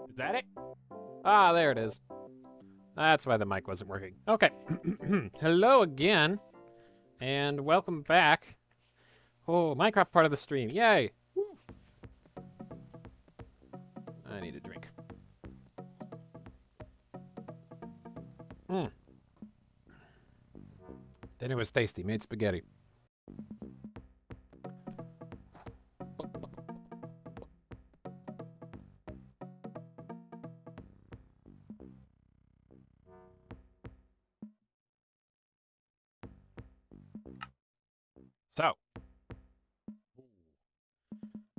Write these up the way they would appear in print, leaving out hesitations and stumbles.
Is that it? Ah, there it is. That's why the mic wasn't working. Okay. Hello again, and welcome back. Oh, Minecraft part of the stream. Yay! Woo. I need a drink. Mmm. Then it was tasty. Made spaghetti. So,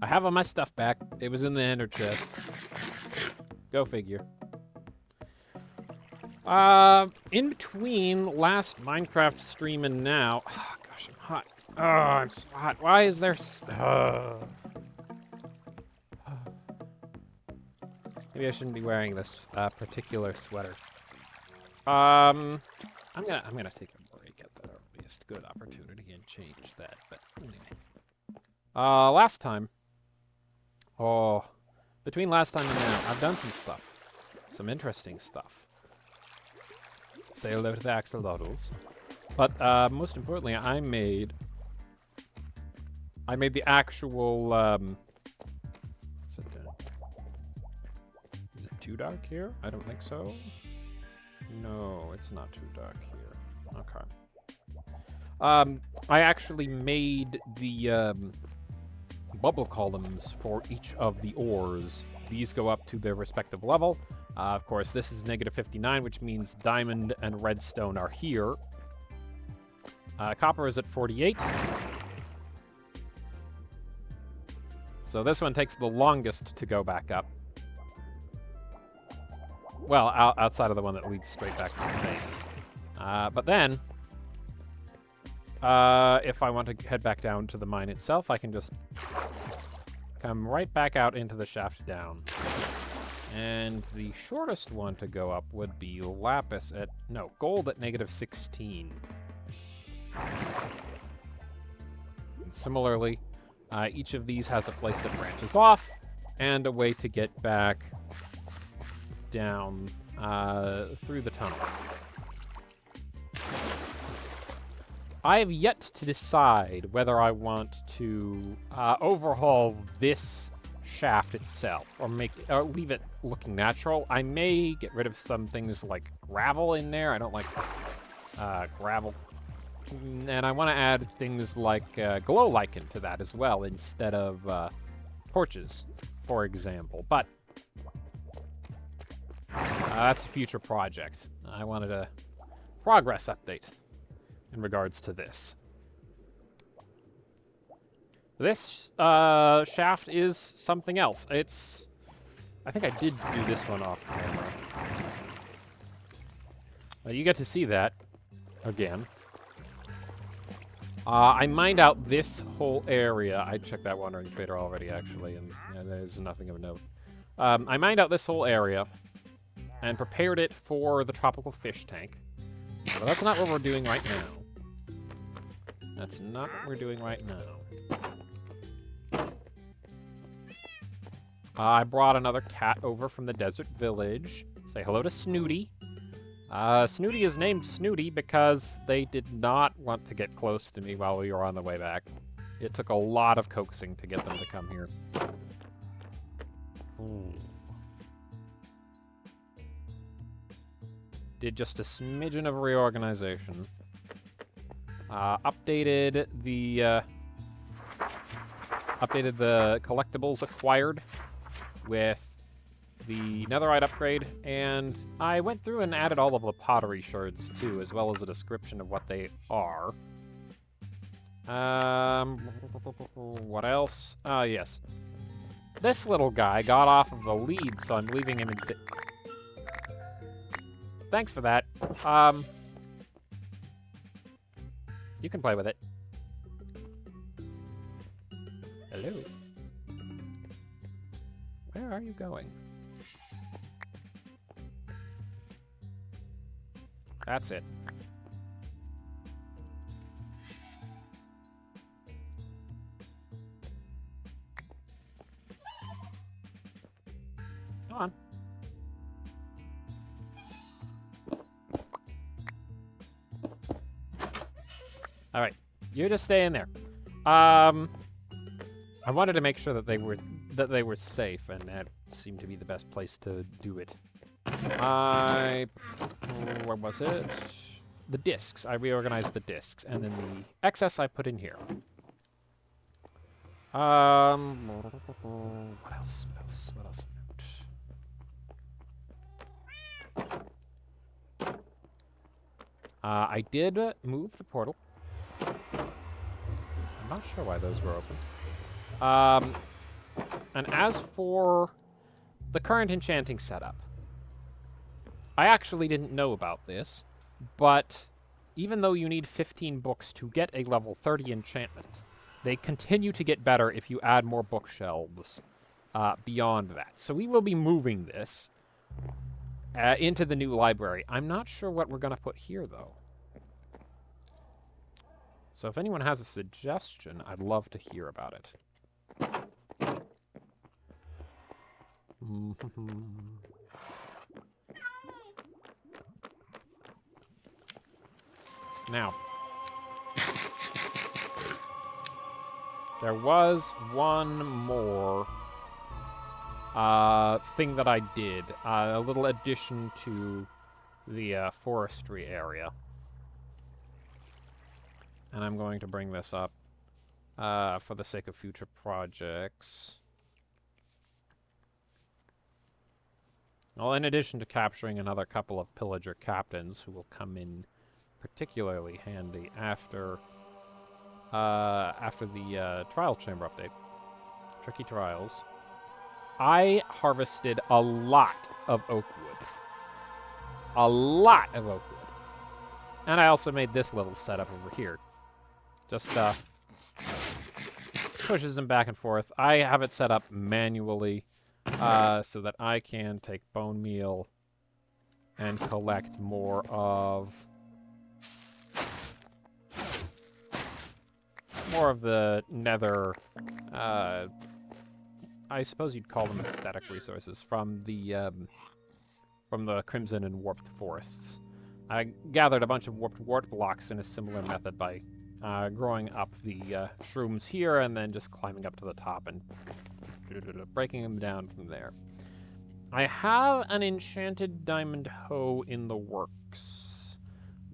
I have all my stuff back. It was in the ender chest. Go figure. In between last Minecraft stream and now, oh, gosh, I'm hot. Oh, I'm so hot. Why is there? Maybe I shouldn't be wearing this particular sweater. I'm gonna take a break at the earliest good opportunity and change that. But anyway, last time. Oh, between last time and now, I've done some stuff, some interesting stuff. Say hello to the axolotls. But most importantly, I made the actual. Is it too dark here? I don't think so. No, it's not too dark here. Okay. I actually made the bubble columns for each of the ores. These go up to their respective level. Of course, this is -59, which means diamond and redstone are here. Copper is at 48. So this one takes the longest to go back up. Well, outside of the one that leads straight back to the base. But then, if I want to head back down to the mine itself, I can just come right back out into the shaft down. And the shortest one to go up would be lapis at, no, gold at -16. And similarly, each of these has a place that branches off and a way to get back down through the tunnel. I have yet to decide whether I want to overhaul this shaft itself or leave it looking natural. I may get rid of some things like gravel in there. I don't like gravel. And I want to add things like glow lichen to that as well instead of torches, for example. But that's a future project. I wanted a progress update in regards to this. This shaft is something else. I think I did do this one off camera. You get to see that again. I mined out this whole area. I checked that wandering crater already, actually, and there's nothing of note. I mined out this whole area and prepared it for the tropical fish tank. But that's not what we're doing right now. That's not what we're doing right now. I brought another cat over from the desert village. Say hello to Snooty. Snooty is named Snooty because they did not want to get close to me while we were on the way back. It took a lot of coaxing to get them to come here. Ooh. did just a smidgen of reorganization. Updated the collectibles acquired with the netherite upgrade, and I went through and added all of the pottery shards too, as well as a description of what they are. What else? Oh, yes. This little guy got off of the lead, so I'm leaving him in... Thanks for that. You can play with it. Hello. Where are you going? That's it. Come on. All right, you're just staying there. I wanted to make sure that they were safe, and that seemed to be the best place to do it. Where was it? The discs. I reorganized the discs, and then the excess I put in here. What else? What else? What else? I did move the portal. I'm not sure why those were open. And as for the current enchanting setup, I actually didn't know about this, but even though you need 15 books to get a level 30 enchantment, they continue to get better if you add more bookshelves beyond that. So we will be moving this into the new library. I'm not sure what we're going to put here, though. So if anyone has a suggestion, I'd love to hear about it. Now, there was one more thing that I did, a little addition to the forestry area. And I'm going to bring this up for the sake of future projects. Well, in addition to capturing another couple of pillager captains who will come in particularly handy after the trial chamber update, Tricky Trials, I harvested a lot of oak wood. A lot of oak wood. And I also made this little setup over here. Just pushes them back and forth. I have it set up manually so that I can take bone meal and collect more of the nether, I suppose you'd call them aesthetic resources from the Crimson and Warped Forests. I gathered a bunch of warped wart blocks in a similar method by growing up the shrooms here and then just climbing up to the top and breaking them down from there. I have an enchanted diamond hoe in the works,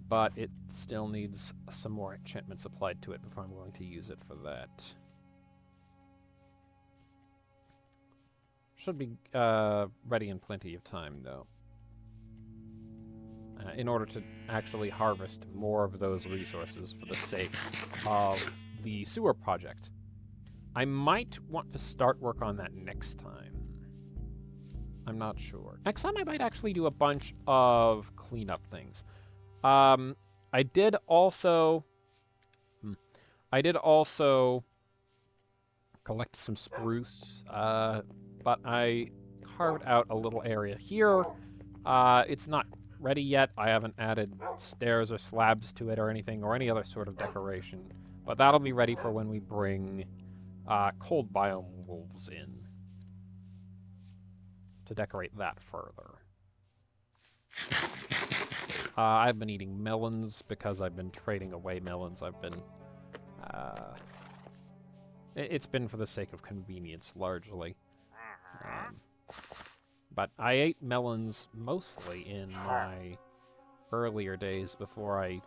but it still needs some more enchantments applied to it before I'm going to use it for that. Should be ready in plenty of time, though. In order to actually harvest more of those resources for the sake of the sewer project. I might want to start work on that next time. I'm not sure. Next time I might actually do a bunch of cleanup things. I did also collect some spruce, but I carved out a little area here. It's not ready yet. I haven't added stairs or slabs to it or anything, or any other sort of decoration. But that'll be ready for when we bring cold biome wolves in to decorate that further. I've been eating melons because I've been trading away melons. I've been... it's been for the sake of convenience, largely. But I ate melons mostly in my earlier days before I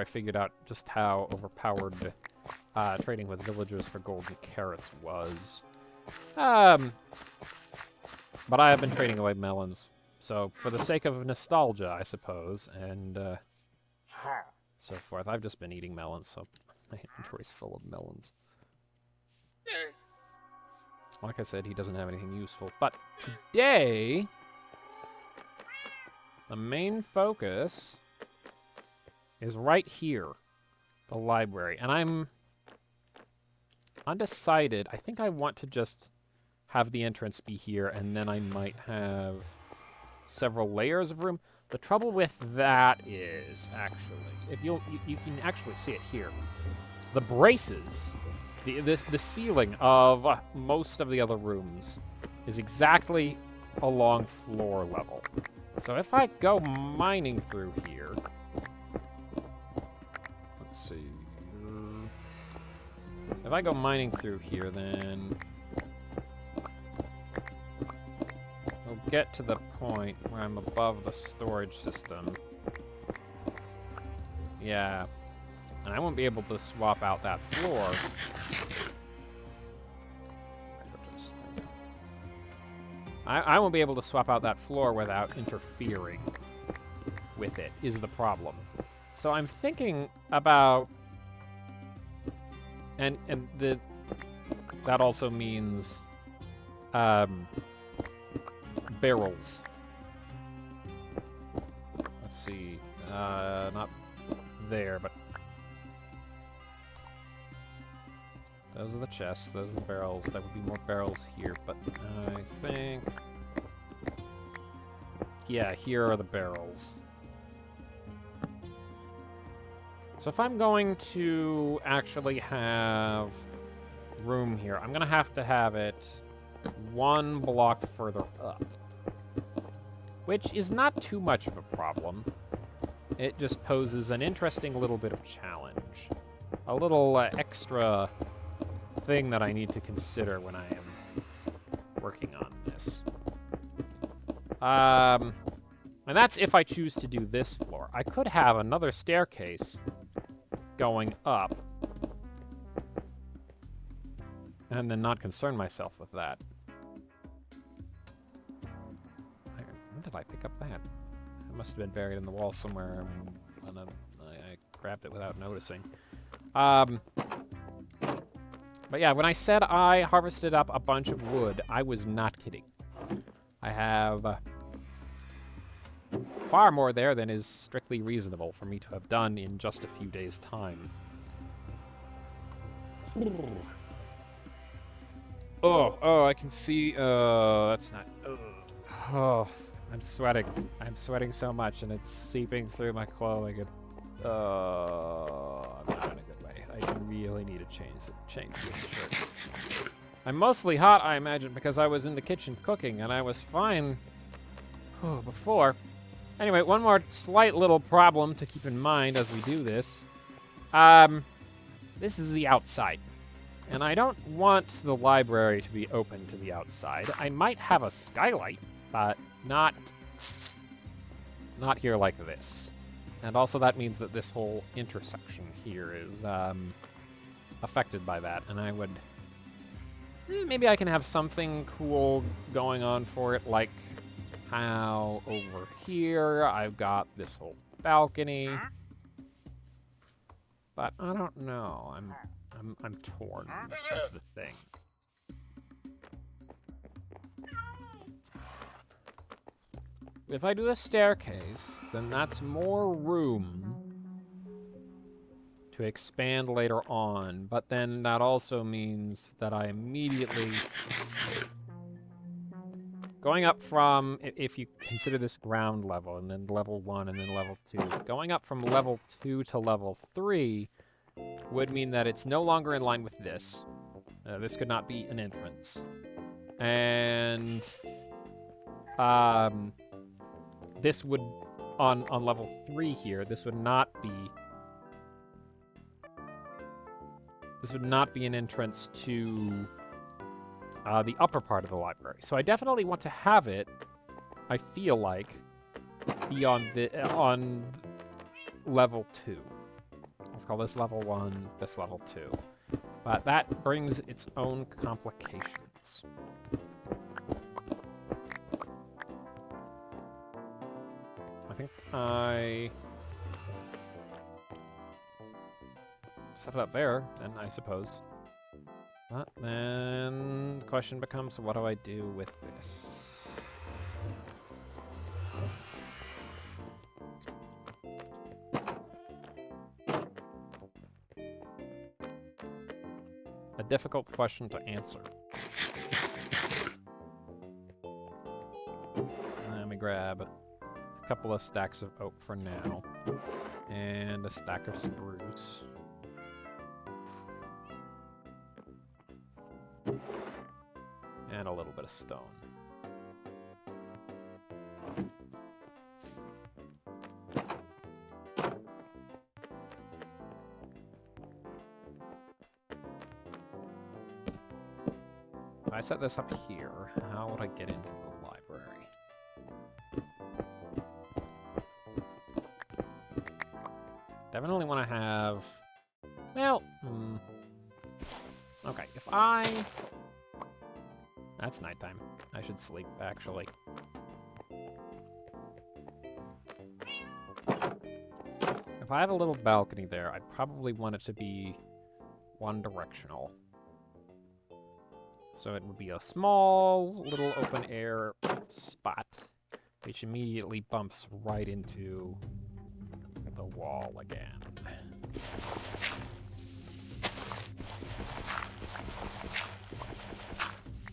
figured out just how overpowered trading with villagers for golden carrots was. But I have been trading away melons, so for the sake of nostalgia, I suppose, and so forth. I've just been eating melons, so my inventory's full of melons. Like I said, he doesn't have anything useful. But today, the main focus is right here, the library. And I'm undecided. I think I want to just have the entrance be here, and then I might have several layers of room. The trouble with that is, actually, if you can actually see it here, the braces, the ceiling of most of the other rooms is exactly along floor level. So if I go mining through here, let's see, if I go mining through here, then we'll get to the point where I'm above the storage system. Yeah. And I won't be able to swap out that floor. I won't be able to swap out that floor without interfering with it, is the problem. So I'm thinking about... And that also means... barrels. Let's see. Not there, but... Those are the chests, those are the barrels. There would be more barrels here, but I think... Yeah, here are the barrels. So if I'm going to actually have room here, I'm going to have it one block further up. Which is not too much of a problem. It just poses an interesting little bit of challenge. A little extra thing that I need to consider when I am working on this. And that's if I choose to do this floor. I could have another staircase going up and then not concern myself with that. When did I pick up that? It must have been buried in the wall somewhere, and I grabbed it without noticing. But yeah, when I said I harvested up a bunch of wood, I was not kidding. I have far more there than is strictly reasonable for me to have done in just a few days' time. Oh, I can see, that's not, oh, I'm sweating. I'm sweating so much, and it's seeping through my clothing, and, I'm not in a good way. I really need to change this shirt. I'm mostly hot, I imagine, because I was in the kitchen cooking, and I was fine before. Anyway, one more slight little problem to keep in mind as we do this. This is the outside. And I don't want the library to be open to the outside. I might have a skylight, but not here like this. And also that means that this whole intersection here is affected by that. And I would... maybe I can have something cool going on for it, like how over here I've got this whole balcony. But I don't know. I'm torn. That's the thing. If I do a staircase, then that's more room to expand later on, but then that also means that I immediately... Going up from, if you consider this ground level, and then level 1, and then level 2, going up from level 2 to level 3 would mean that it's no longer in line with this. This could not be an entrance. And this would, on level 3 here, this would not be an entrance to the upper part of the library. So I definitely want to have it, I feel like, be on level 2. Let's call this level 1, this level 2. But that brings its own complications. I think I set it up there, then I suppose. But then the question becomes, what do I do with this? A difficult question to answer. Let me grab a couple of stacks of oak for now, and a stack of spruce. And a little bit of stone. If I set this up here, how would I get into the library? Definitely want to have... Well, okay, if I... That's nighttime. I should sleep, actually. If I have a little balcony there, I'd probably want it to be one-directional. So it would be a small, little open-air spot, which immediately bumps right into the wall again.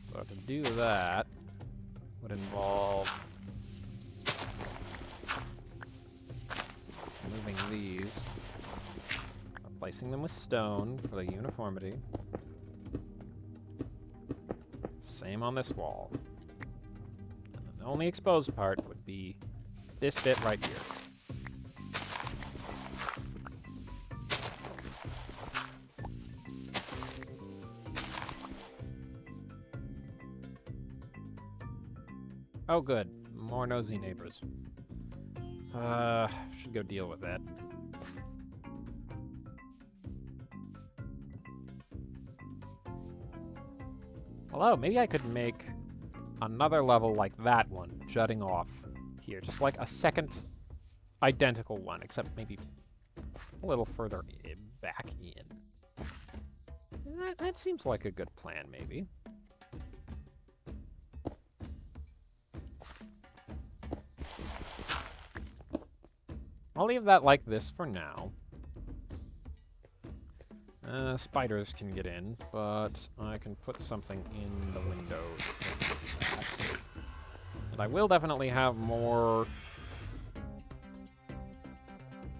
So to do that would involve moving these, replacing them with stone for the uniformity. Same on this wall. And then the only exposed part would be this bit right here. Oh good, more nosy neighbors. Should go deal with that. Hello, maybe I could make another level like that one, jutting off here. Just like a second identical one, except maybe a little further back in. That seems like a good plan, maybe. I'll leave that like this for now. Spiders can get in, but I can put something in the window. And I will definitely have more...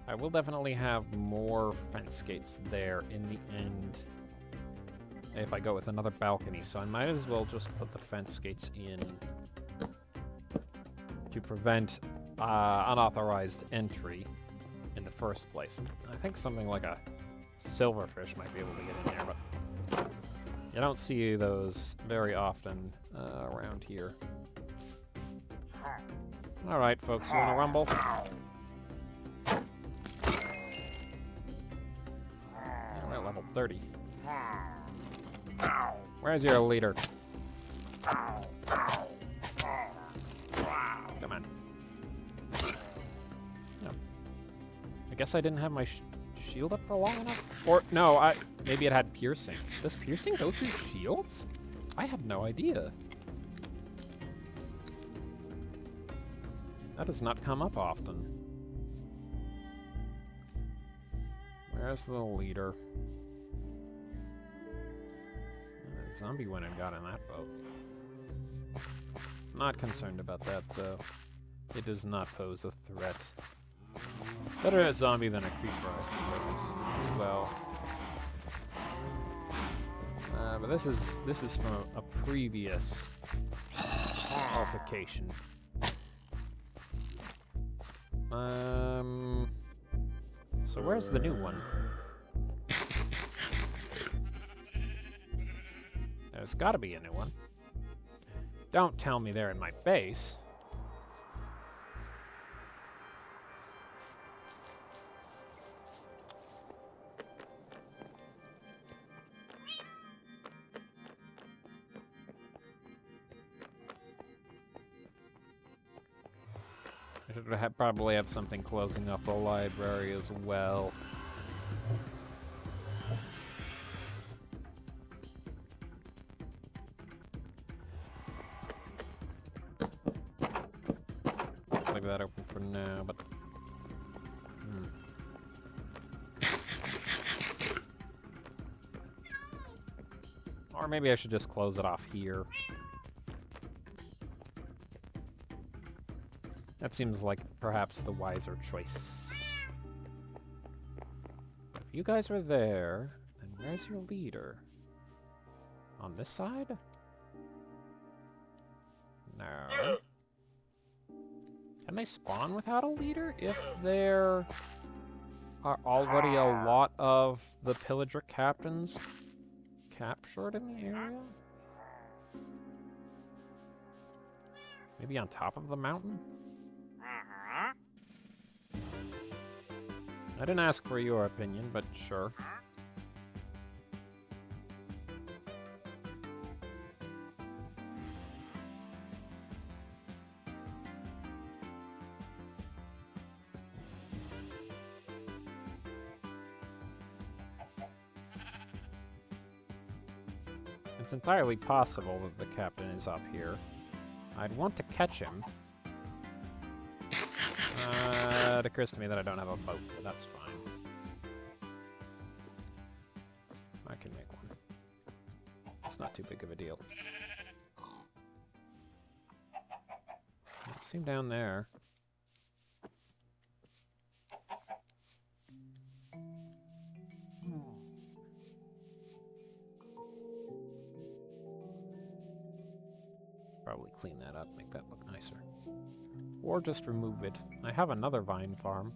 I will definitely have more fence gates there in the end if I go with another balcony, so I might as well just put the fence gates in to prevent unauthorized entry in the first place. I think something like a silverfish might be able to get in there, but you don't see those very often around here. Alright, folks, you want to rumble? We're at level 30. Where's your leader? Come on. No. I guess I didn't have my shield up for long enough? Or, no, maybe it had piercing. Does piercing go through shields? I have no idea. That does not come up often. Where's the leader? Zombie went and got in that boat. Not concerned about that, though. It does not pose a threat. Better a zombie than a creeper, I suppose, as well. But this is from a previous altercation. So where's the new one? There's gotta be a new one. Don't tell me they're in my base. Should probably have something closing up the library as well. Leave that open for now, but... Or maybe I should just close it off here. That seems like perhaps the wiser choice. If you guys are there, then where's your leader? On this side? No. Can they spawn without a leader if there are already a lot of the pillager captains captured in the area? Maybe on top of the mountain? I didn't ask for your opinion, but sure. It's entirely possible that the captain is up here. I'd want to catch him. It occurs to me that I don't have a boat, but that's fine. I can make one. It's not too big of a deal. See him down there. Probably clean that up, make that look nicer. Or just remove it. I have another vine farm.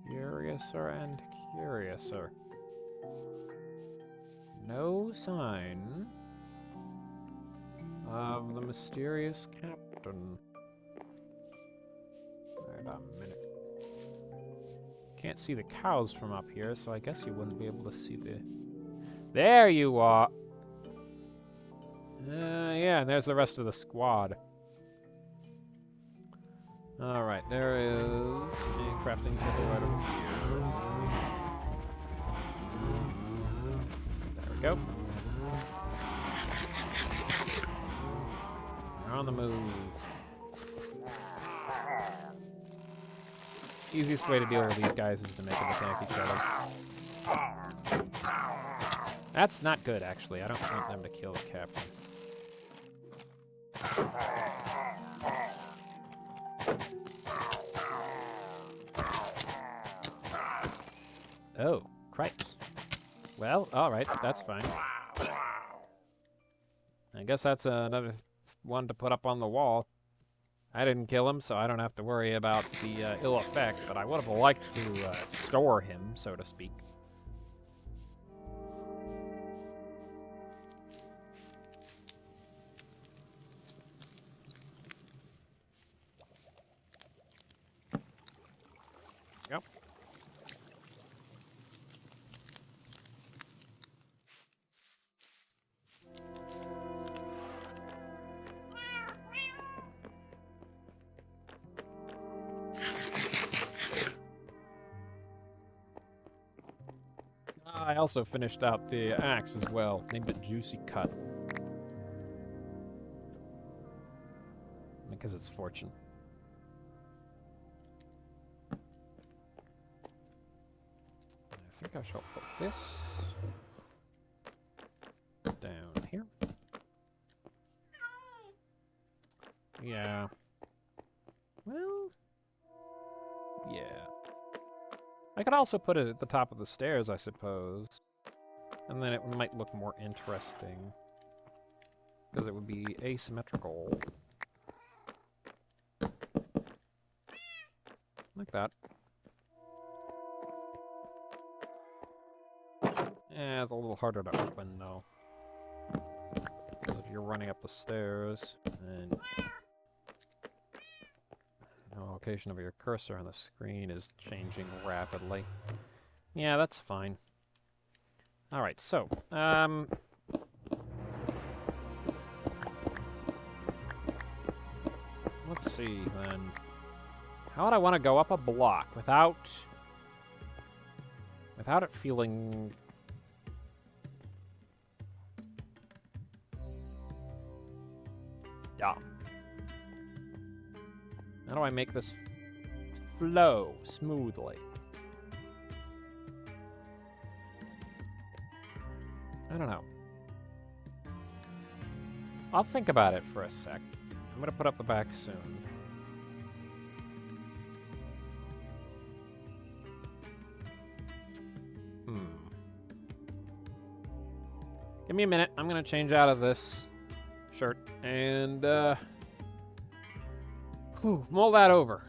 Curiouser and curiouser. No sign of the mysterious captain. Wait a minute. Can't see the cows from up here, so I guess you wouldn't be able to see the... There you are! Yeah, and there's the rest of the squad. Alright, there is a crafting table right over here. There we go. We're on the move. Easiest way to deal with these guys is to make them attack each other. That's not good, actually. I don't want them to kill the captain. Oh, cripes. Well, alright, that's fine. I guess that's another one to put up on the wall. I didn't kill him, so I don't have to worry about the ill effect, but I would have liked to store him, so to speak. Yep. I also finished out the axe as well, named it Juicy Cut. Because it's fortune. I think I shall put this down here. Yeah. Well, yeah. I could also put it at the top of the stairs, I suppose. And then it might look more interesting. Because it would be asymmetrical. Like that. Yeah, it's a little harder to open, though. Because if you're running up the stairs, and the location of your cursor on the screen is changing rapidly. Yeah, that's fine. Alright, so, let's see then. How would I want to go up a block without it feeling... dumb? How do I make this flow smoothly? I don't know. I'll think about it for a sec. I'm gonna put up the back soon. Give me a minute. I'm gonna change out of this shirt and mull that over.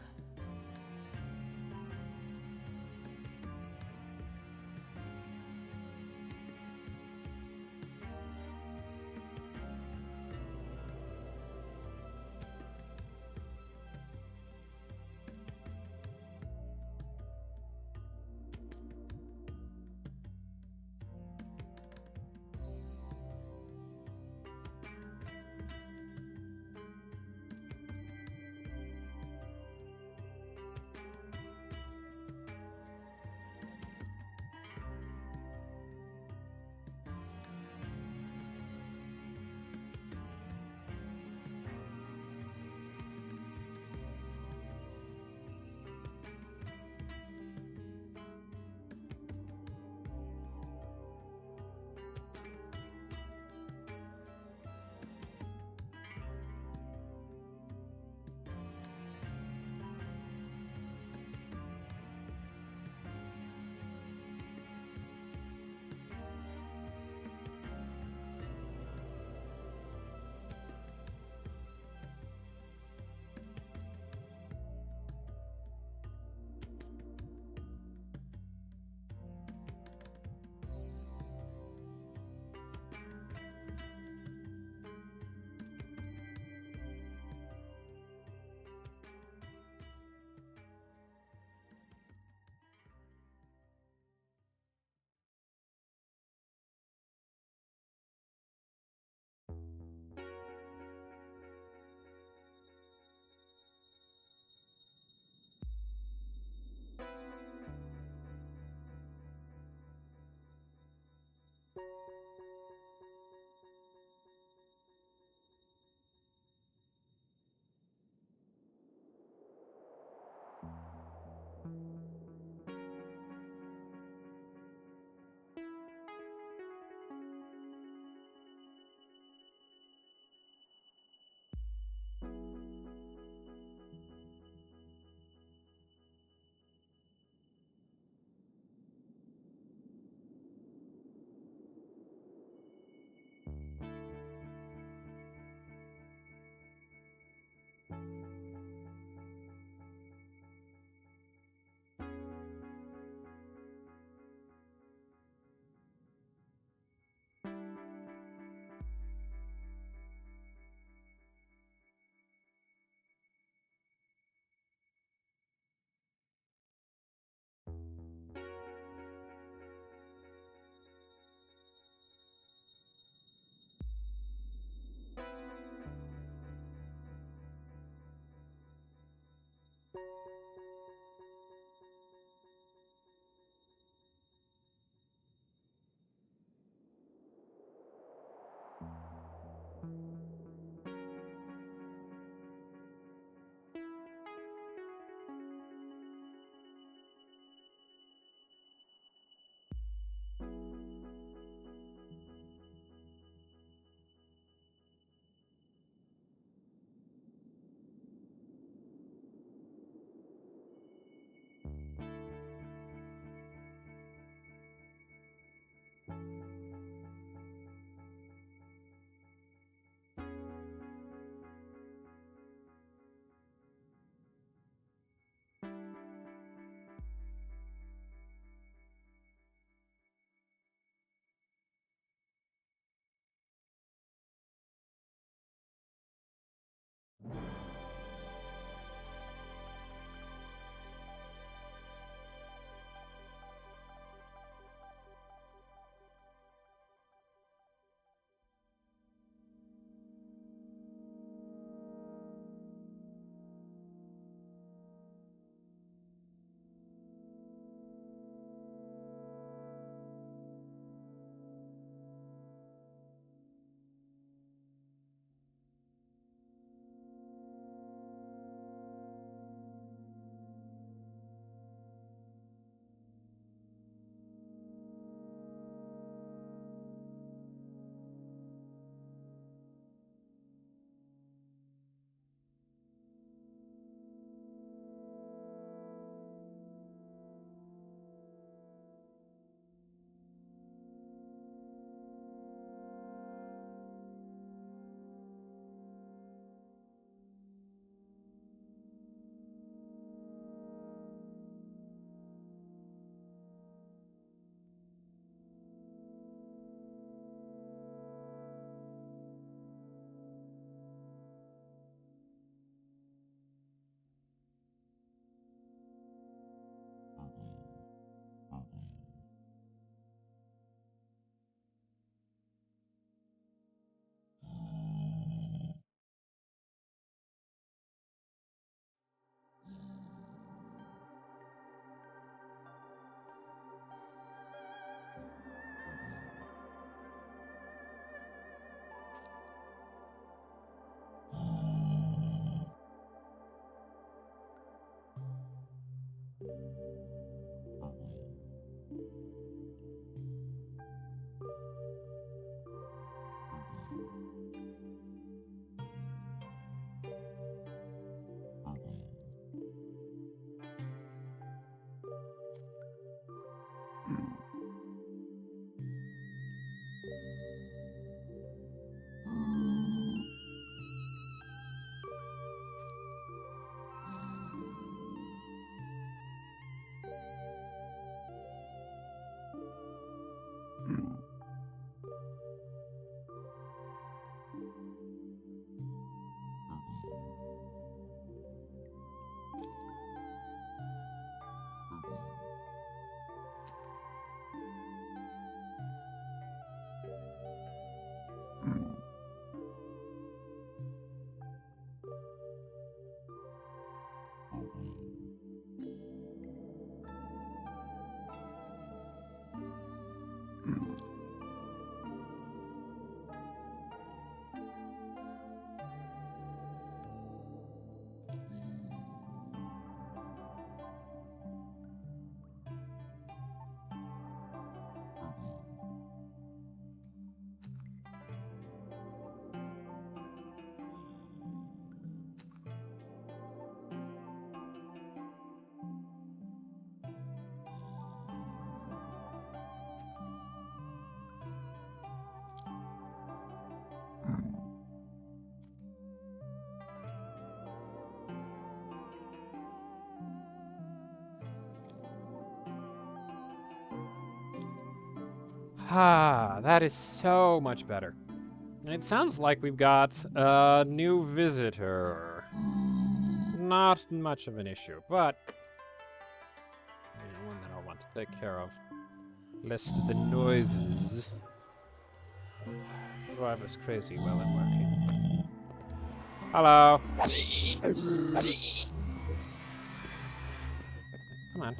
Ah, that is so much better. It sounds like we've got a new visitor. Not much of an issue, but one that I'll want to take care of. Lest the noises drive us crazy while I'm working. Hello. Come on.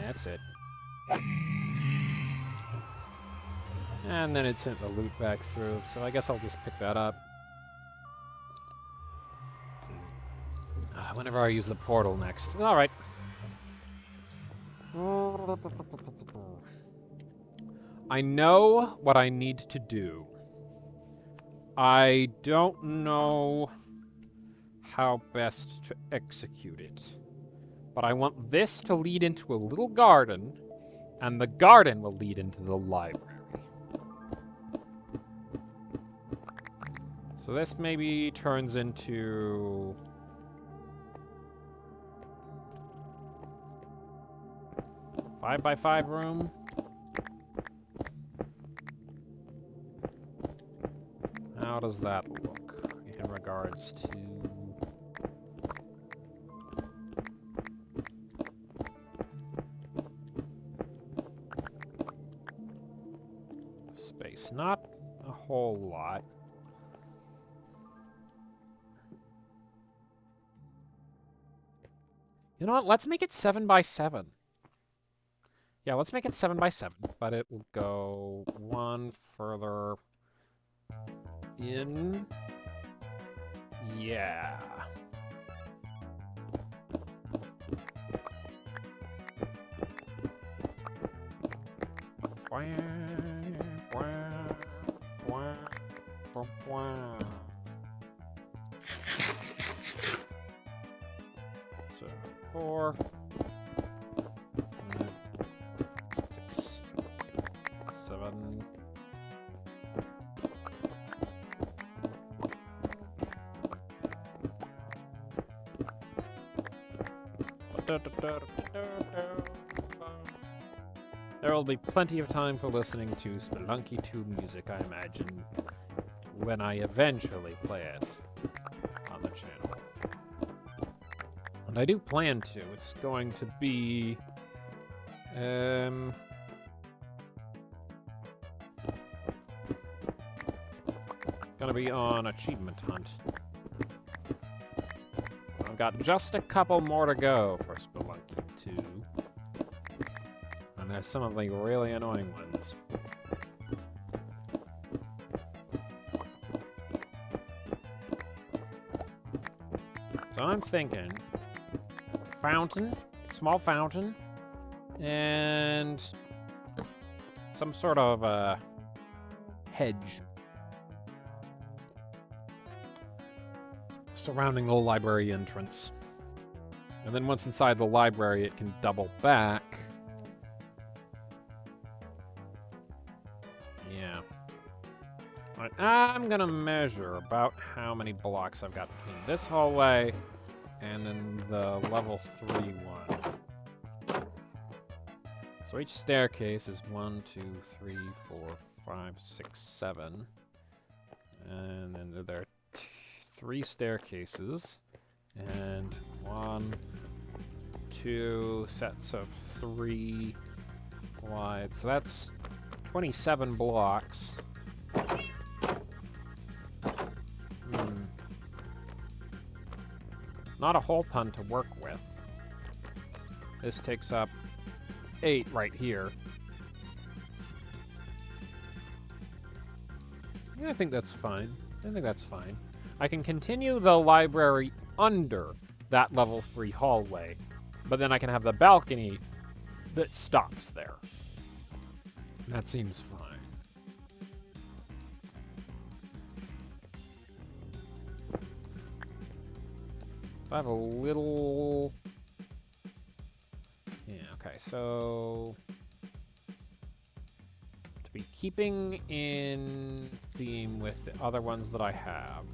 That's it. And then it sent the loot back through, so I guess I'll just pick that up. Whenever I use the portal next. Alright. I know what I need to do. I don't know how best to execute it. But I want this to lead into a little garden, and the garden will lead into the library. So this maybe turns into... a 5x5 room. How does that look in regards to... space? Not a whole lot. You know what? Let's make it 7x7. Yeah, let's make it 7x7, but it will go one further in. Yeah. So 4, 6, 7. There will be plenty of time for listening to Spelunky 2 music, I imagine, when I eventually play it on the channel. And I do plan to. It's going to be... gonna be on Achievement Hunt. I've got just a couple more to go for Spelunky 2. And there's some of the really annoying ones. So I'm thinking fountain, small fountain, and some sort of hedge surrounding the library entrance. And then once inside the library, it can double back. Yeah. All right, I'm gonna measure about how many blocks I've got between this hallway and then the level 3 one. So each staircase is 1, 2, 3, 4, 5, 6, 7. And then there are 3 staircases. And 1, 2 sets of 3 wide. So that's 27 blocks. Not a whole ton to work with. This takes up 8 right here. Yeah, I think that's fine. I can continue the library under that level 3 hallway, but then I can have the balcony that stops there. That seems fine. I have a little... Yeah, okay, so... To be keeping in theme with the other ones that I have.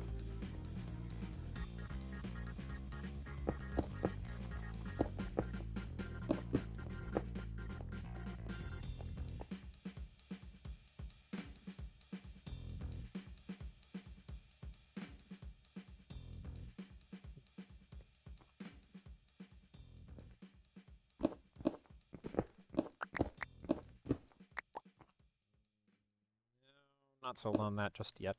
Not sold on that just yet.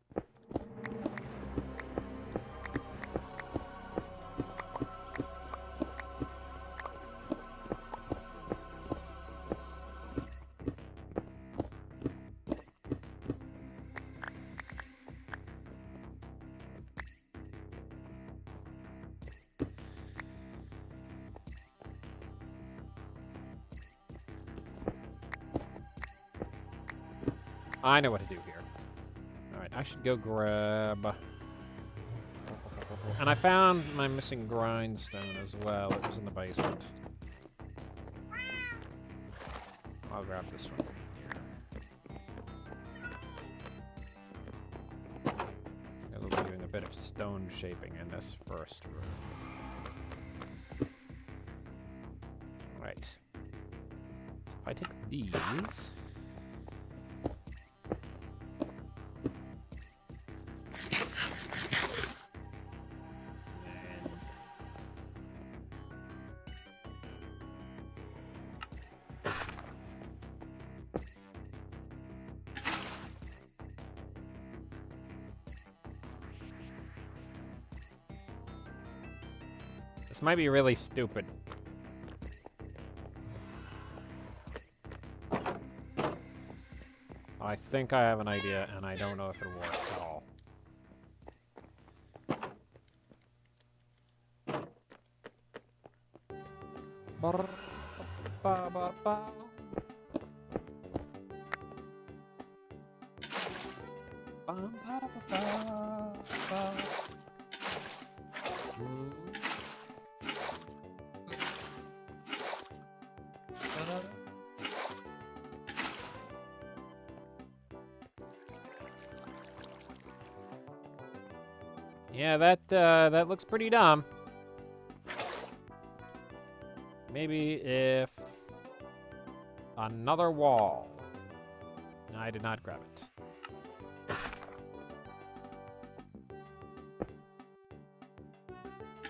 I know what to do here. Alright, I should go grab... And I found my missing grindstone as well. It was in the basement. I'll grab this one. Because we'll be doing a bit of stone shaping in this first room. Alright. So if I take these... This might be really stupid. I think I have an idea, and I don't know if it'll work at all. Yeah, that looks pretty dumb. Maybe if another wall. No, I did not grab it.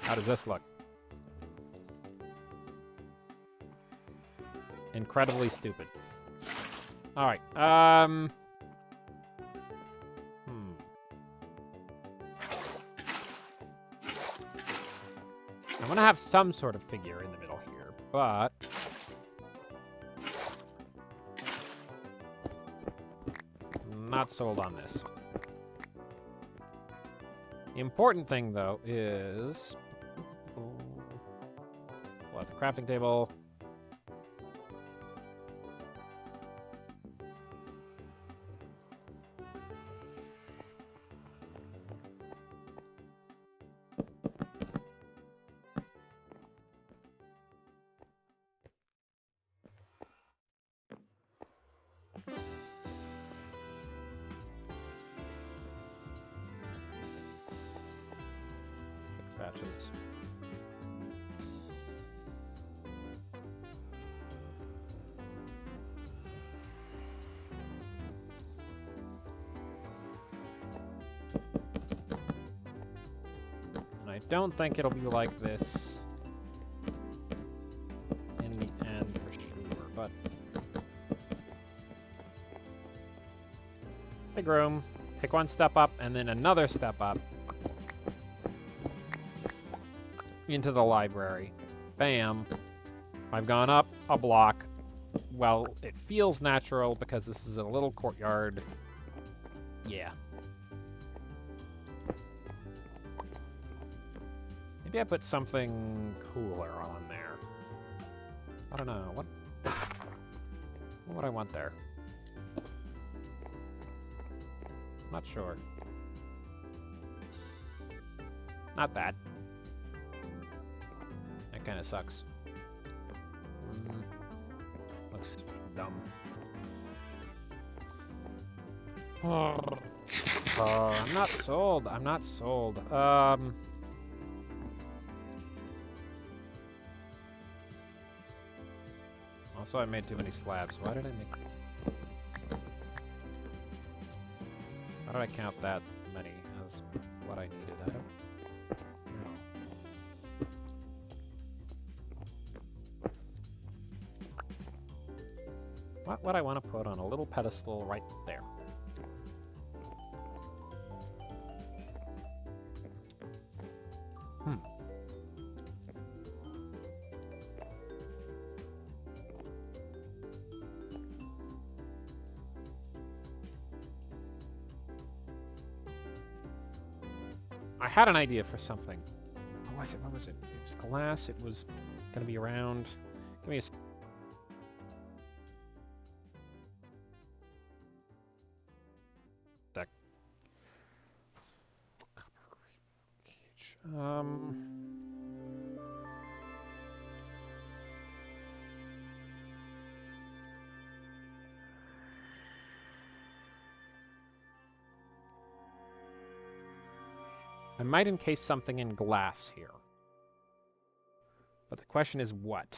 How does this look? Incredibly stupid. All right. I'm gonna have some sort of figure in the middle here, but not sold on this. The important thing, though, is We'll have the crafting table. Patches. And I don't think it'll be like this in the end for sure, but big room, take one step up and then another step up into the library. Bam. I've gone up a block. Well, it feels natural because this is a little courtyard. Yeah. Maybe I put something cooler on there. I don't know. What would I want there? Not sure. Not that. That kind of sucks. Looks dumb. I'm not sold. I'm not sold. Also, I made too many slabs. Why did I make... How did I count that many as what I needed? I don't know. What would I want to put on a little pedestal right there? I had an idea for something. What was it? What was it? It was glass. It was going to be around. Give me a sec. I might encase something in glass here. But the question is what?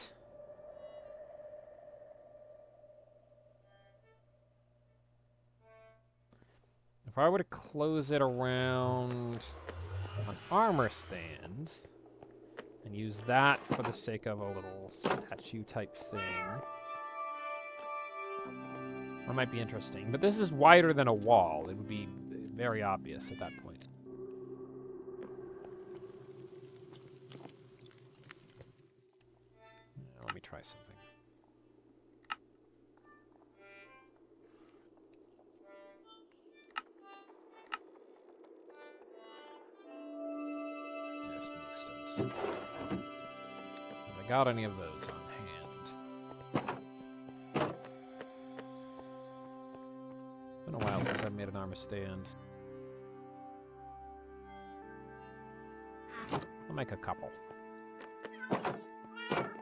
If I were to close it around an armor stand and use that for the sake of a little statue type thing, that might be interesting. But this is wider than a wall. It would be very obvious at that point. Let me try something. Yes, makes sense. Have I got any of those on hand? Been a while since I've made an armor stand. I'll make a couple.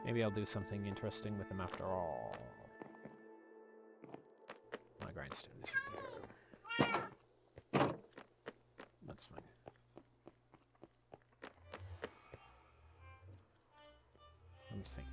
Maybe I'll do something interesting with them after all. My grindstone isn't there. That's fine. Let me think.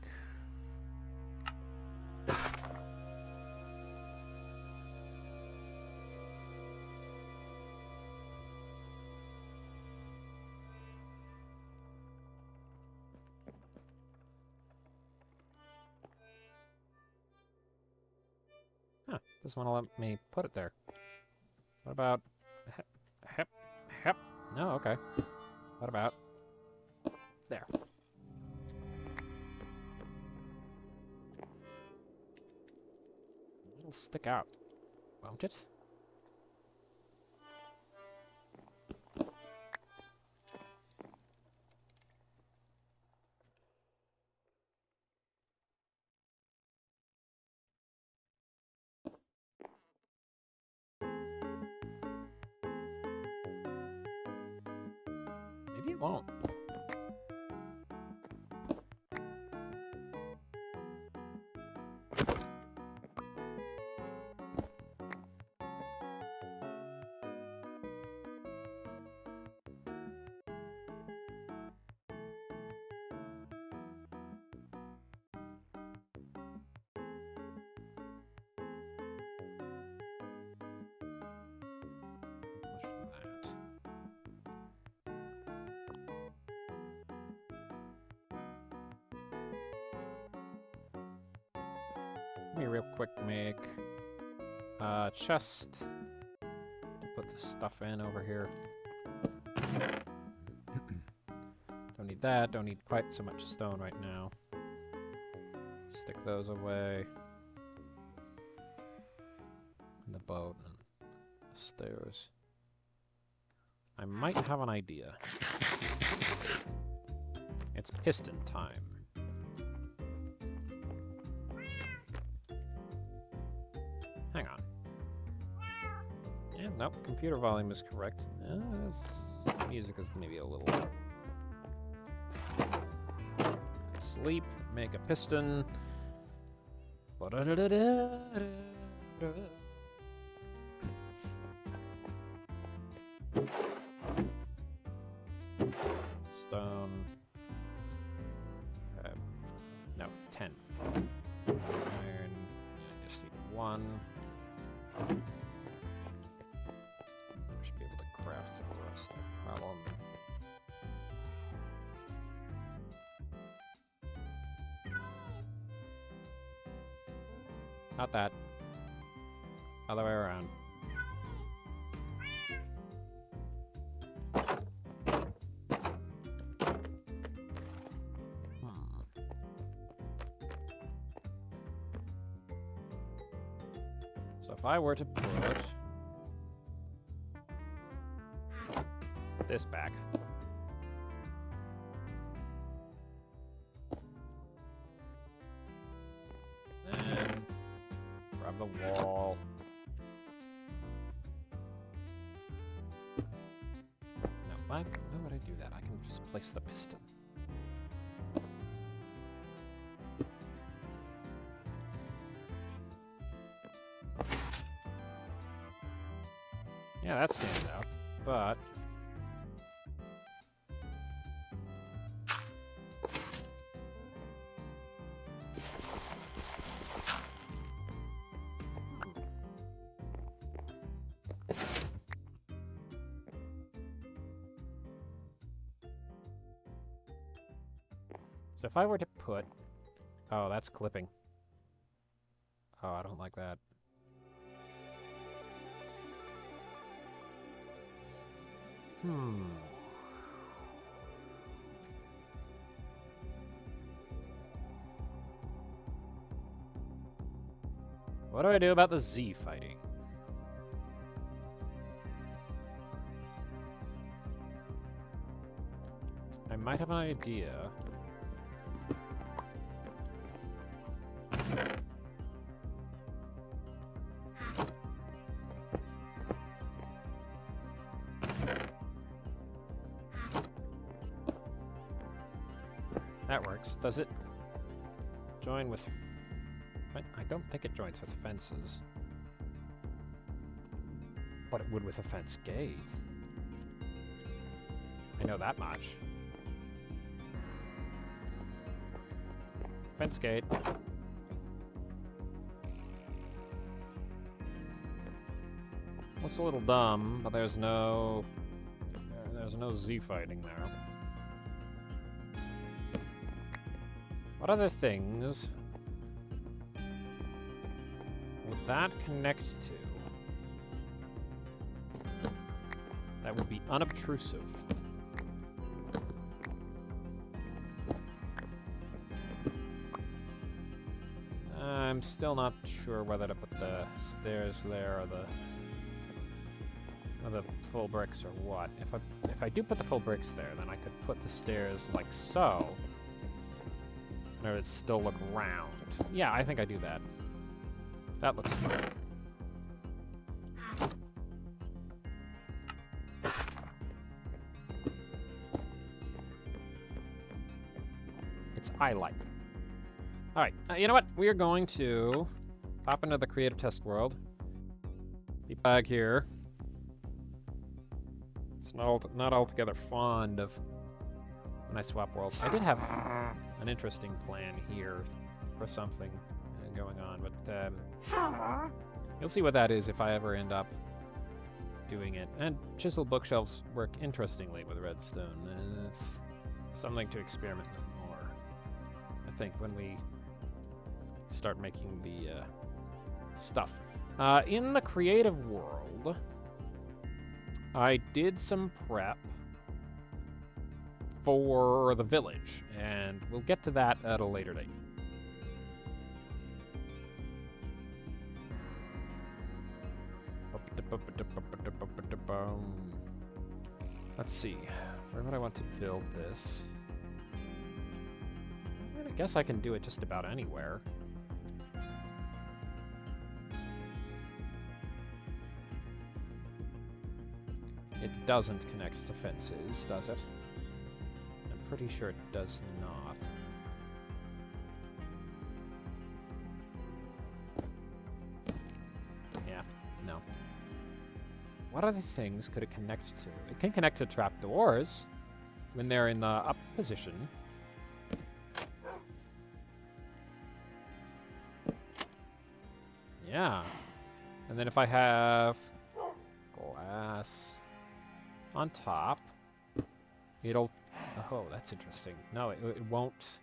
Huh, doesn't want to let me put it there. What about... Hep. No, okay. What about... There. It'll stick out, won't it? won't. Let me real quick make a chest to put this stuff in over here. Don't need that, don't need quite so much stone right now. Stick those away. And the boat and the stairs. I might have an idea. It's piston time. Hang on. Yeah, nope, computer volume is correct. Music is maybe a little... Sleep, make a piston. Stone. No, 10. Iron. I just need 1. I should be able to craft the rest of the problem. Not that. Other way around. So if I were to put this back. Then grab the wall. No, why would I do that? I can just place the piston. Yeah, that stands out, but... So if I were to put... Oh, that's clipping. Oh, I don't like that. What do I do about the Z fighting? I might have an idea. That works. Does it join with... I don't think it joins with fences. But it would with a fence gate. I know that much. Fence gate. Looks a little dumb, but there's no Z fighting there. What other things would that connect to that would be unobtrusive? I'm still not sure whether to put the stairs there or the full bricks or what. If I do put the full bricks there, then I could put the stairs like so. Or it'd still look round. Yeah, I think I do that. That looks fun. I like. All right, you know what? We are going to hop into the creative test world. Be back here. It's not altogether fond of when I swap worlds. I did have an interesting plan here for something going on, but you'll see what that is if I ever end up doing it. And chisel bookshelves work interestingly with redstone. It's something to experiment with more, I think, when we start making the stuff. In the creative world, I did some prep for the village, and we'll get to that at a later date. Let's see. Where would I want to build this? I guess I can do it just about anywhere. It doesn't connect to fences, does it? I'm pretty sure it does not. Yeah, no. What other things could it connect to? It can connect to trapdoors when they're in the up position. Yeah. And then if I have glass on top, it'll... Oh, that's interesting. No, it won't...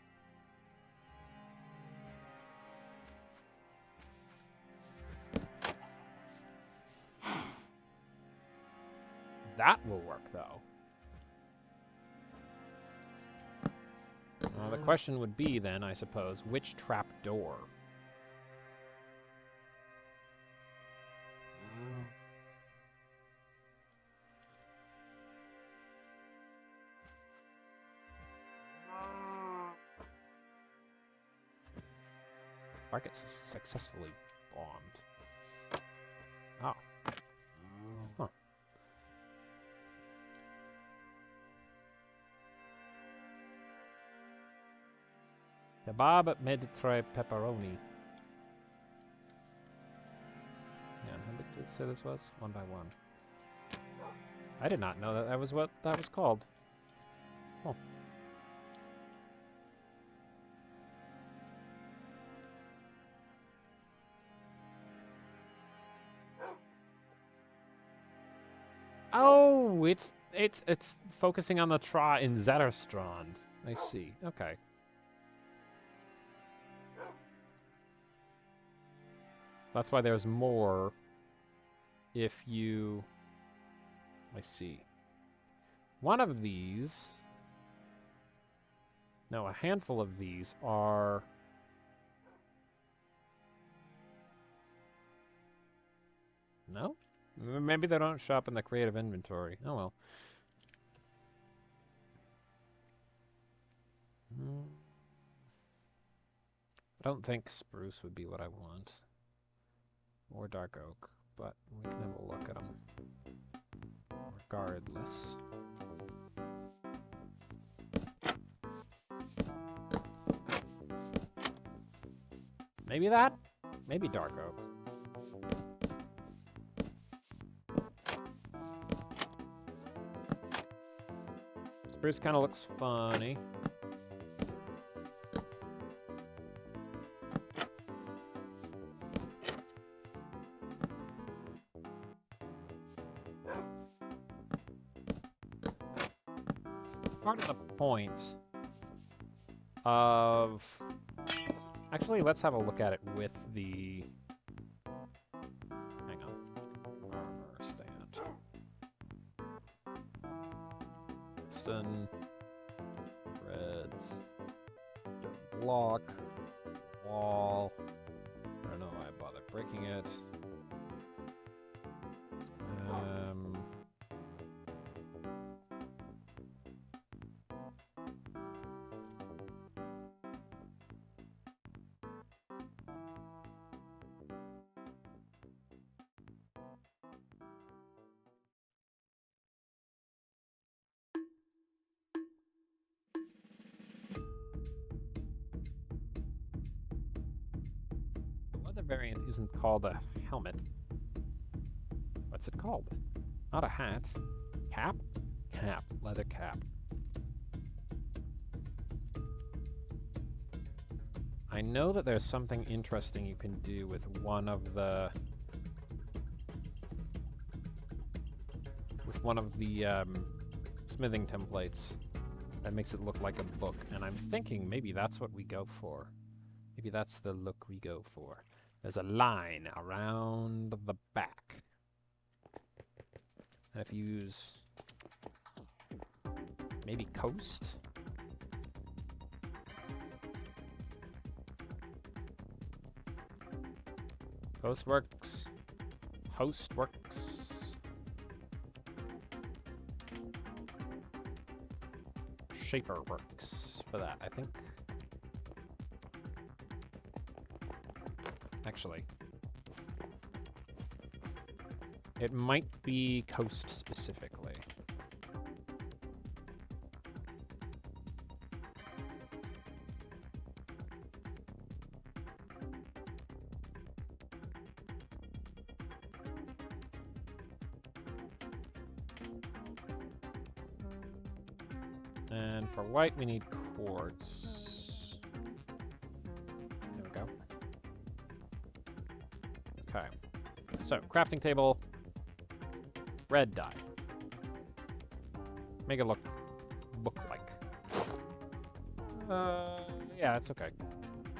That will work, though. The question would be, then, I suppose, which trapdoor? Target successfully bombed. Oh. Huh. Kebab Meditre pepperoni. Yeah, how did it say this was? 1 by 1. I did not know that that was what that was called. Oh. Oh, it's focusing on the Tra in Zetterstrand. I see. Okay. That's why there's more if you... I see. One of these... No, a handful of these are... No? Maybe they don't show up in the creative inventory. Oh well. I don't think spruce would be what I want. Or dark oak, but we can have a look at them. Regardless. Maybe that? Maybe dark oak. Spruce kind of looks funny. Part of the point of... Actually, let's have a look at it with the... Hang on. Armor stand. Stone. Reds. Dirt block. Wall. I don't know why I bothered breaking it. variant isn't called a helmet. What's it called? Not a hat. Cap? Cap. Leather cap. I know that there's something interesting you can do with one of the... smithing templates that makes it look like a book, and I'm thinking maybe that's what we go for. Maybe that's the look we go for. There's a line around the back. And if you use maybe Coast? Coast works. Host works. Shaper works for that, I think. Actually, it might be Coast specifically. And for white, we need quartz. There we go. Okay. So, crafting table. Red dye. Make it look book-like. Yeah, it's okay.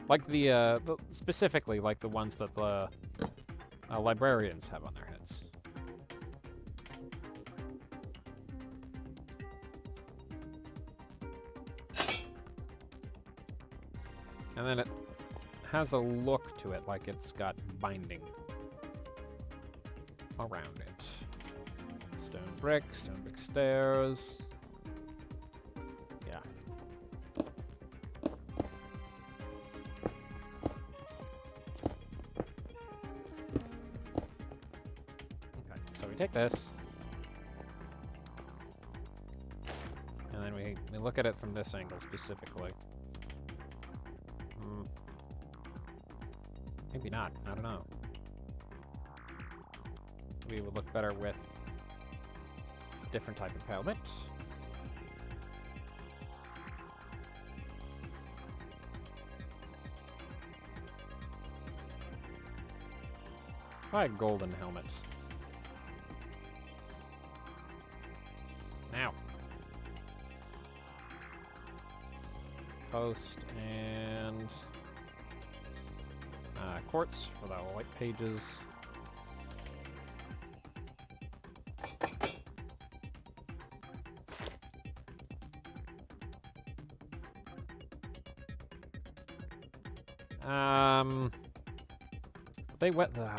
Like the specifically like the ones that the librarians have on their heads. And then it has a look to it, like it's got binding around it. Stone brick stairs. Yeah. Okay, so we take this. And then we look at it from this angle specifically. Maybe not. I don't know. We would look better with a different type of helmet. Try a golden helmet. Now. Coast and... quartz for the white pages.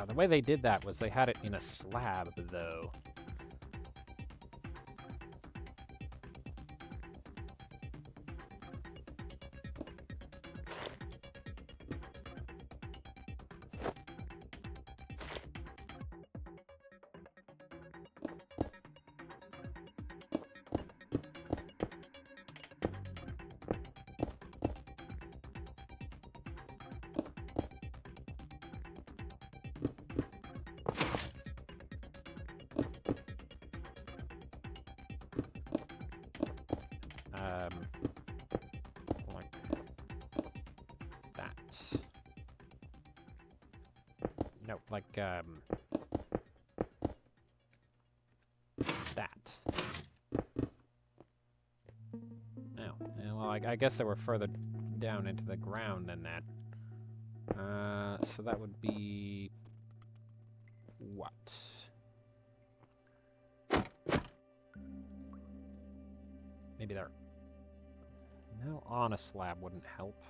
The way they did that was they had it in a slab, though. Like that. No, like, that. No. Well, I guess they were further down into the ground than that. So that would be... what? Maybe they're... No, on a slab wouldn't help.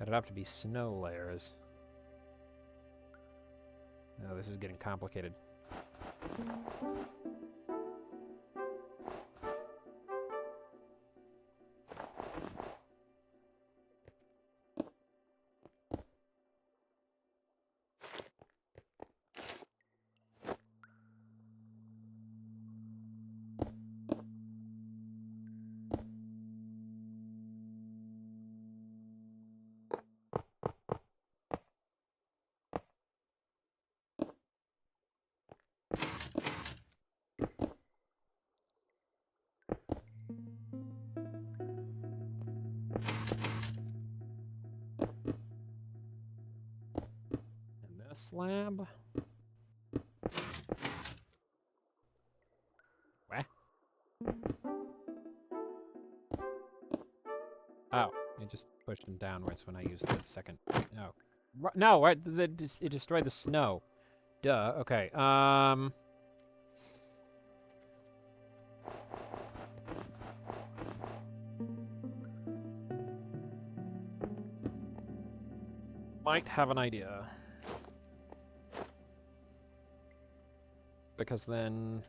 It'd have to be snow layers. Oh, this is getting complicated. And this slab. What? Oh, it just pushed them downwards when I used the second. No. No, right, it destroyed the snow. Duh, okay. Might have an idea. Because then...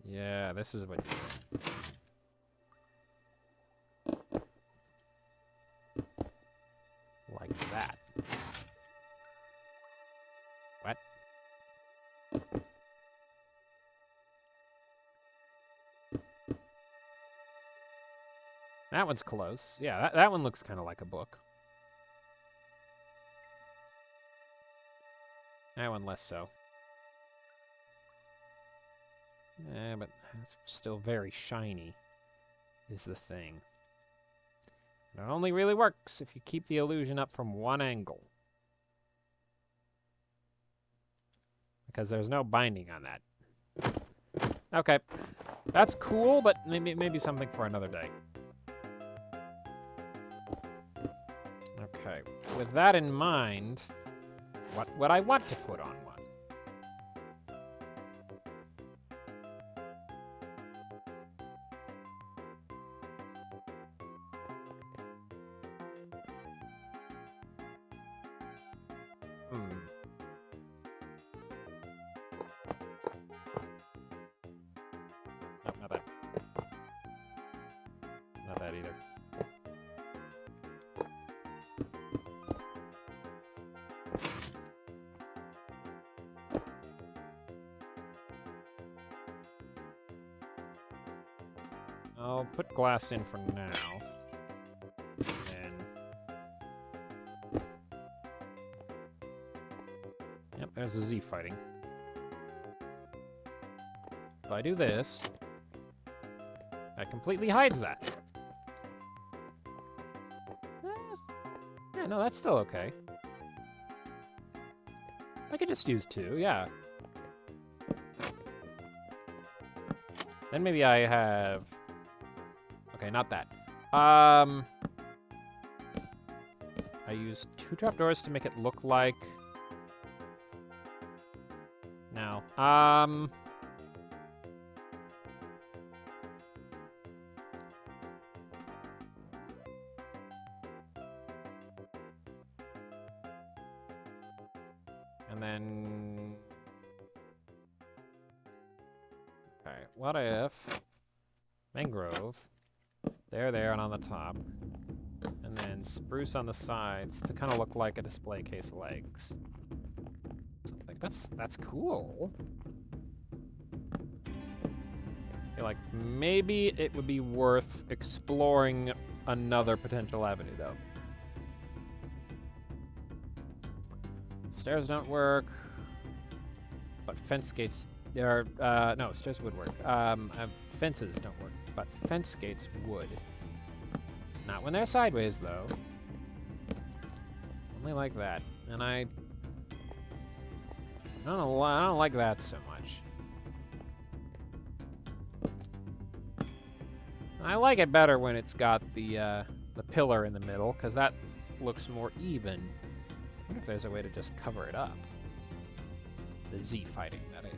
Yeah, this is what you do. Like that. What? That one's close. Yeah, that one looks kind of like a book. That one less so. Yeah, but it's still very shiny, is the thing. It only really works if you keep the illusion up from one angle. Because there's no binding on that. Okay. That's cool, but maybe something for another day. Okay. With that in mind, what would I want to put on one? Nope, not that. Not that either. I'll put glass in for now. And yep, there's a Z fighting. If I do this, that completely hides that. Yeah, no, that's still okay. I could just use two, yeah. Then maybe I have... Okay, not that. I used two trapdoors to make it look like... No. And then... Okay, what if... Mangrove... There, and on the top. And then spruce on the sides to kind of look like a display case legs. Something. That's cool. I feel like maybe it would be worth exploring another potential avenue, though. Stairs don't work, but fence gates... no, stairs would work. Fences don't work, but fence gates would. Not when they're sideways, though. Only like that. And I don't like that so much. I like it better when it's got the pillar in the middle, because that looks more even. I wonder if there's a way to just cover it up. The Z fighting, that is.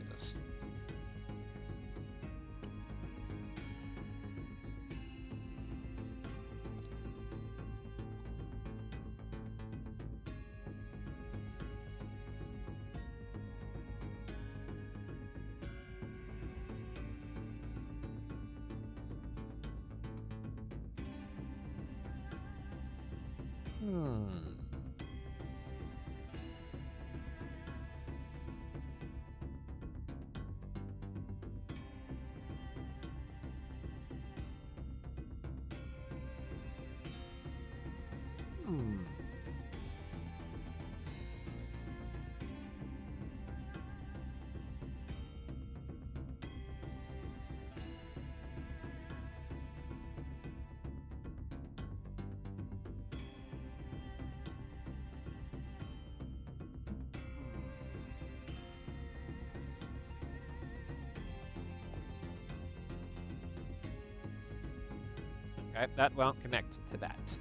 Okay, that won't connect to that.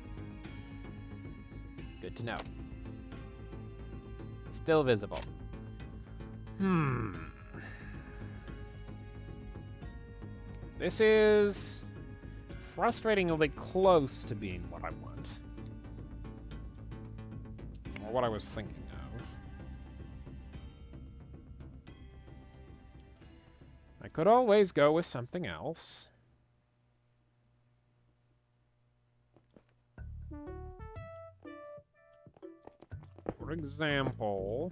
Good to know. Still visible. This is frustratingly close to being what I want. Or what I was thinking of. I could always go with something else. For example...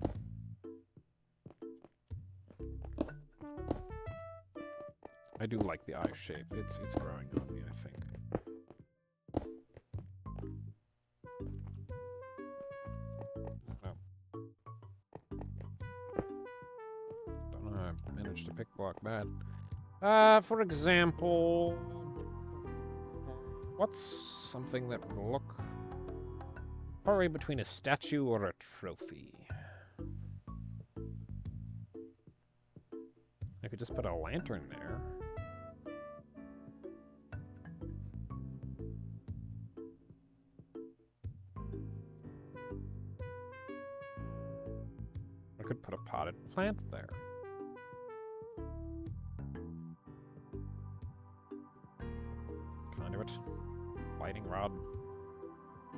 I do like the eye shape. It's growing on me, I think. Don't know how I managed to pick block bad. For example... What's something that would look... Probably between a statue or a trophy. I could just put a lantern there. I could put a potted plant there. Conduit. Lighting rod.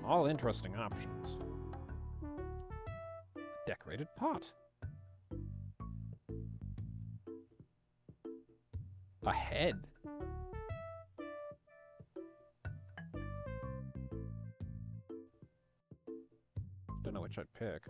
All interesting options. Decorated pot. A head. Don't know which I'd pick.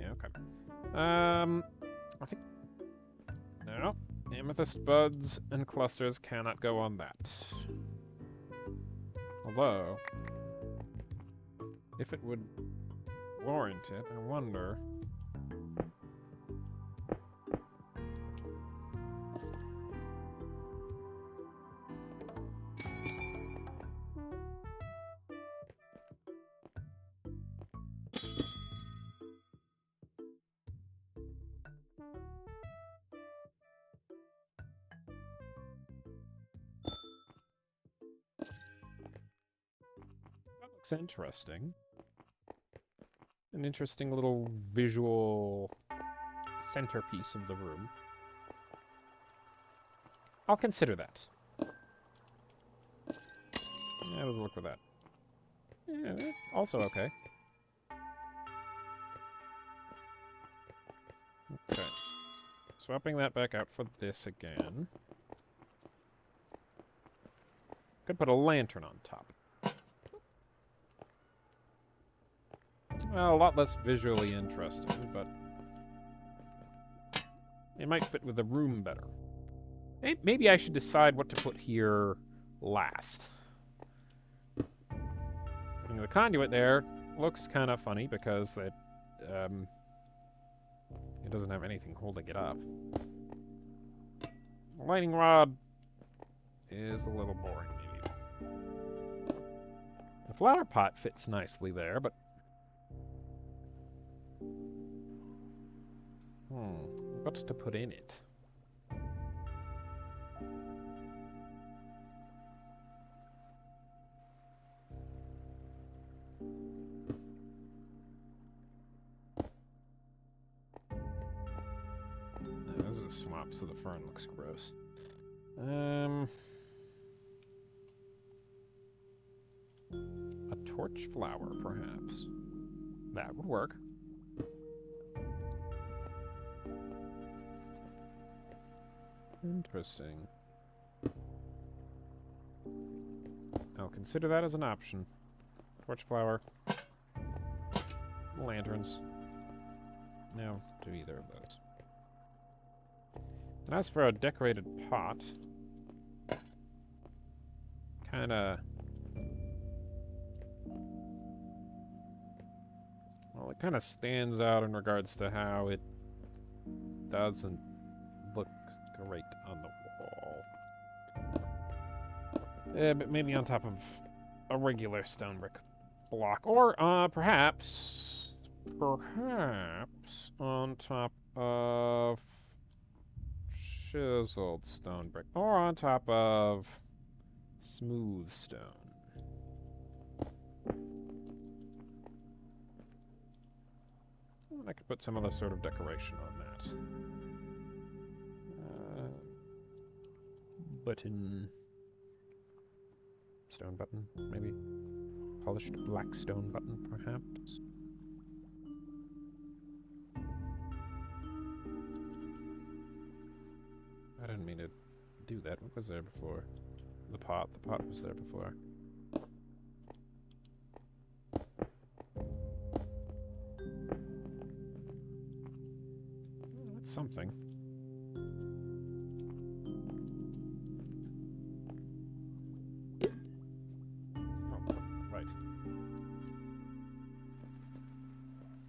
Yeah, okay. I think... No. Amethyst buds and clusters cannot go on that. Although... if it would warrant it, I wonder... That looks interesting. An interesting little visual centerpiece of the room. I'll consider that. Yeah, let's look for that. Yeah, also okay. Okay. Swapping that back out for this again. Could put a lantern on top. Well, a lot less visually interesting, but... it might fit with the room better. Maybe I should decide what to put here last. Putting the conduit there looks kind of funny because it doesn't have anything holding it up. The lighting rod is a little boring, maybe. The flower pot fits nicely there, but... what to put in it? This is a swamp, so the fern looks gross. A torch flower, perhaps. That would work. Interesting. I'll consider that as an option. Torch flower. Lanterns. No, do either of those. And as for a decorated pot, kinda... well, it kinda stands out in regards to how it doesn't look great on the wall. But maybe on top of a regular stone brick block. Or perhaps on top of chiseled stone brick. Or on top of smooth stone. I could put some other sort of decoration on that. Button. Stone button, maybe? Polished black stone button, perhaps? I didn't mean to do that. What was there before? The pot. The pot was there before. That's something. Oh, right.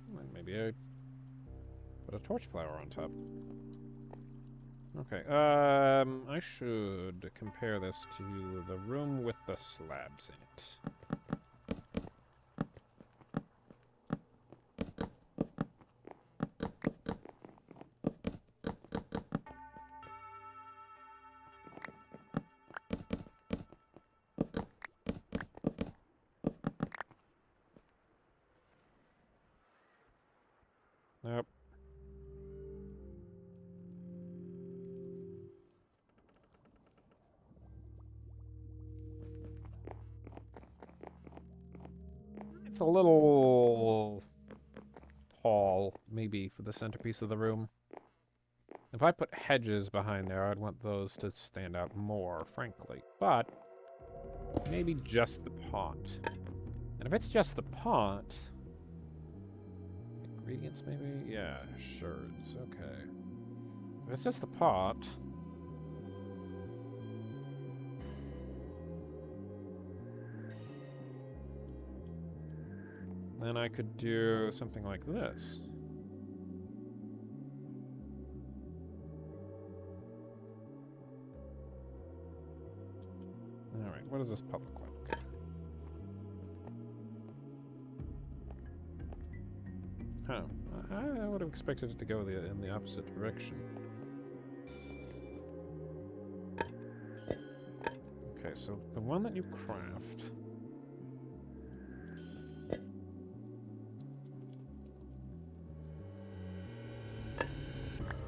Well, maybe I put a torch flower on top. Okay, I should compare this to the room with the slabs in it. Nope. It's a little tall, maybe, for the centerpiece of the room. If I put hedges behind there, I'd want those to stand out more, frankly. But maybe just the pot. And if it's just the pot... Ingredients, maybe? Yeah, sherds, okay. If it's just the pot... then I could do something like this. Alright, what does this pot look like? Huh. I would have expected it to go in the opposite direction. Okay, so the one that you craft...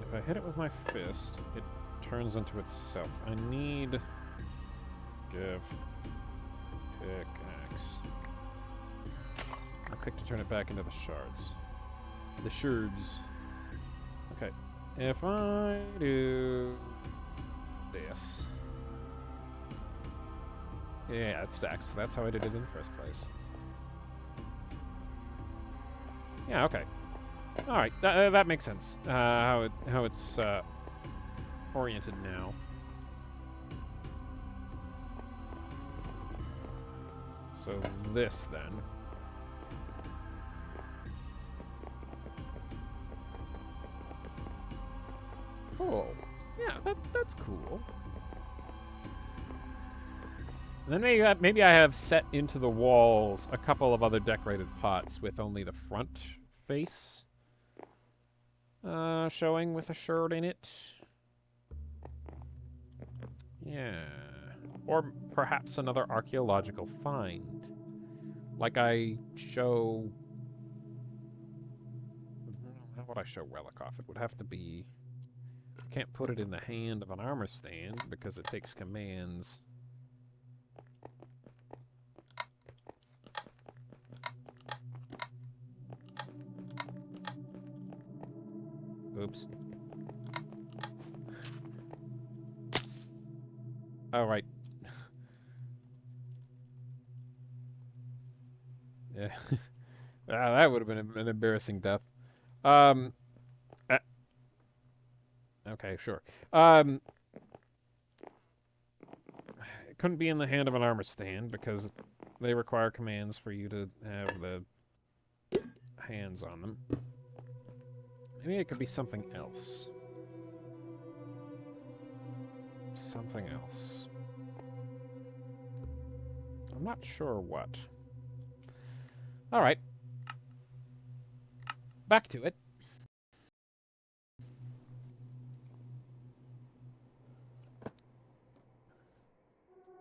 if I hit it with my fist, it turns into itself. I need... give... pickaxe. I pick to turn it back into the shards. The shards. Okay. If I do... this... yeah, it stacks. That's how I did it in the first place. Yeah, okay. Alright, that makes sense. How it's oriented now. So this then. Cool. Yeah, that's cool. And then maybe I have set into the walls a couple of other decorated pots with only the front face showing with a sherd in it. Yeah. Or perhaps another archaeological find. Like I show... how would I show Welikoff? It would have to be... I can't put it in the hand of an armor stand because it takes commands. Oops. Oh, right. Yeah. That would have been an embarrassing death. Okay, sure. It couldn't be in the hand of an armor stand because they require commands for you to have the hands on them. Maybe it could be something else. something else. I'm not sure what. All right. Back to it.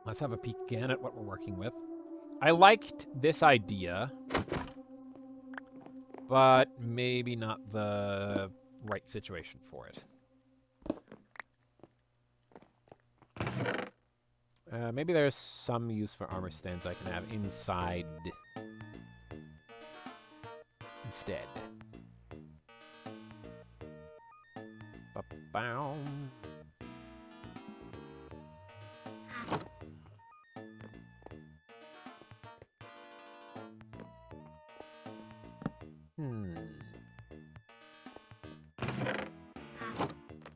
Let's have a peek again at what we're working with. I liked this idea, but maybe not the right situation for it. Maybe there's some use for armor stands I can have inside instead. Ba-bow.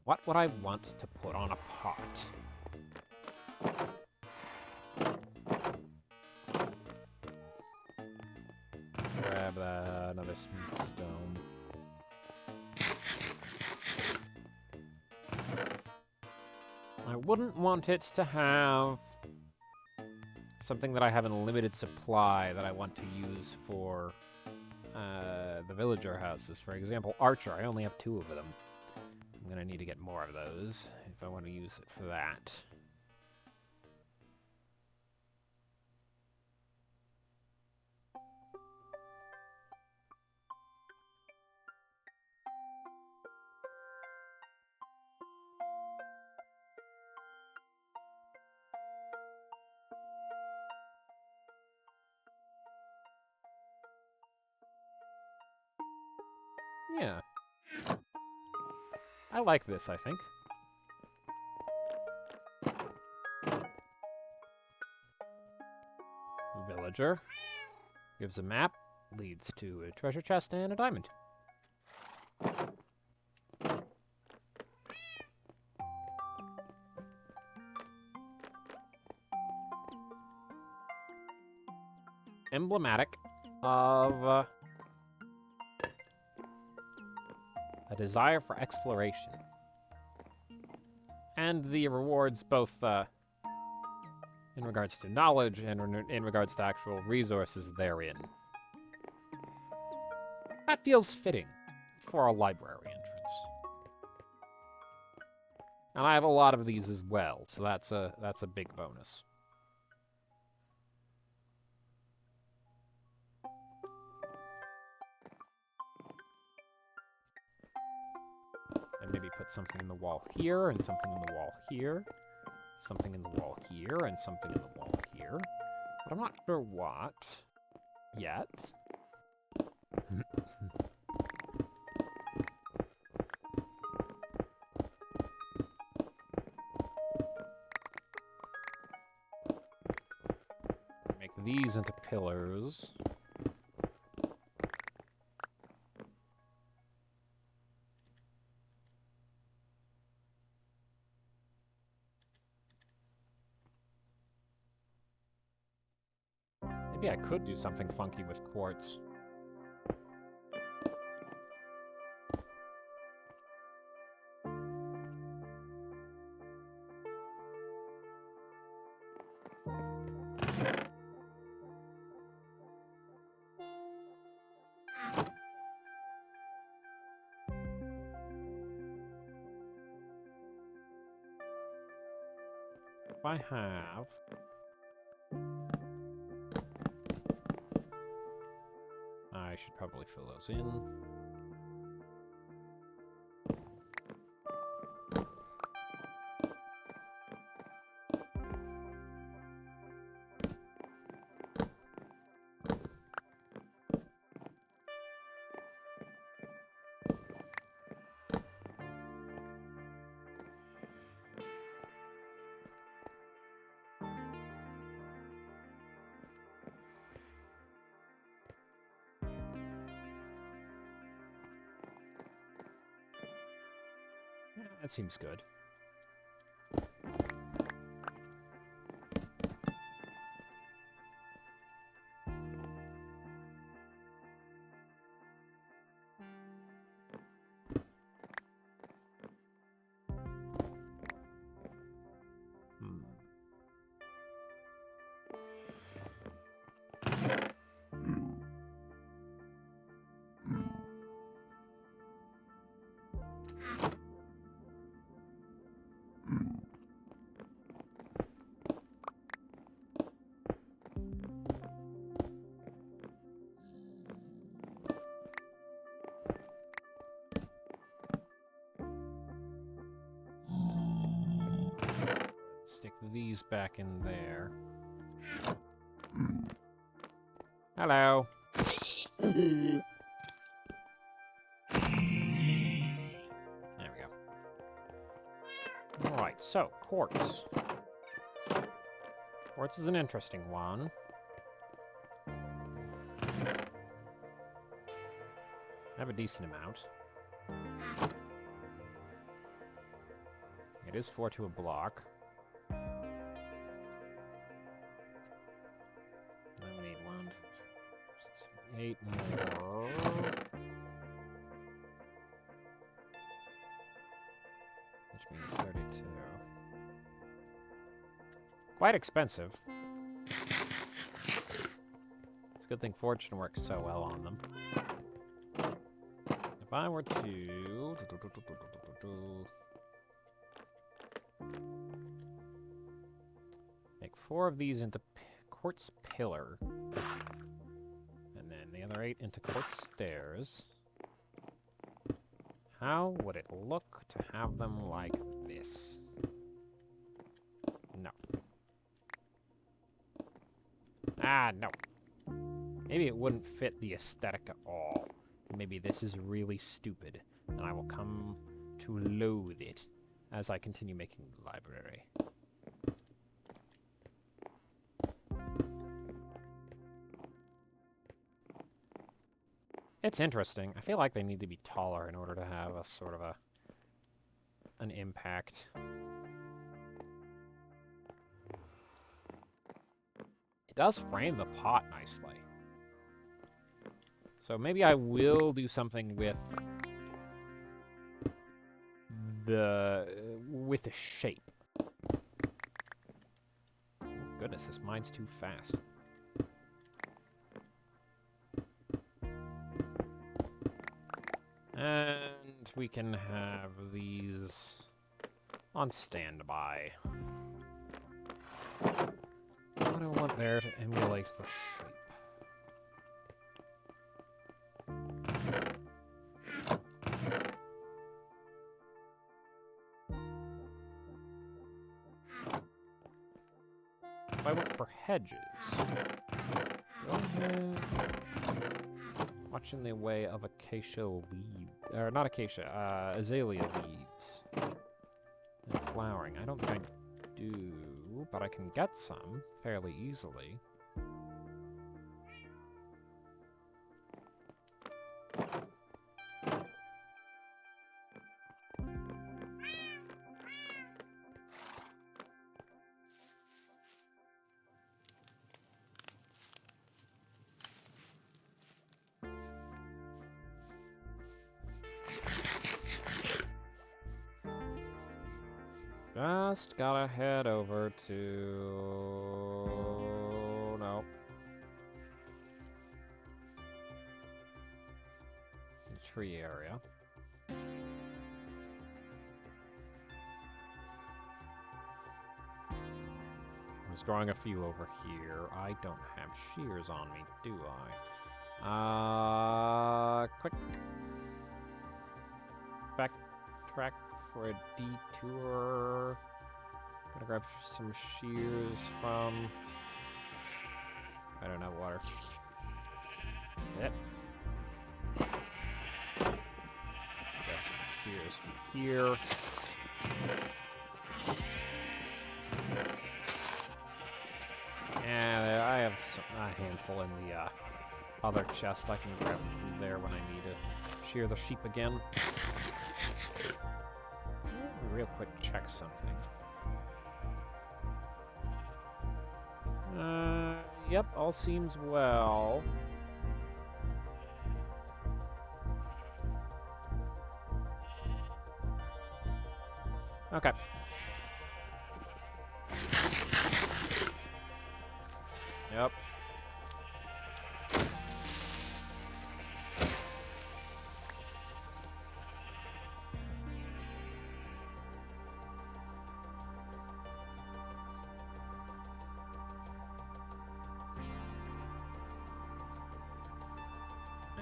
What would I want to put on a pot? Grab another smooth stone. I wouldn't want it to have something that I have in a limited supply that I want to use for the villager houses. For example, Archer. I only have 2 of them. I'm going to need to get more of those if I want to use it for that. Yeah. I like this, I think. Villager. Gives a map. Leads to a treasure chest and a diamond. Emblematic of a desire for exploration. And the rewards both in regards to knowledge and in regards to actual resources therein. That feels fitting for a library entrance. And I have a lot of these as well, so that's a big bonus. And maybe put something in the wall here, and something in the wall here, something in the wall here, and something in the wall here. But I'm not sure what yet. Make these into pillars. Maybe I could do something funky with quartz. If I have... I should probably fill those in. Yeah, that seems good. Stick these back in there. Hello. There we go. Alright, so, quartz. Quartz is an interesting one. I have a decent amount. It is 4 to a block. Then we need 1, 2, 6, 7, 8 more. Which means 32. Quite expensive. It's a good thing Fortune works so well on them. If I were to... make 4 of these into quartz pillar. And then the other 8 into quartz stairs. How would it look to have them like this? No. Ah, no. Maybe it wouldn't fit the aesthetic at all. Maybe this is really stupid, and I will come to loathe it as I continue making the library. It's interesting. I feel like they need to be taller in order to have a sort of an impact. It does frame the pot nicely. So maybe I will do something with the shape. Oh, goodness, this mine's too fast. And we can have these on standby. What I want there to emulate the shape. If I went for hedges, go ahead. Watching the way of acacia leaves, or not acacia, azalea leaves. And flowering. I don't think I do, but I can get some fairly easily. Just gotta head over to... no. The tree area. I was growing a few over here. I don't have shears on me, do I? Quick. Backtrack for a detour. Gonna grab some shears from... I don't have water. Yep. Grab some shears from here. And I have a handful in the other chest. I can grab from there when I need to shear the sheep again. Real quick check something. Yep, all seems well. Okay. Yep.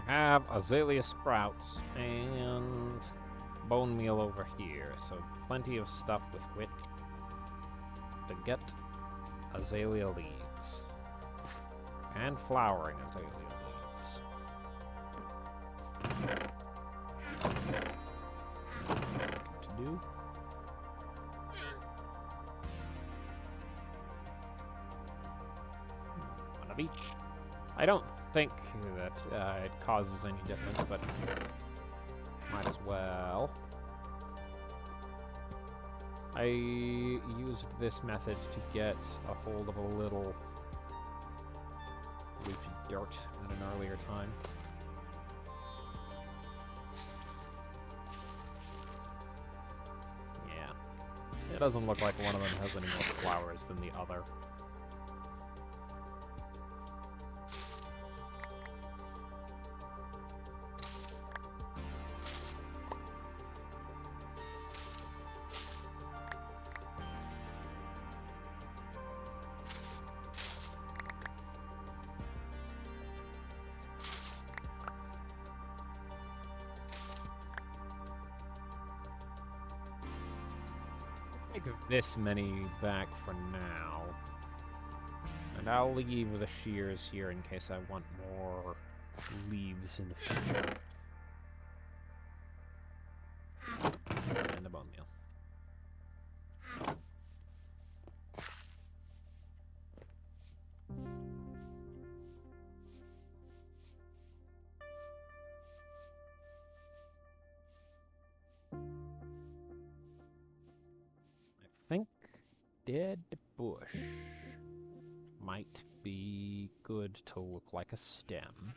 Have azalea sprouts and bone meal over here, so plenty of stuff with which to get azalea leaves. And flowering azalea leaves. Good to do. One of each. I don't think that it causes any difference, but might as well. I used this method to get a hold of a little leafy dirt at an earlier time. Yeah. It doesn't look like one of them has any more flowers than the other. This many back for now. And I'll leave the shears here in case I want more leaves in the future. And the bone meal. I think dead bush might be good to look like a stem.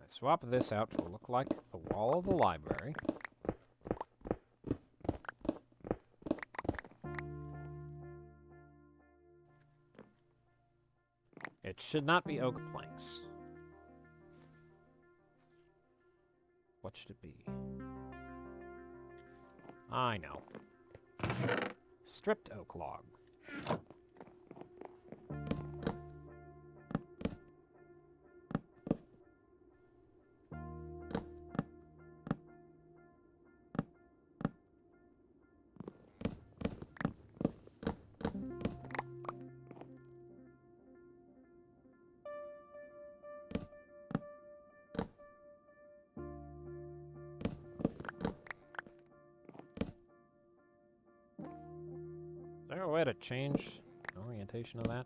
Swap this out to look like the wall of the library. It should not be oak planks. What should it be? I know. Stripped oak log. Is there a way to change the orientation of that?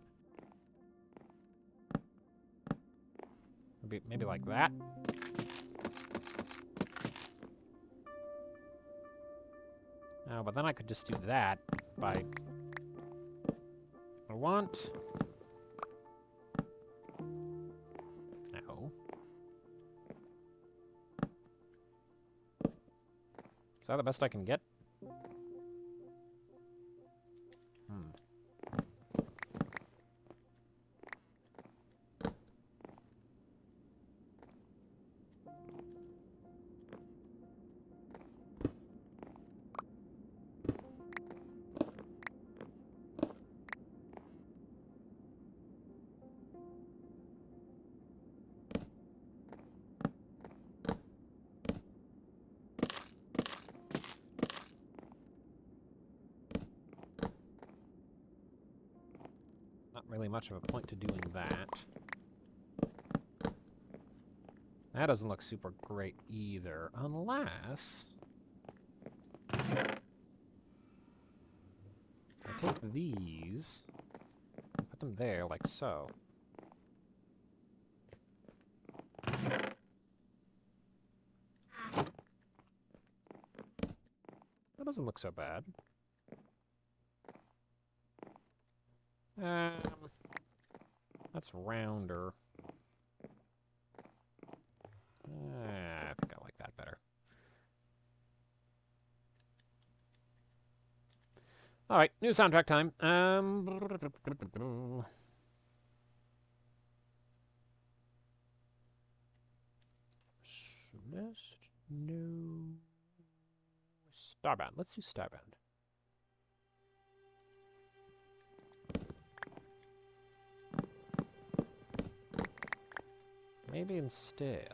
Maybe like that? No, but then I could just do that by... I want... No. Is that the best I can get? Really much of a point to doing that. That doesn't look super great either, unless I take these and put them there like so. That doesn't look so bad. That's rounder. I think I like that better. Alright, new soundtrack time. Starbound. Let's do Starbound. Maybe instead...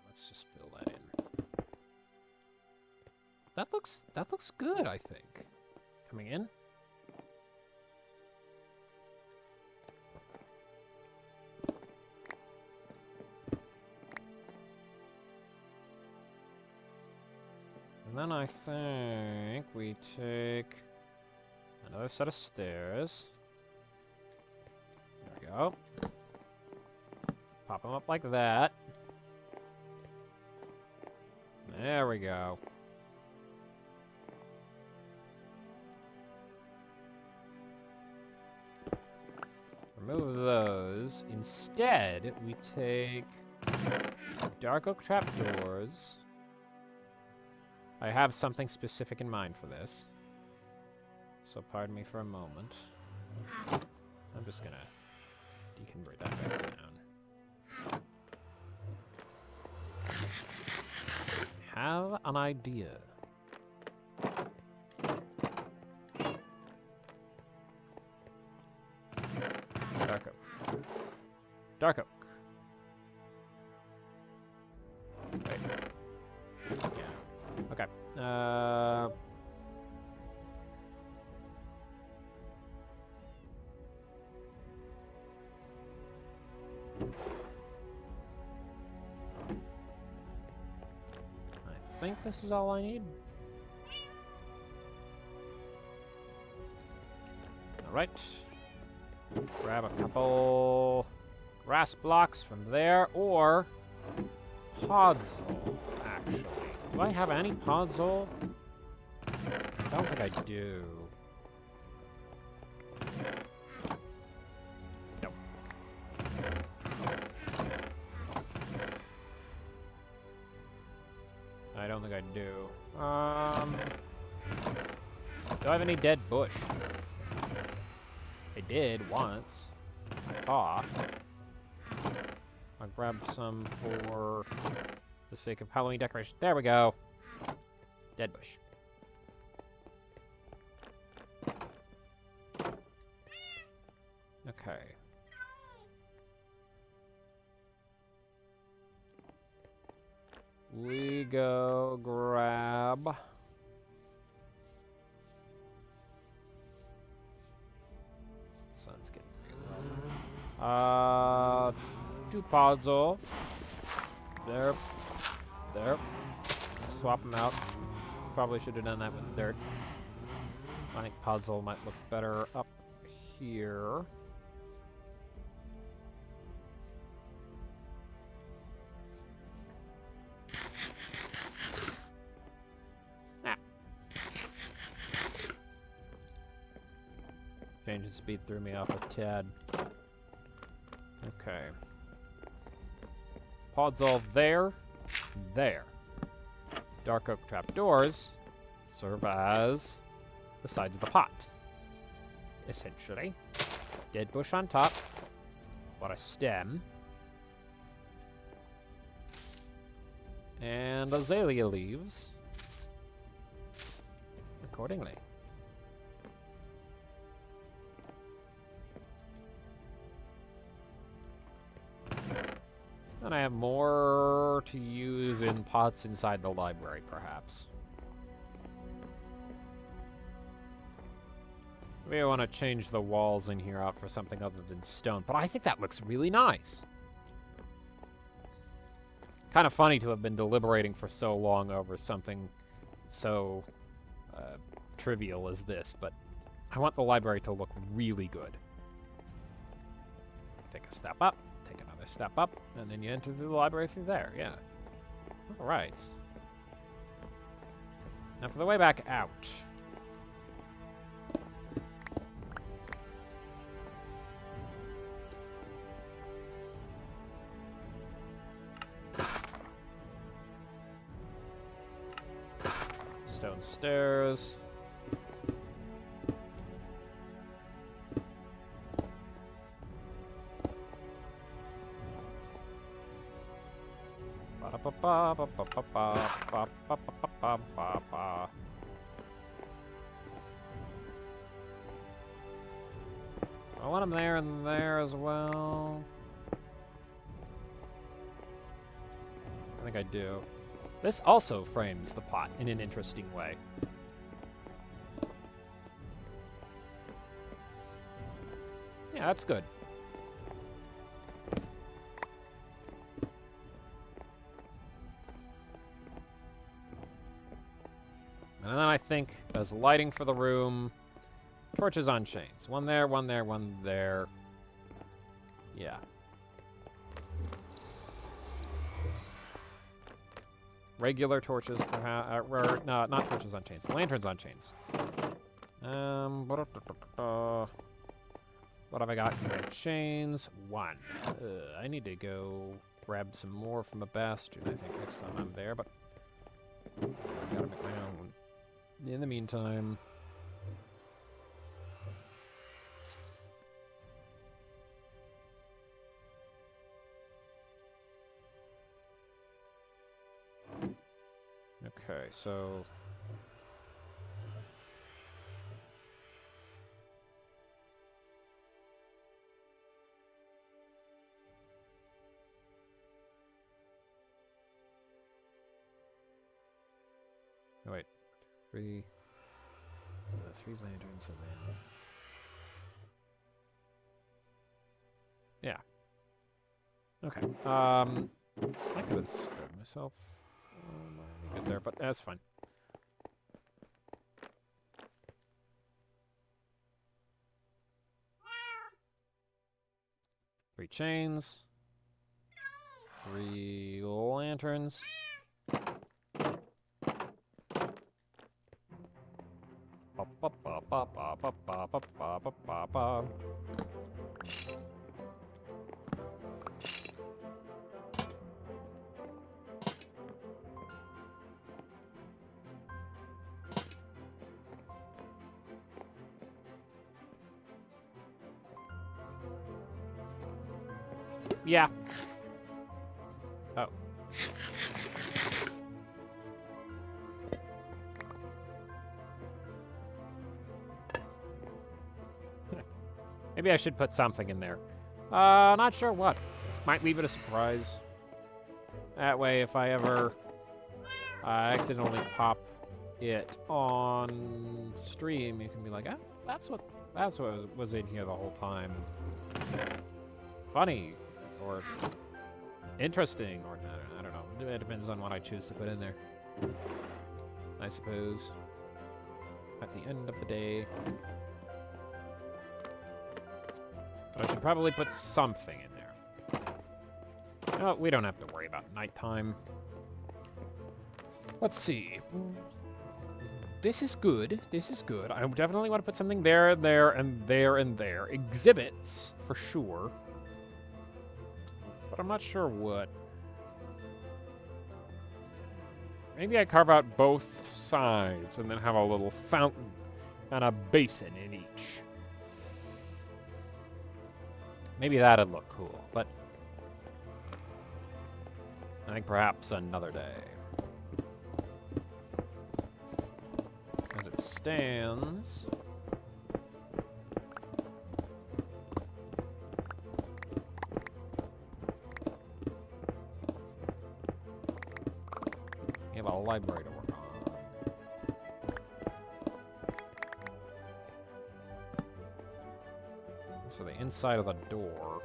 Let's just fill that in. That looks good, I think. Coming in. And then I think we take another set of stairs. There we go. Pop them up like that. There we go. Remove those. Instead, we take dark oak trapdoors. I have something specific in mind for this, so pardon me for a moment. I'm just gonna deconvert that back down. Have an idea. Dark oak. Dark oak. Wait. Yeah. Okay. I think this is all I need. Alright. Grab a couple grass blocks from there, or podzol, actually. Do I have any podzol? I don't think I do. Nope. I don't think I do. Do I have any dead bush? I did once. I thought. I'll grab some for the sake of Halloween decoration. There we go. Dead bush. Okay. We go grab... Sun's getting real low. 2 podzol. There. There. Swap them out. Probably should have done that with dirt. I think podzol might look better up here. Change of speed threw me off a tad. Okay. Podzol there. There. Dark oak trapdoors serve as the sides of the pot. Essentially. Dead bush on top. What a stem. And azalea leaves. Accordingly. And I have more to use in pots inside the library, perhaps. Maybe I want to change the walls in here out for something other than stone, but I think that looks really nice. Kind of funny to have been deliberating for so long over something so trivial as this, but I want the library to look really good. Take a step up. a step up, and then you enter the library through there. Yeah. All right. Now for the way back out. Stone stairs. I want them there and there as well. I think I do. This also frames the plot in an interesting way. Yeah, that's good. And then I think, as lighting for the room, torches on chains. One there, one there, one there. Yeah. Regular torches, perhaps. No, not torches on chains. Lanterns on chains. What have I got here? Chains. One. I need to go grab some more from a bastion, I think, next time I'm there, but I gotta make my own. In the meantime... Okay, so... Oh, wait. Three... So 3 lanterns and then... Yeah. Okay. I could have scared myself. Get there, but that's fine. Three chains. 3 lanterns. Yeah. Oh. Maybe I should put something in there. Not sure what. Might leave it a surprise. That way, if I ever accidentally pop it on stream, you can be like, ah, that's what was in here the whole time. Funny. Or interesting, or I don't know. It depends on what I choose to put in there. I suppose. At the end of the day. But I should probably put something in there. No, we don't have to worry about nighttime. Let's see. This is good. This is good. I definitely want to put something there, there, and there, and there. Exhibits, for sure. But I'm not sure what. Maybe I carve out both sides and then have a little fountain and a basin in each. Maybe that'd look cool, but I think perhaps another day. As it stands... a library to work on. So the inside of the door.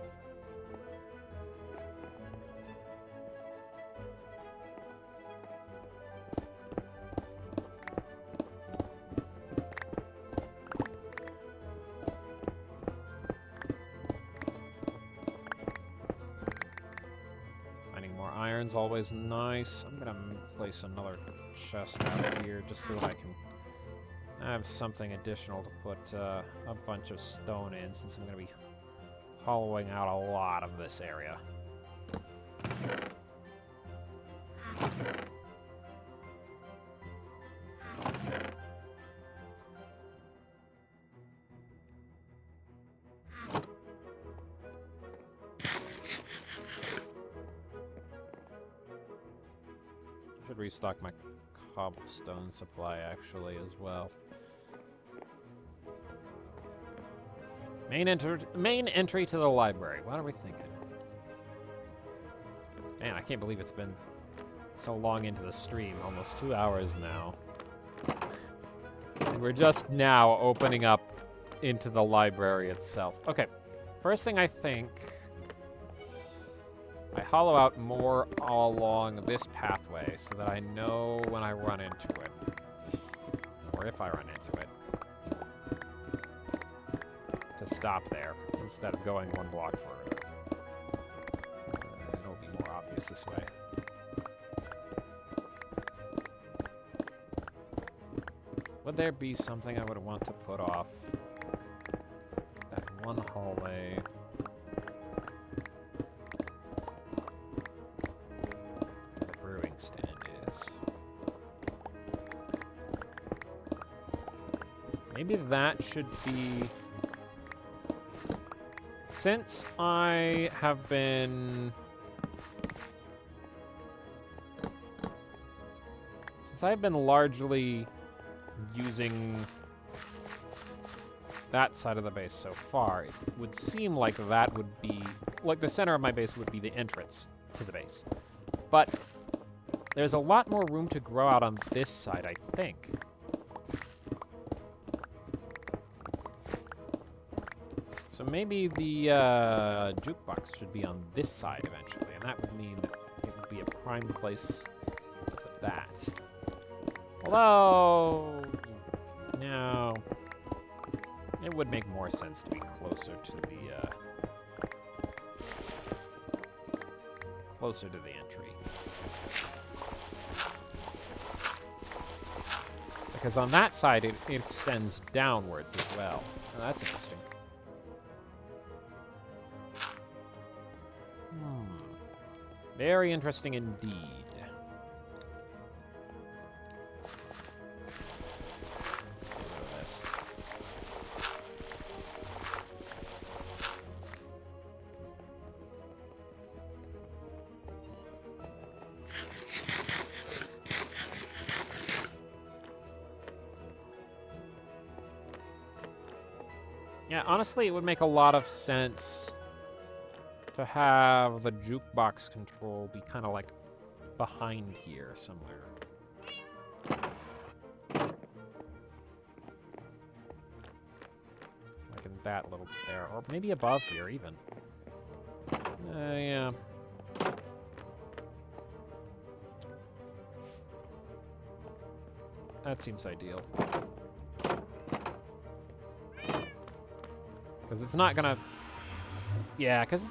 iron's always nice. I'm gonna place another chest out here just so that I can have something additional to put a bunch of stone in, since I'm gonna be hollowing out a lot of this area. Should restock my cobblestone supply, actually, as well. Main entry to the library. What are we thinking? Man, I can't believe it's been so long into the stream. Almost 2 hours now. And we're just now opening up into the library itself. Okay, first thing I think... I hollow out more along this pathway so that I know when I run into it. Or if I run into it. To stop there, instead of going 1 block further. It'll be more obvious this way. Would there be something I would want to put off that one hallway? Maybe that should be... Since I have been... Since I've been largely using that side of the base so far, it would seem like that would be... Like, the center of my base would be the entrance to the base. But there's a lot more room to grow out on this side, I think. So maybe the jukebox should be on this side eventually, and that would mean that it would be a prime place to put that. Although, no, it would make more sense to be closer to the entry. Because on that side, it extends downwards as well. Oh, that's interesting. Very interesting indeed. Yeah, honestly, it would make a lot of sense to have the jukebox control be kind of like behind here somewhere. Like in that little bit there, or maybe above here even. Yeah. That seems ideal. Because it's not gonna... Yeah, because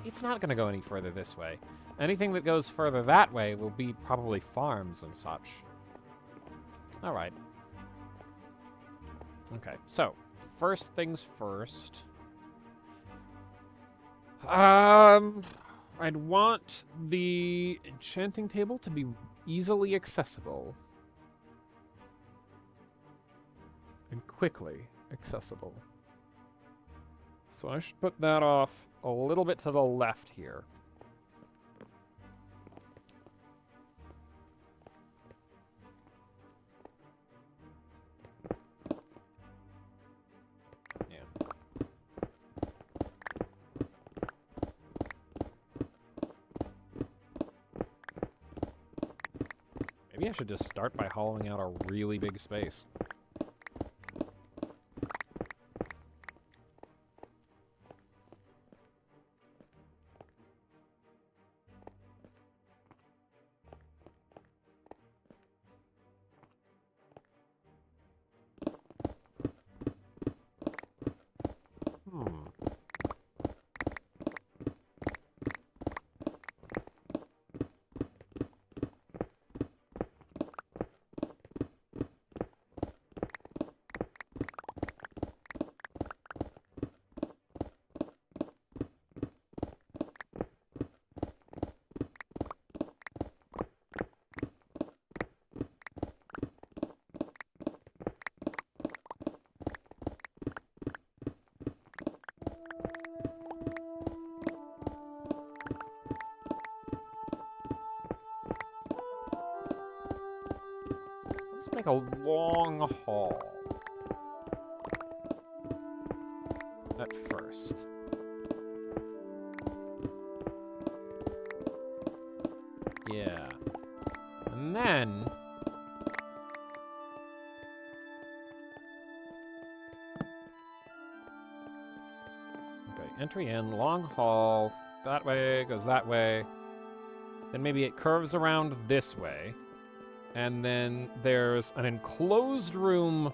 it's not going to go any further this way. Anything that goes further that way will be probably farms and such. All right. Okay, so first things first. I'd want the enchanting table to be easily accessible and quickly accessible. So I should put that off a little bit to the left here. Yeah. Maybe I should just start by hollowing out a really big space. Let's make a long hall. At first. Yeah. And then... Okay, entry in, long hall, that way, goes that way. Then maybe it curves around this way. And then there's an enclosed room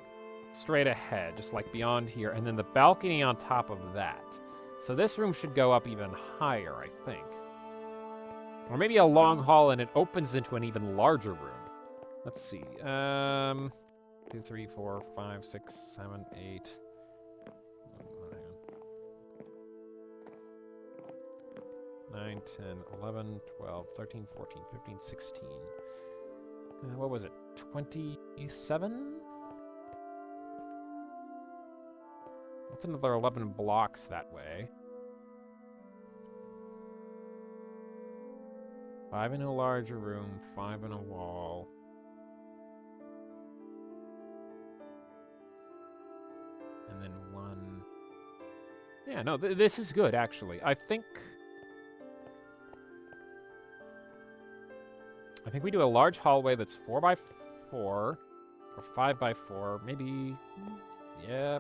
straight ahead, just like beyond here, and then the balcony on top of that. So this room should go up even higher, I think. Or maybe a long hall and it opens into an even larger room. Let's see. 2, 3, 4, 5, 6, 7, 8. 9, 10, 11, 12, 13, 14, 15, 16. What was it? 27? That's another 11 blocks that way. 5 in a larger room, 5 in a wall. And then 1... Yeah, no, this is good, actually. I think we do a large hallway that's 4 by 4 or 5 by 4, maybe. Yeah.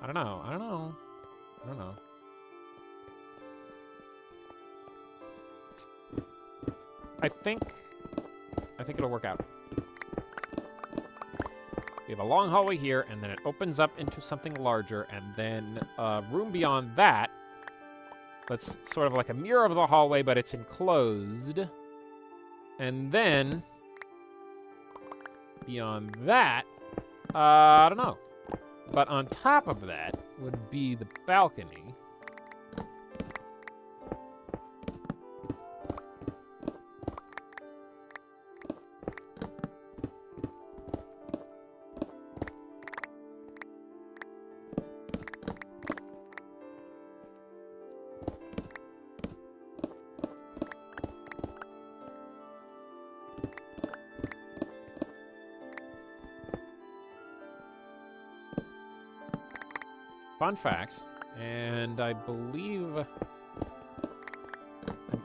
I don't know. I think it'll work out. We have a long hallway here, and then it opens up into something larger, and then a room beyond that. That's sort of like a mirror of the hallway, but it's enclosed. And then, beyond that, I don't know. But on top of that would be the balcony. Fun fact, and I believe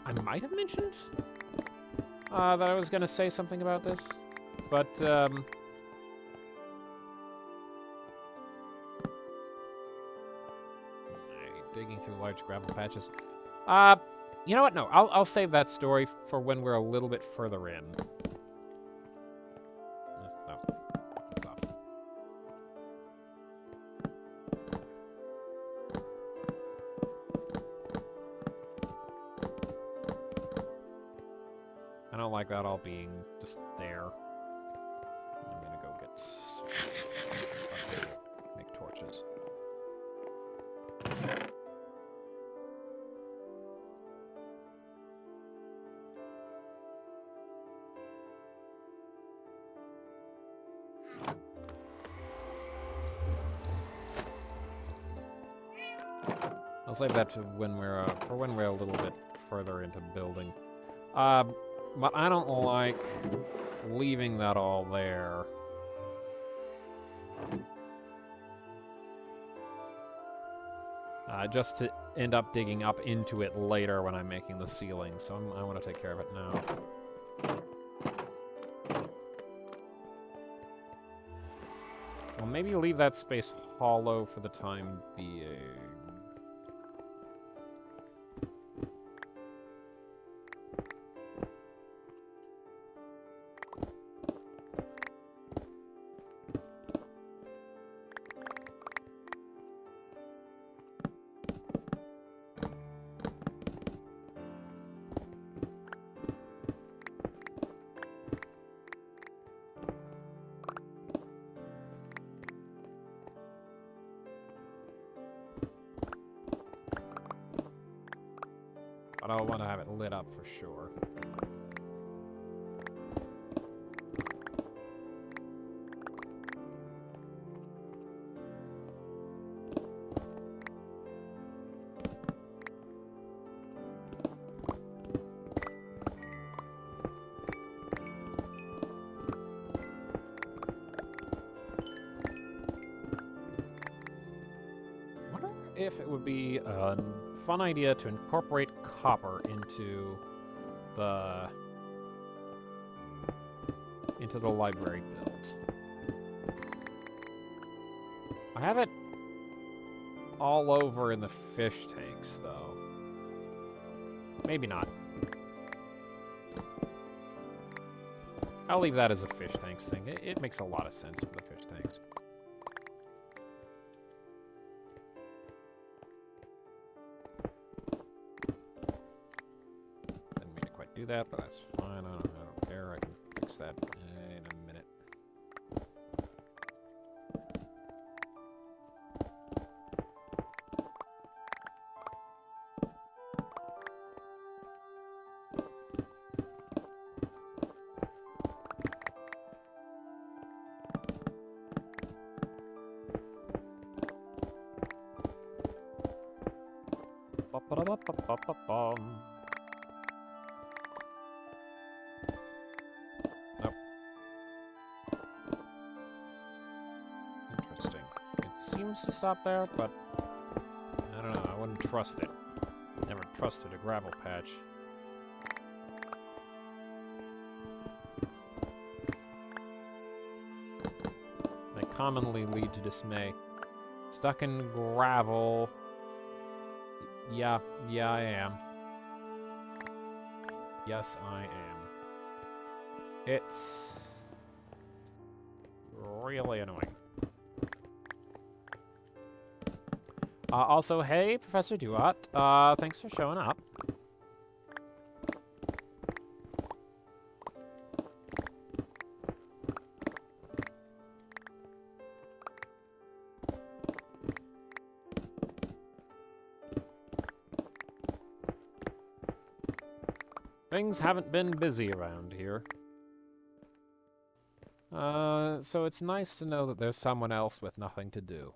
I might have mentioned that I was going to say something about this, but digging through large gravel patches. You know what? No, I'll save that story for when we're a little bit further in. I don't like that all being just there. I'm gonna go get... make torches. I'll save that to when we're for when we're a little bit further into building. But I don't like leaving that all there. Just to end up digging up into it later when I'm making the ceiling, so I want to take care of it now. Well, maybe leave that space hollow for the time being. But I'll want to have it lit up for sure. if it would be a fun idea to incorporate copper into the library build. I have it all over in the fish tanks, though. Maybe not. I'll leave that as a fish tanks thing. It makes a lot of sense for the fish tanks. Didn't mean to quite do that, but that's fine. I don't care. I can fix that in a minute. Ba-ba-da-ba-ba-ba-bum. Nope. Interesting. It seems to stop there, but I don't know. I wouldn't trust it. Never trusted a gravel patch. They commonly lead to dismay. Stuck in gravel. Yeah, I am. Yes, I am. It's really annoying. Also, hey, Professor Duat, thanks for showing up. Things haven't been busy around here. So it's nice to know that there's someone else with nothing to do.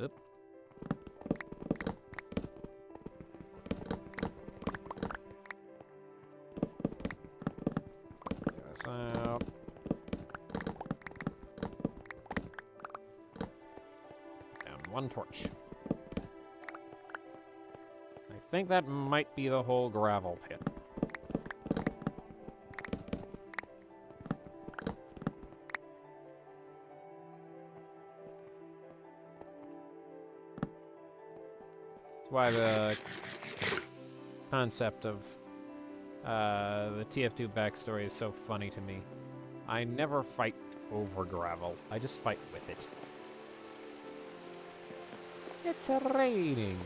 Oop. Get this out. Down one torch. I think that might be the whole gravel pit. That's why the concept of the TF2 backstory is so funny to me. I never fight over gravel. I just fight with it. It's raining.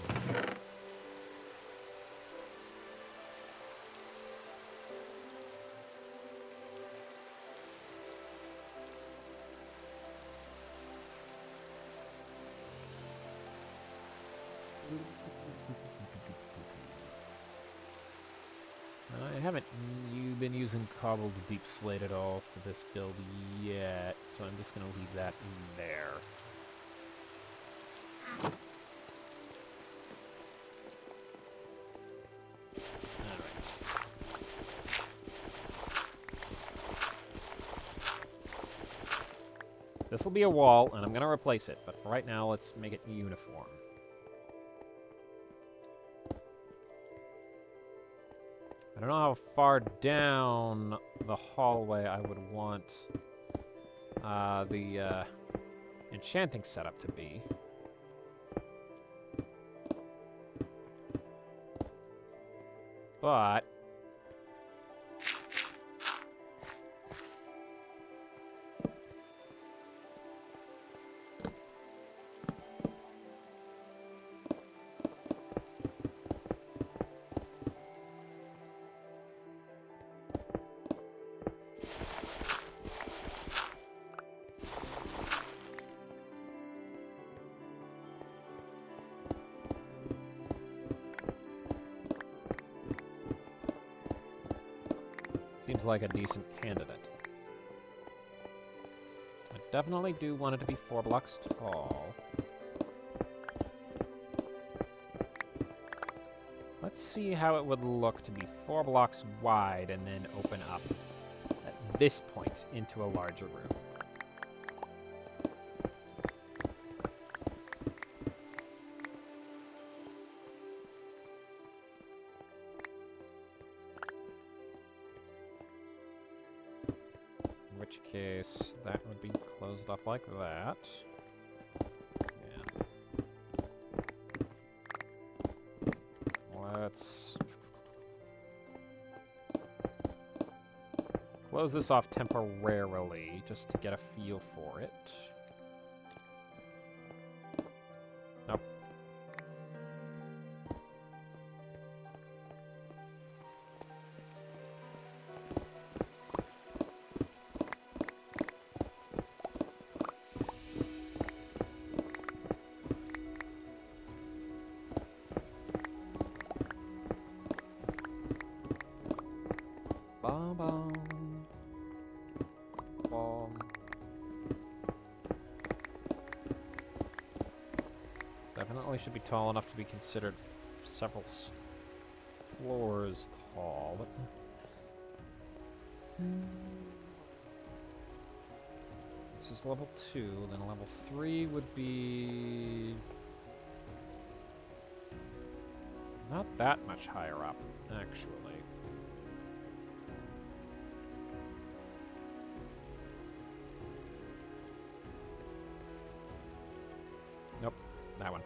I haven't been using cobbled deep slate at all for this build yet, so I'm just going to leave that in there. This will be a wall, and I'm going to replace it, but for right now, let's make it uniform. I don't know how far down the hallway I would want the enchanting setup to be. But seems like a decent candidate. I definitely do want it to be 4 blocks tall. Let's see how it would look to be 4 blocks wide and then open up at this point into a larger room. which case that would be closed off like that. Yeah. Let's close this off temporarily, just to get a feel for it. Nope. Bum bum. Definitely should be tall enough to be considered several floors tall. This is level 2, then level 3 would be not that much higher up, actually. Nope, that one.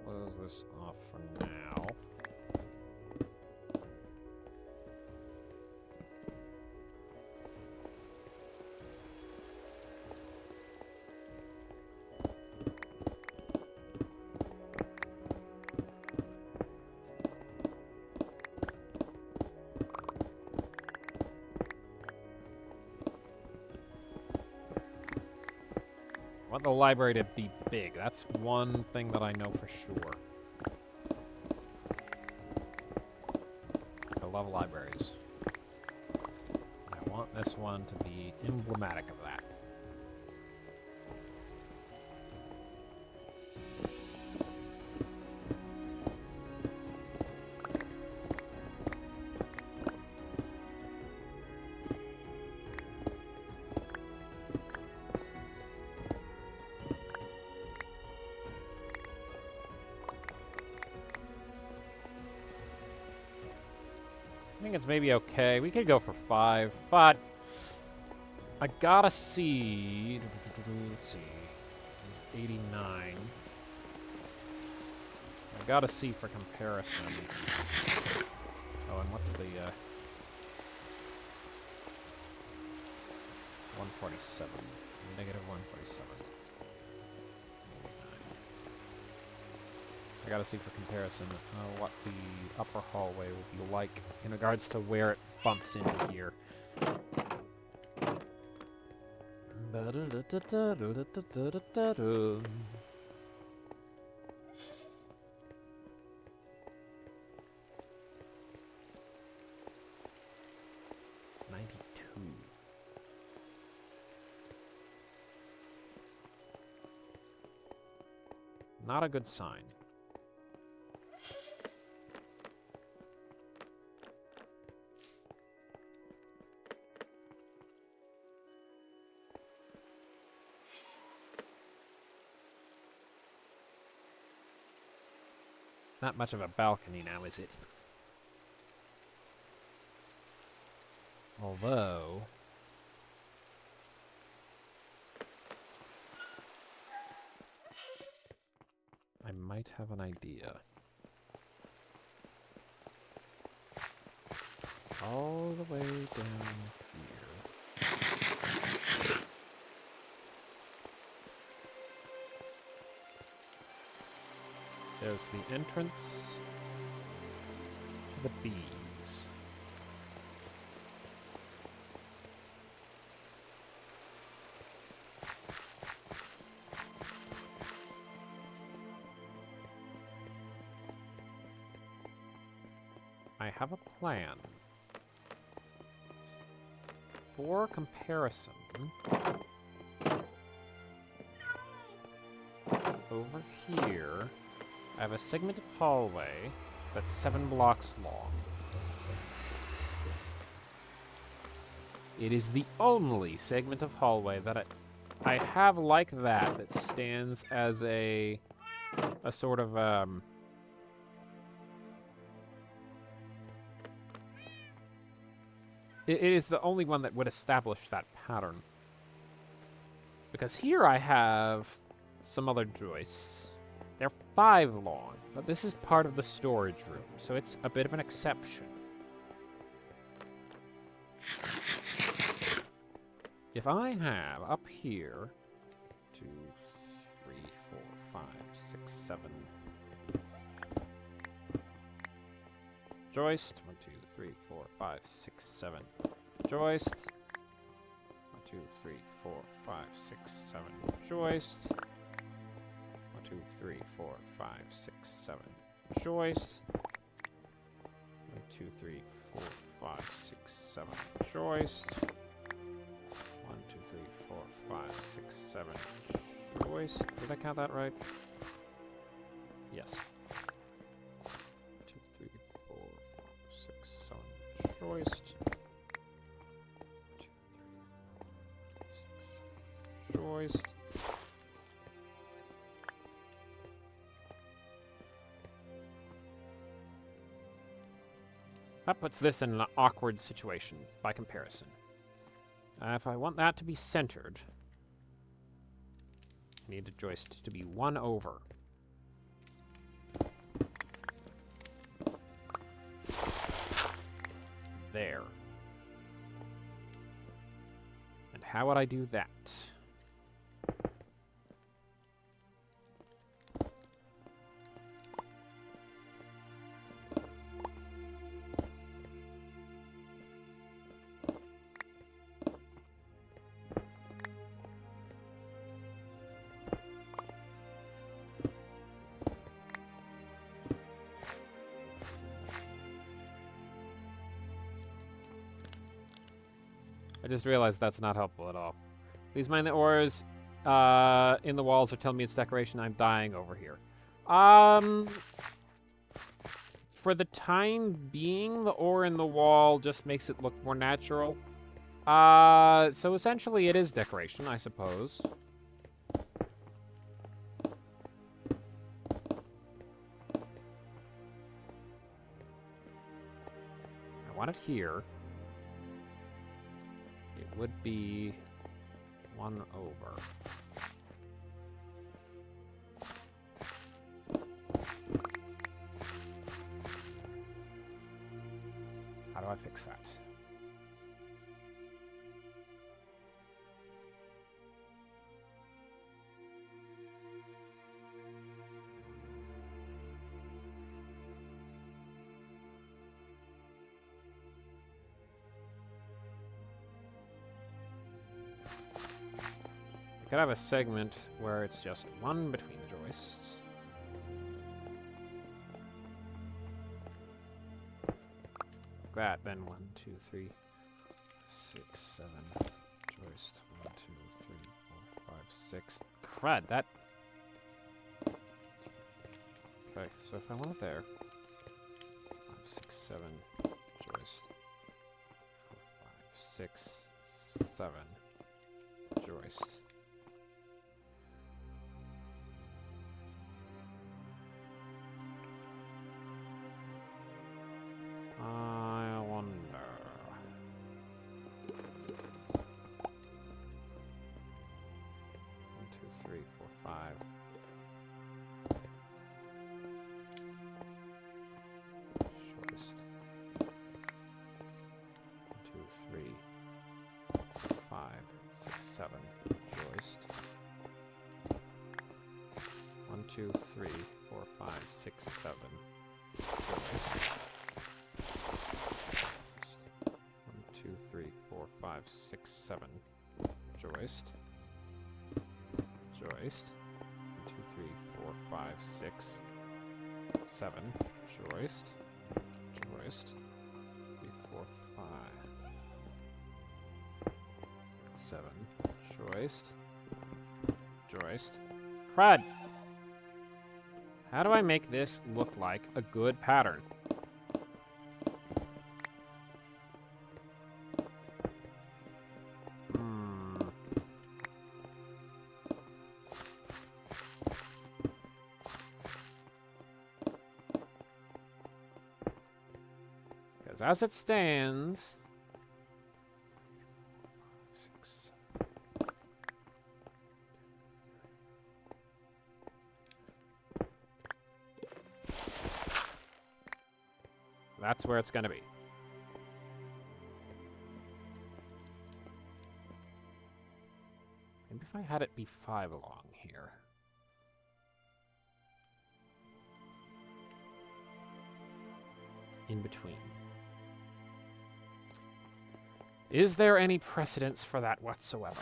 Close this off for now. I want the library to be big. That's one thing that I know for sure. I love libraries. I want this one to be emblematic of that. I think it's maybe okay. We could go for 5, but I gotta see. Let's see. It's 89. I gotta see for comparison. Oh, and what's the 147? Negative 147. I gotta see for comparison what the upper hallway will be like in regards to where it bumps into here. Not a good sign. Not much of a balcony now, is it? Although... I might have an idea. All the way down here. There's the entrance to the bees. I have a plan. For comparison, over here, I have a segmented hallway that's 7 blocks long. It is the only segment of hallway that I have like that stands as a sort of it is the only one that would establish that pattern. Because here I have some other joists. They're 5 long, but this is part of the storage room, so it's a bit of an exception. If I have up here 2, 3, 4, 5, 6, 7 joist, 1, 2, 3, 4, 5, 6, 7 joist, 1, 2, 3, 4, 5, 6, 7 joist, 1, 2, 3, 4, 5, 6, 7 joist, 1, 2, 3, 4, 5, 6, 7 joist, 1, 2, 3, 4, 5, 6, 7 joist. Did I count that right? Yes. 2, 3, 4, 5, 6, 7 joist. 2, 3, 4, 5, 6, 7 joist. That puts this in an awkward situation by comparison. If I want that to be centered, I need the joist to be 1 over. There. And how would I do that? I just realized that's not helpful at all. Please mind the ores in the walls are telling me it's decoration. I'm dying over here. For the time being, the ore in the wall just makes it look more natural. So essentially it is decoration, I suppose. I want it here. It would be 1 over. How do I fix that? I could have a segment where it's just 1 between the joists. Like that, then 1, 2, 3, 6, 7 joist. 1, 2, 3, 4, 5, 6. Crud, that... Okay, so if I want it there, 5, 6, 7 joist. 4, 5, 6, 7 joist. I wonder. 1, 2, 3, 4, 5. Joist. 1, 2, 3, 5, 6, 7. Joist. 1, 2, 3, 4, 5, 6, 7. Joist. 1, 2, 3, 4, 5, 6, 7. Joist. Joist. 1, 2, 3, 4, 5, 6, 7. Joist. Joist. joist. 3, 4, 5. 7. Joist. Joist. Crud! How do I make this look like a good pattern? Because as it stands... 6, 7. That's where it's going to be. Maybe if I had it be 5 along here. In between. Is there any precedence for that whatsoever?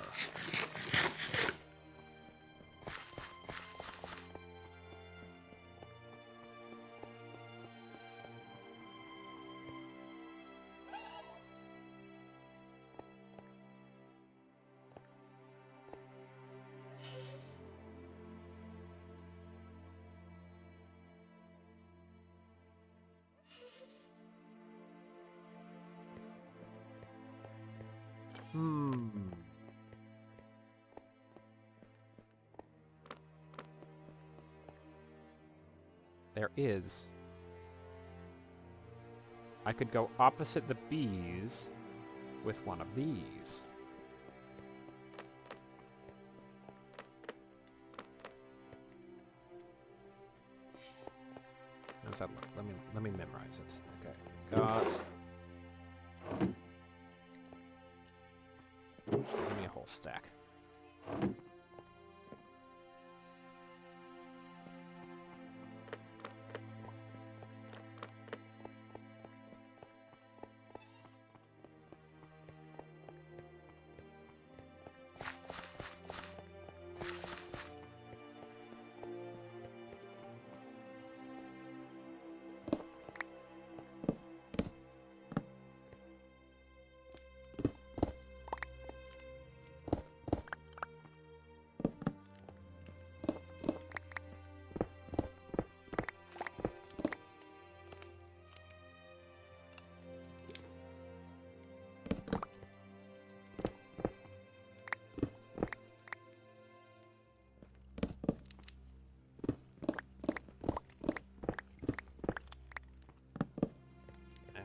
There is. I could go opposite the bees with one of these. How does that look? Let me memorize it. Okay. Got. Give me a whole stack.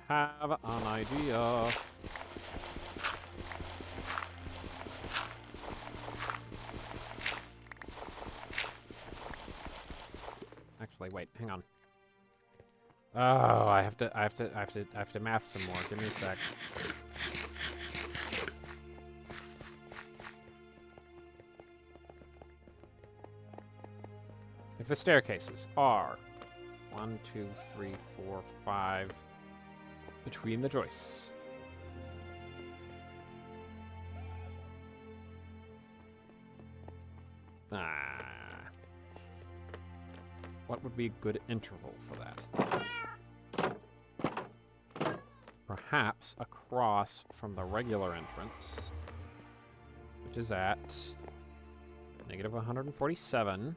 Have an idea. Actually, wait, hang on. Oh, I have to math some more. Give me a sec. If the staircases are 1, 2, 3, 4, 5 between the joists. What would be a good interval for that? Perhaps across from the regular entrance, which is at negative 147.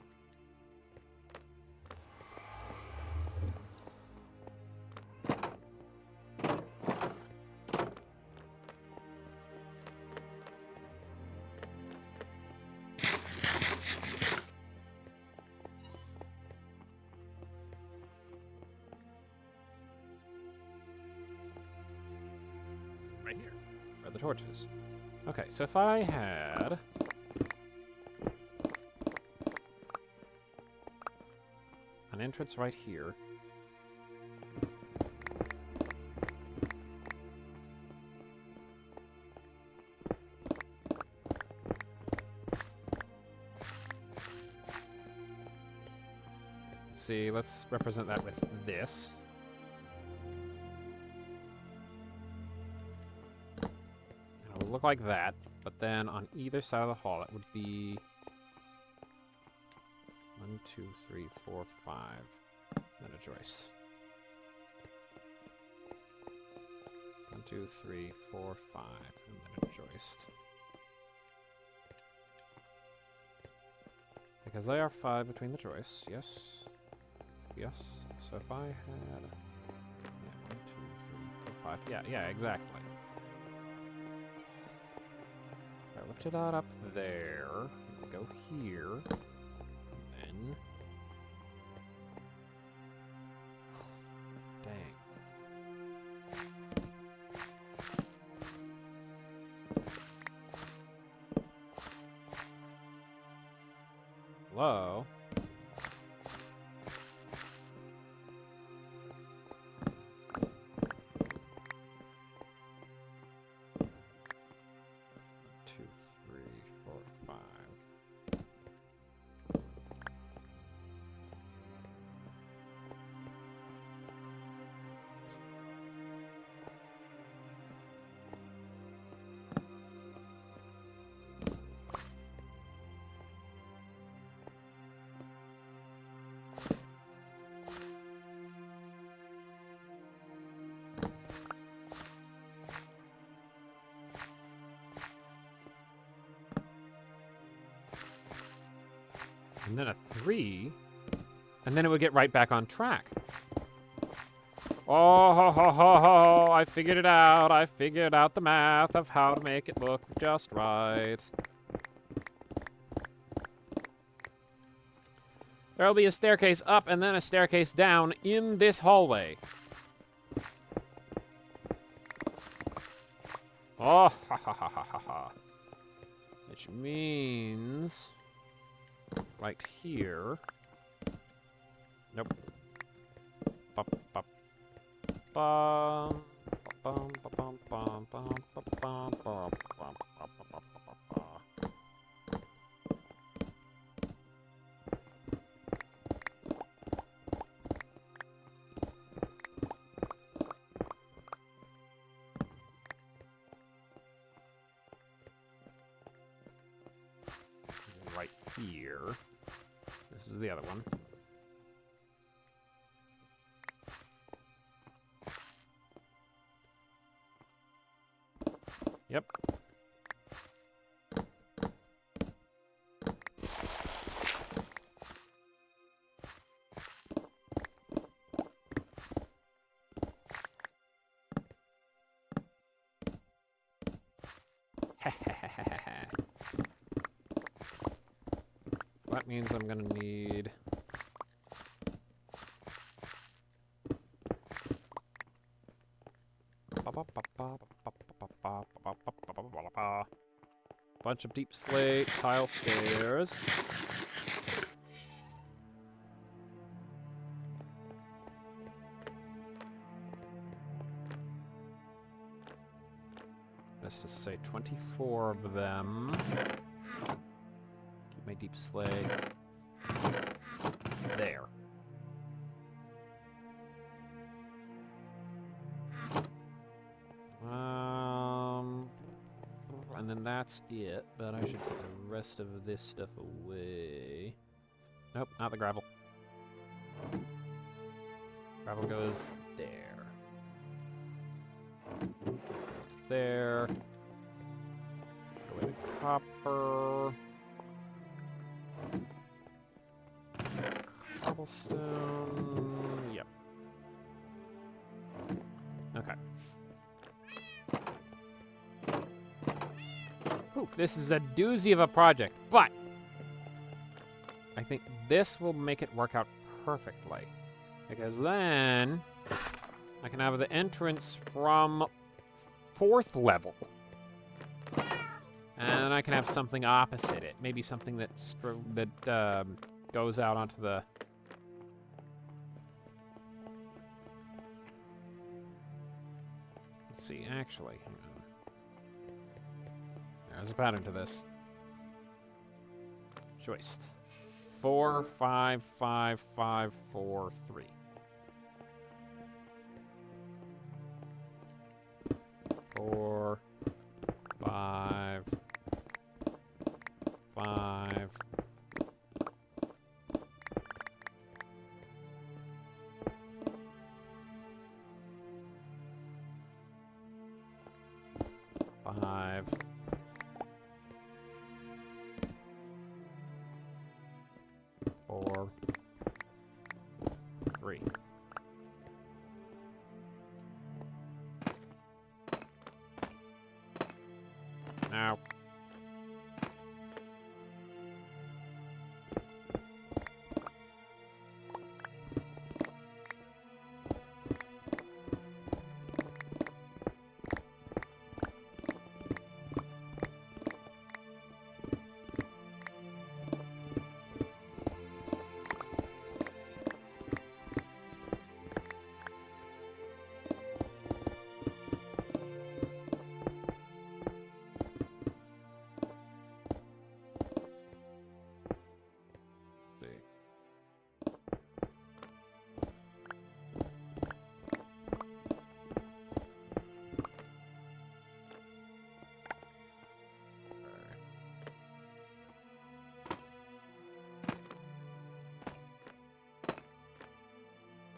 The torches. Okay, so if I had an entrance right here, see, let's represent that with this. Look like that, but then on either side of the hall it would be 1, 2, 3, 4, 5, then a joist. 1, 2, 3, 4, 5, and then a joist. Because they are 5 between the joists, yes. Yes. So if I had... Yeah, 1, 2, 3, 4, 5. Yeah, exactly. I lifted that up there. We go here. And then... Dang. Hello? Two, three, four, five. And then a 3, and then it would get right back on track. Oh, ho, ho, ho, ho, I figured it out. I figured out the math of how to make it look just right. There'll be a staircase up and then a staircase down in this hallway. Oh, ha, ha, ha, ha, ha, ha. Which means... right here. Nope. Bum, bum, bum, bum, bum, bum, bum, bum, bum, bum, bum, bum. Right here. This is the other one. Yep. That means I'm gonna need... bunch of deep slate tile stairs. Let's just say 24 of them. Keep my deep slate there. And then that's it, but I should put the rest of this stuff away. Nope, not the gravel. Gravel goes there. Goes there. Go away to copper. Cobblestone. Yep. Okay. Ooh, this is a doozy of a project, but I think this will make it work out perfectly. Because then I can have the entrance from 4th level. And I can have something opposite it. Maybe something that goes out onto the... Let's see, actually. Hang on. There's a pattern to this. Joist. 4, 5, 5, 5, 4, 3. 4, 5, 5. 4, 3. Now.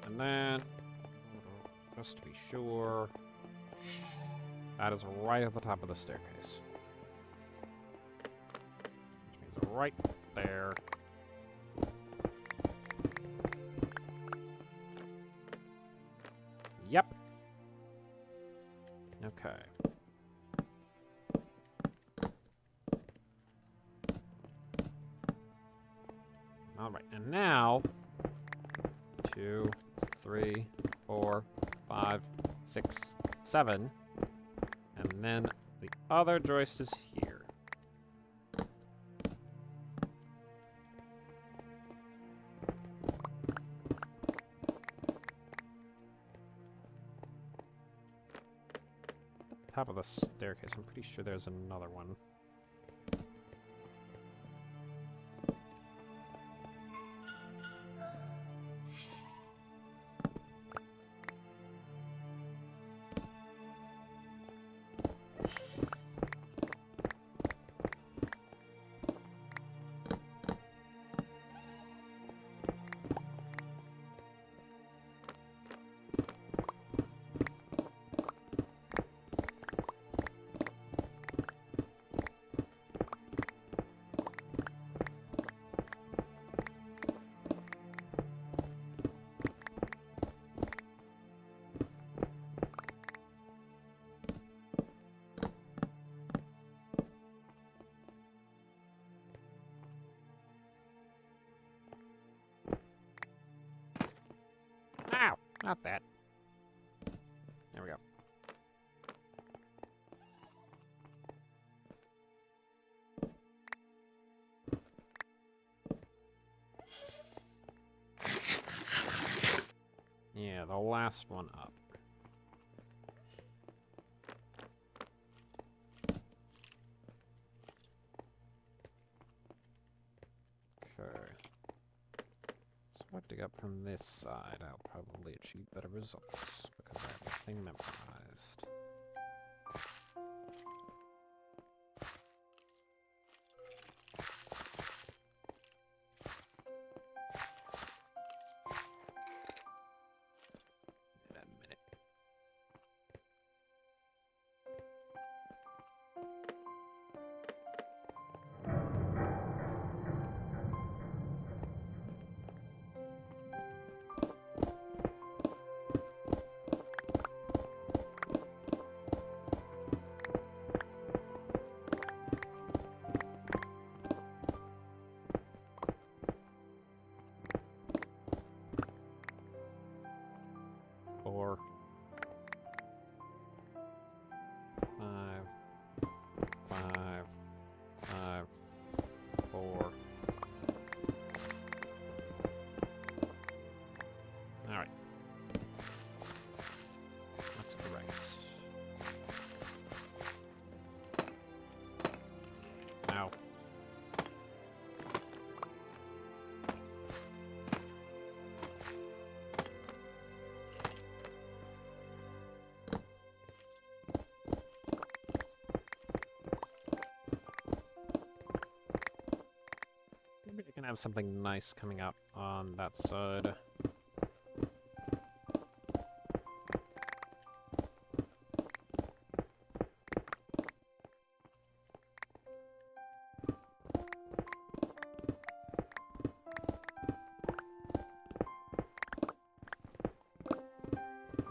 And then, just to be sure, that is right at the top of the staircase. Which means right there. Yep. Okay. All right, and now 2, 3, 4, 5, 6, 7, and then the other joist is here. Top of the staircase, I'm pretty sure there's another one. Ow! Not that. There we go. Yeah, the last one up. Okay. So what to get from this side, I'll probably achieve better results because I have everything memorized. In a minute. Four, 5, 5, 5, 4. All right. That's correct. Now. Maybe I can have something nice coming up on that side.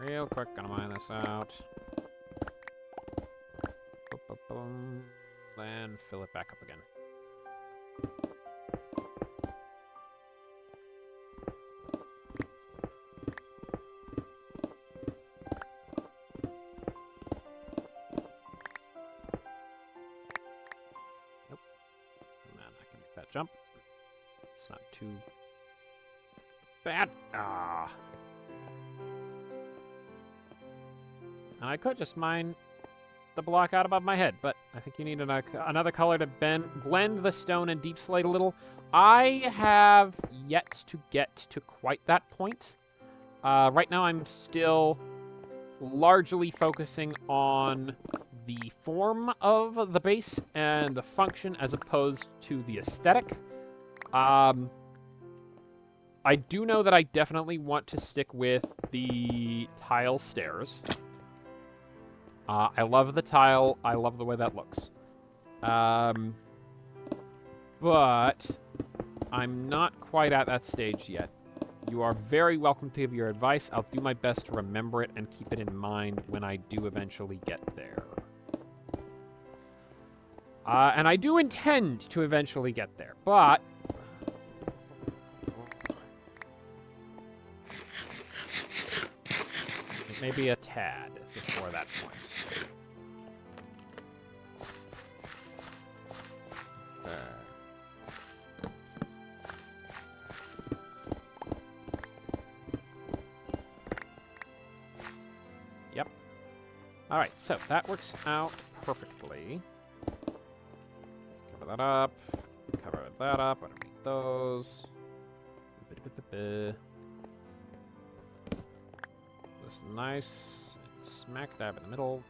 Real quick, gonna mine this out. Boom, boom, boom. Then fill it back up again. Nope. Man, I can make that jump. It's not too bad. Ah. And I could just mine the block out above my head, but I think you need another color to blend the stone and deep slate a little. I have yet to get to quite that point. Right now I'm still largely focusing on the form of the base and the function as opposed to the aesthetic. I do know that I definitely want to stick with the tile stairs. I love the tile. I love the way that looks. But I'm not quite at that stage yet. You are very welcome to give your advice. I'll do my best to remember it and keep it in mind when I do eventually get there. And I do intend to eventually get there, but maybe a tad before that point. Yep. All right, so that works out perfectly. Cover that up. Cover that up underneath those. This nice, smack dab in the middle.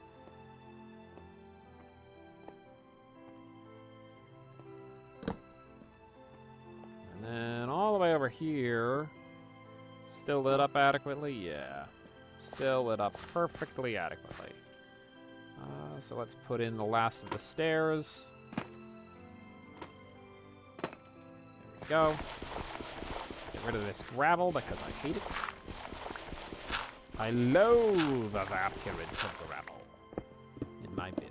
And then all the way over here, still lit up adequately? Yeah, still lit up perfectly adequately. So let's put in the last of the stairs. There we go. Get rid of this gravel because I hate it. I loathe the appearance of gravel in my build.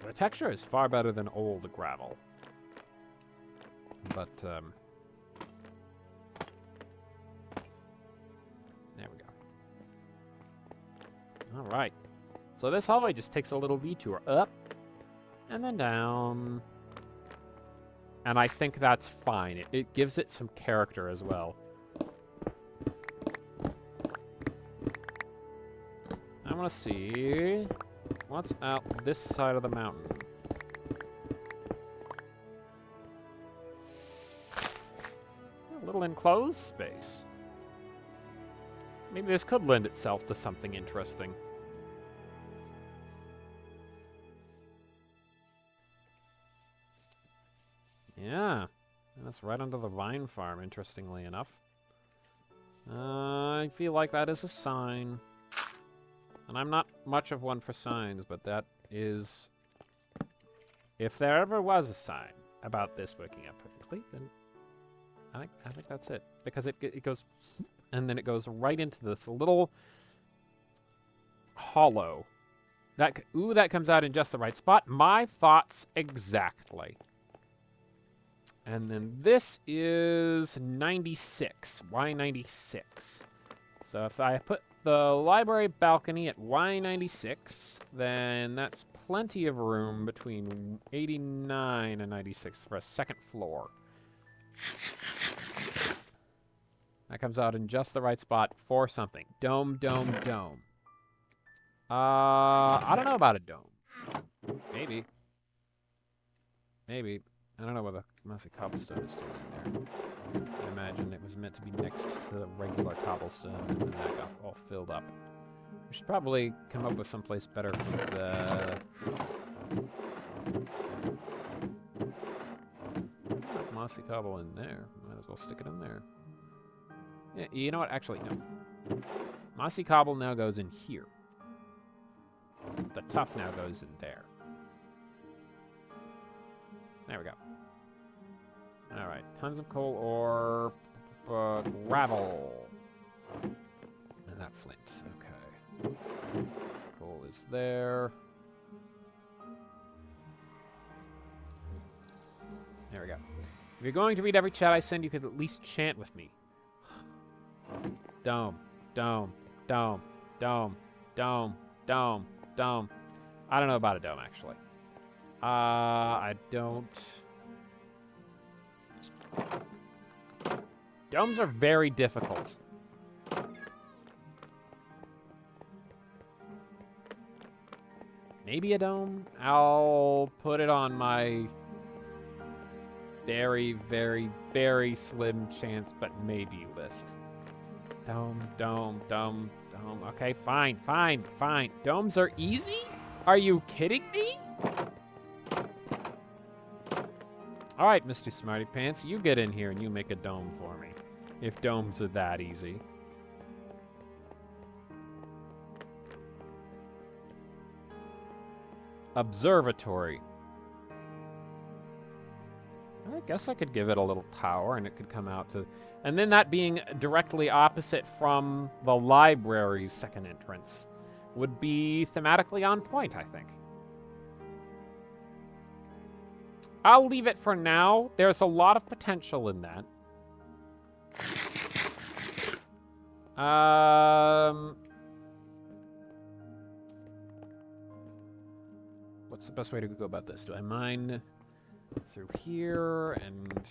The texture is far better than old gravel. But, there we go. Alright. So this hallway just takes a little detour up and then down. And I think that's fine. It gives it some character as well. I want to see what's out this side of the mountain. A little enclosed space. Maybe this could lend itself to something interesting. Yeah, and that's right under the vine farm, interestingly enough. I feel like that is a sign. And I'm not much of one for signs, but that is... If there ever was a sign about this working out perfectly, then I think that's it. Because it goes... And then it goes right into this little hollow. That comes out in just the right spot. My thoughts exactly. And then this is 96. Why 96? So if I put the library balcony at Y96, then that's plenty of room between 89 and 96 for a second floor. That comes out in just the right spot for something. Dome, dome, dome. I don't know about a dome. Maybe. Maybe. I don't know what the mossy cobblestone is doing there. I imagine it was meant to be next to the regular cobblestone, and then that got all filled up. We should probably come up with someplace better for the... Mossy cobble in there. Might as well stick it in there. Yeah, you know what? Actually, no. Mossy cobble now goes in here. The tuff now goes in there. There we go. Alright, tons of coal ore. gravel. And that flint. Okay. Coal is there. There we go. If you're going to read every chat I send, you could at least chant with me. Dome, dome, dome, dome, dome, dome, dome. I don't know about a dome, actually. I don't... Domes are very difficult. Maybe a dome? I'll put it on my very, very, very slim chance, but maybe list. Dome, dome, dome, dome. Okay, fine, fine, fine. Domes are easy? Are you kidding me? All right, Mr. Smarty Pants, you get in here and you make a dome for me. If domes are that easy. Observatory. I guess I could give it a little tower and it could come out to... And then that being directly opposite from the library's second entrance would be thematically on point, I think. I'll leave it for now. There's a lot of potential in that. What's the best way to go about this? Do I mine through here and...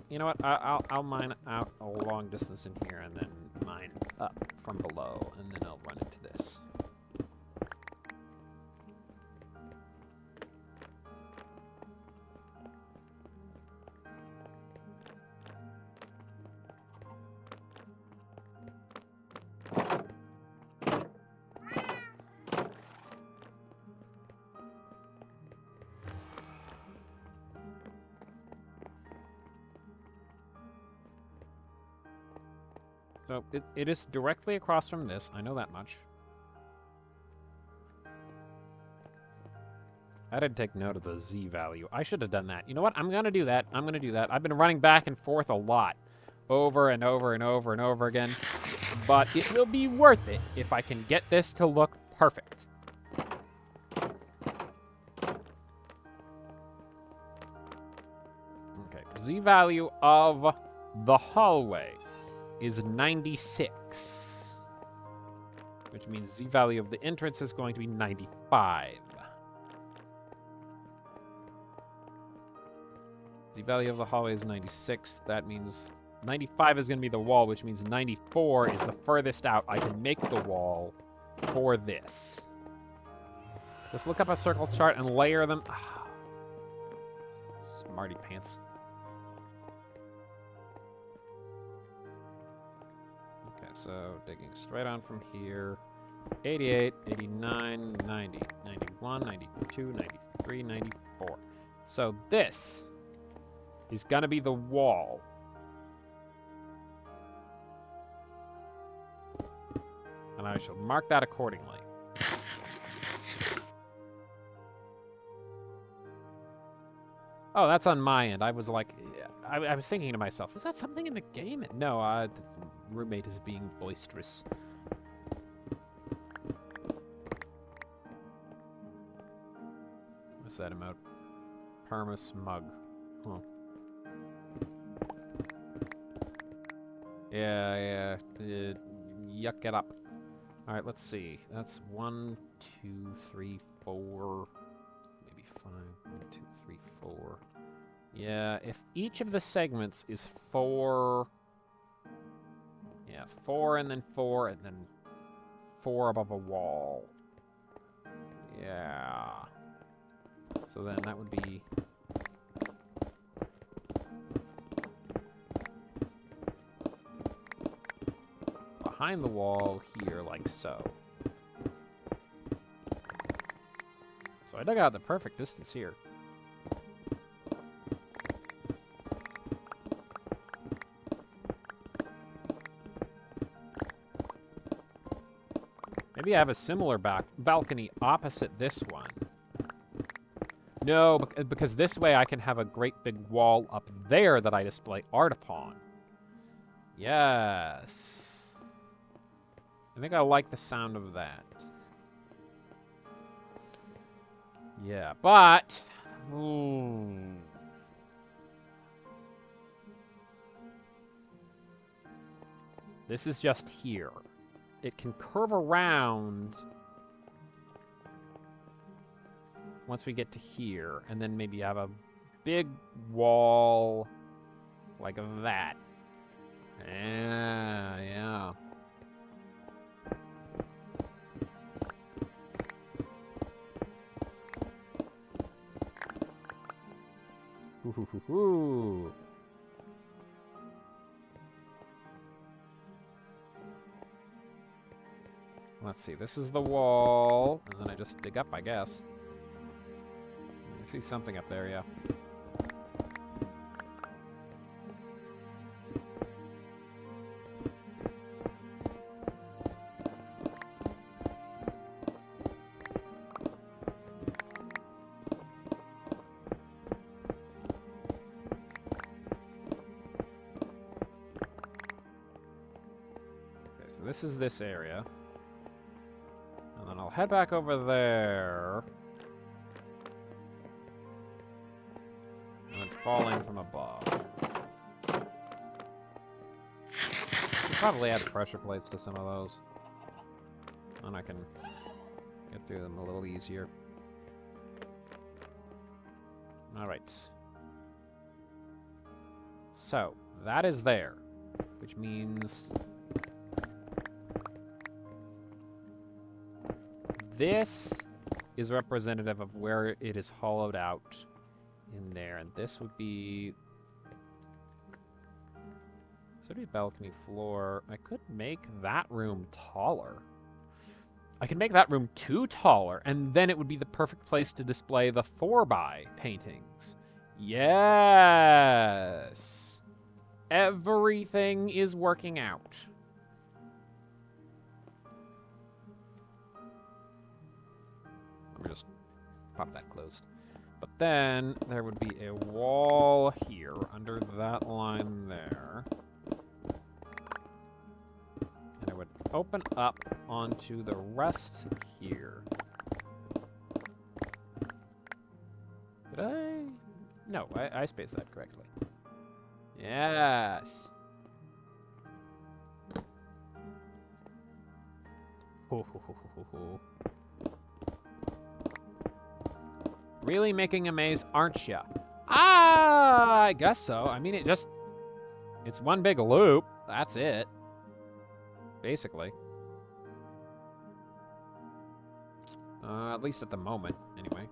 You know what? I'll mine out a long distance in here and then mine up from below, and then I'll run into this. So it is directly across from this. I know that much. I didn't take note of the Z value. I should have done that. You know what? I'm going to do that. I'm going to do that. I've been running back and forth a lot. Over and over and over and over again. But it will be worth it if I can get this to look perfect. Okay. Z value of the hallway is 96, which means Z value of the entrance is going to be 95. Z value of the hallway is 96. That means 95 is going to be the wall, which means 94 is the furthest out I can make the wall for this. Just look up a circle chart and layer them. Ah, smarty pants. So digging straight on from here, 88, 89, 90, 91, 92, 93, 94. So this is going to be the wall. And I shall mark that accordingly. Oh, that's on my end. I was like, I was thinking to myself, is that something in the game? No, the roommate is being boisterous. What's that about? Perma-smug. Huh. Yeah. Yuck it up. Alright, let's see. That's 1, 2, 3, 4... Maybe 5. 1, 2, 3, 4... Yeah, if each of the segments is 4... Yeah, 4 and then 4 and then 4 above a wall. Yeah. So then that would be... behind the wall here, like so. So I dug out the perfect distance here. Maybe I have a similar balcony opposite this one. No, because this way I can have a great big wall up there that I display art upon. Yes. I think I like the sound of that. Yeah, but... Ooh. This is just here. It can curve around once we get to here, and then maybe have a big wall like that. Yeah. Ooh. Let's see, this is the wall, and then I just dig up, I guess. I see something up there, yeah. Okay, so this is this area. And then I'll head back over there. And then fall in from above. Should probably add pressure plates to some of those. And I can get through them a little easier. Alright. So, that is there. Which means... this is representative of where it is hollowed out in there. And this would be... this would be balcony floor. I could make that room taller. I could make that room 2 taller, and then it would be the perfect place to display the 4x paintings. Yes! Everything is working out. Let me just pop that closed. But then there would be a wall here under that line there. And it would open up onto the rest here. Did I? No, I spaced that correctly. Yes. Ho, ho, ho, ho, ho. Really making a maze, aren't ya? Ah, I guess so. I mean, it's one big loop. That's it. Basically. At least at the moment, anyway.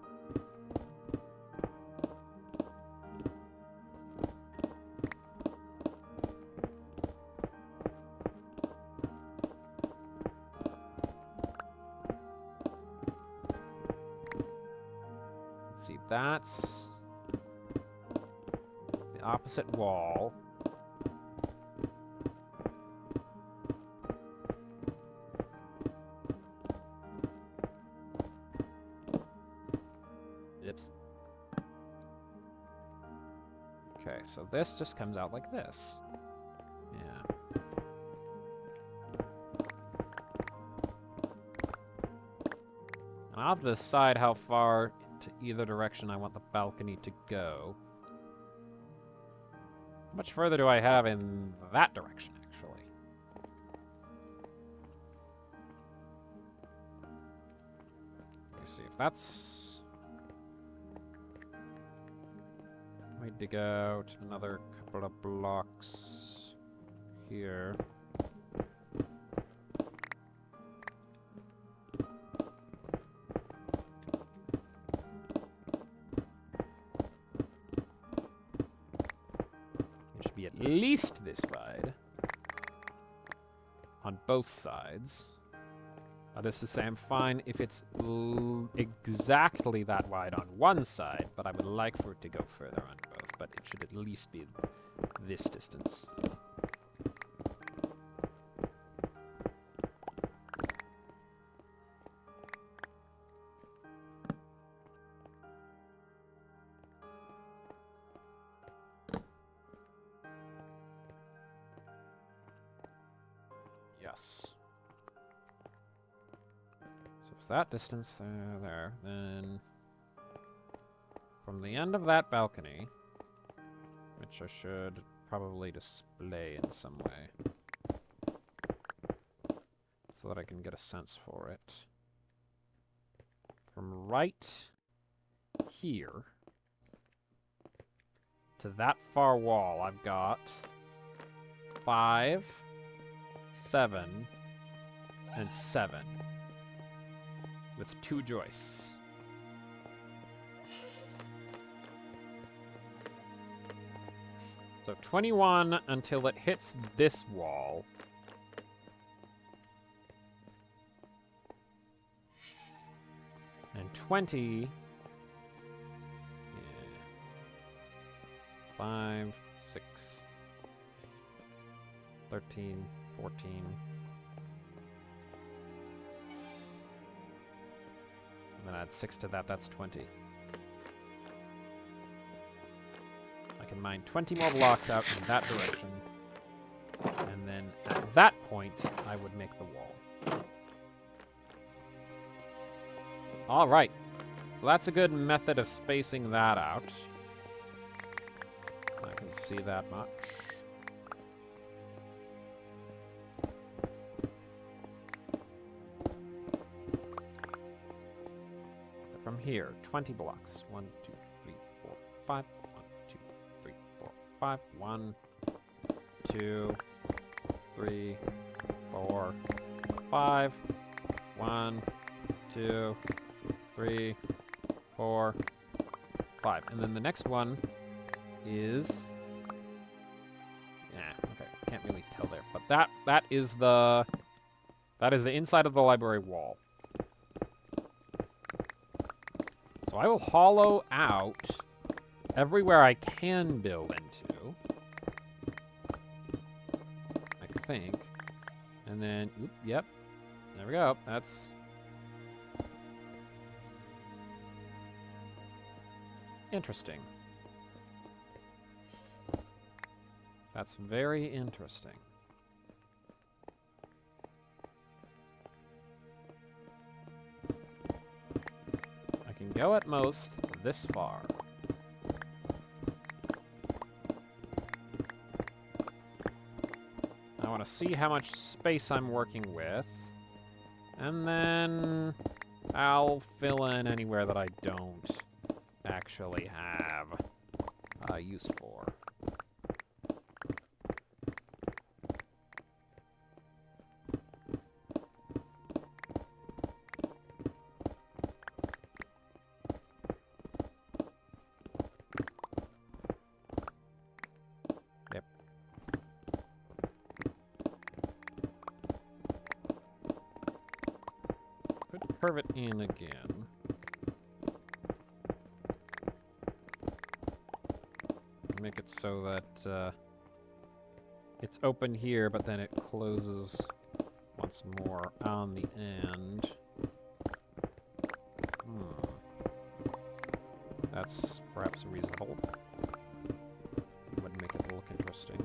Let's see, that's the opposite wall. Okay, so this just comes out like this. Yeah. I'll have to decide how far to either direction I want the balcony to go. How much further do I have in that direction, actually? Let me see if that's... might dig out another couple of blocks here. It should be at least this wide on both sides. This is to say, I'm fine if it's exactly that wide on one side, but I would like for it to go further on both. But it should at least be this distance. Yes. So it's that distance there. Then from the end of that balcony, which I should probably display in some way, so that I can get a sense for it. From right here to that far wall, I've got 5, 7, and 7 with 2 joists. So 21 until it hits this wall. And 20... Yeah. 5, 6, 13, 14... And then add 6 to that, that's 20. I can mine 20 more blocks out in that direction. And then at that point, I would make the wall. Alright. So that's a good method of spacing that out. I can see that much. From here, 20 blocks. 1, 2, 3, 4, 5. 1, 2, 3, 4, 5. 1, 2, 3, 4, 5. 1, 2, 3, 4, 5. And then the next one is... Yeah, okay. Can't really tell there. But that is the inside of the library wall. So I will hollow out everywhere I can build into, I think. And then, oop, yep, there we go. That's interesting. That's very interesting. Go at most this far. I want to see how much space I'm working with, and then I'll fill in anywhere that I don't actually have use for. Curve it in again. Make it so that it's open here, but then it closes once more on the end. That's perhaps reasonable. Would make it look interesting.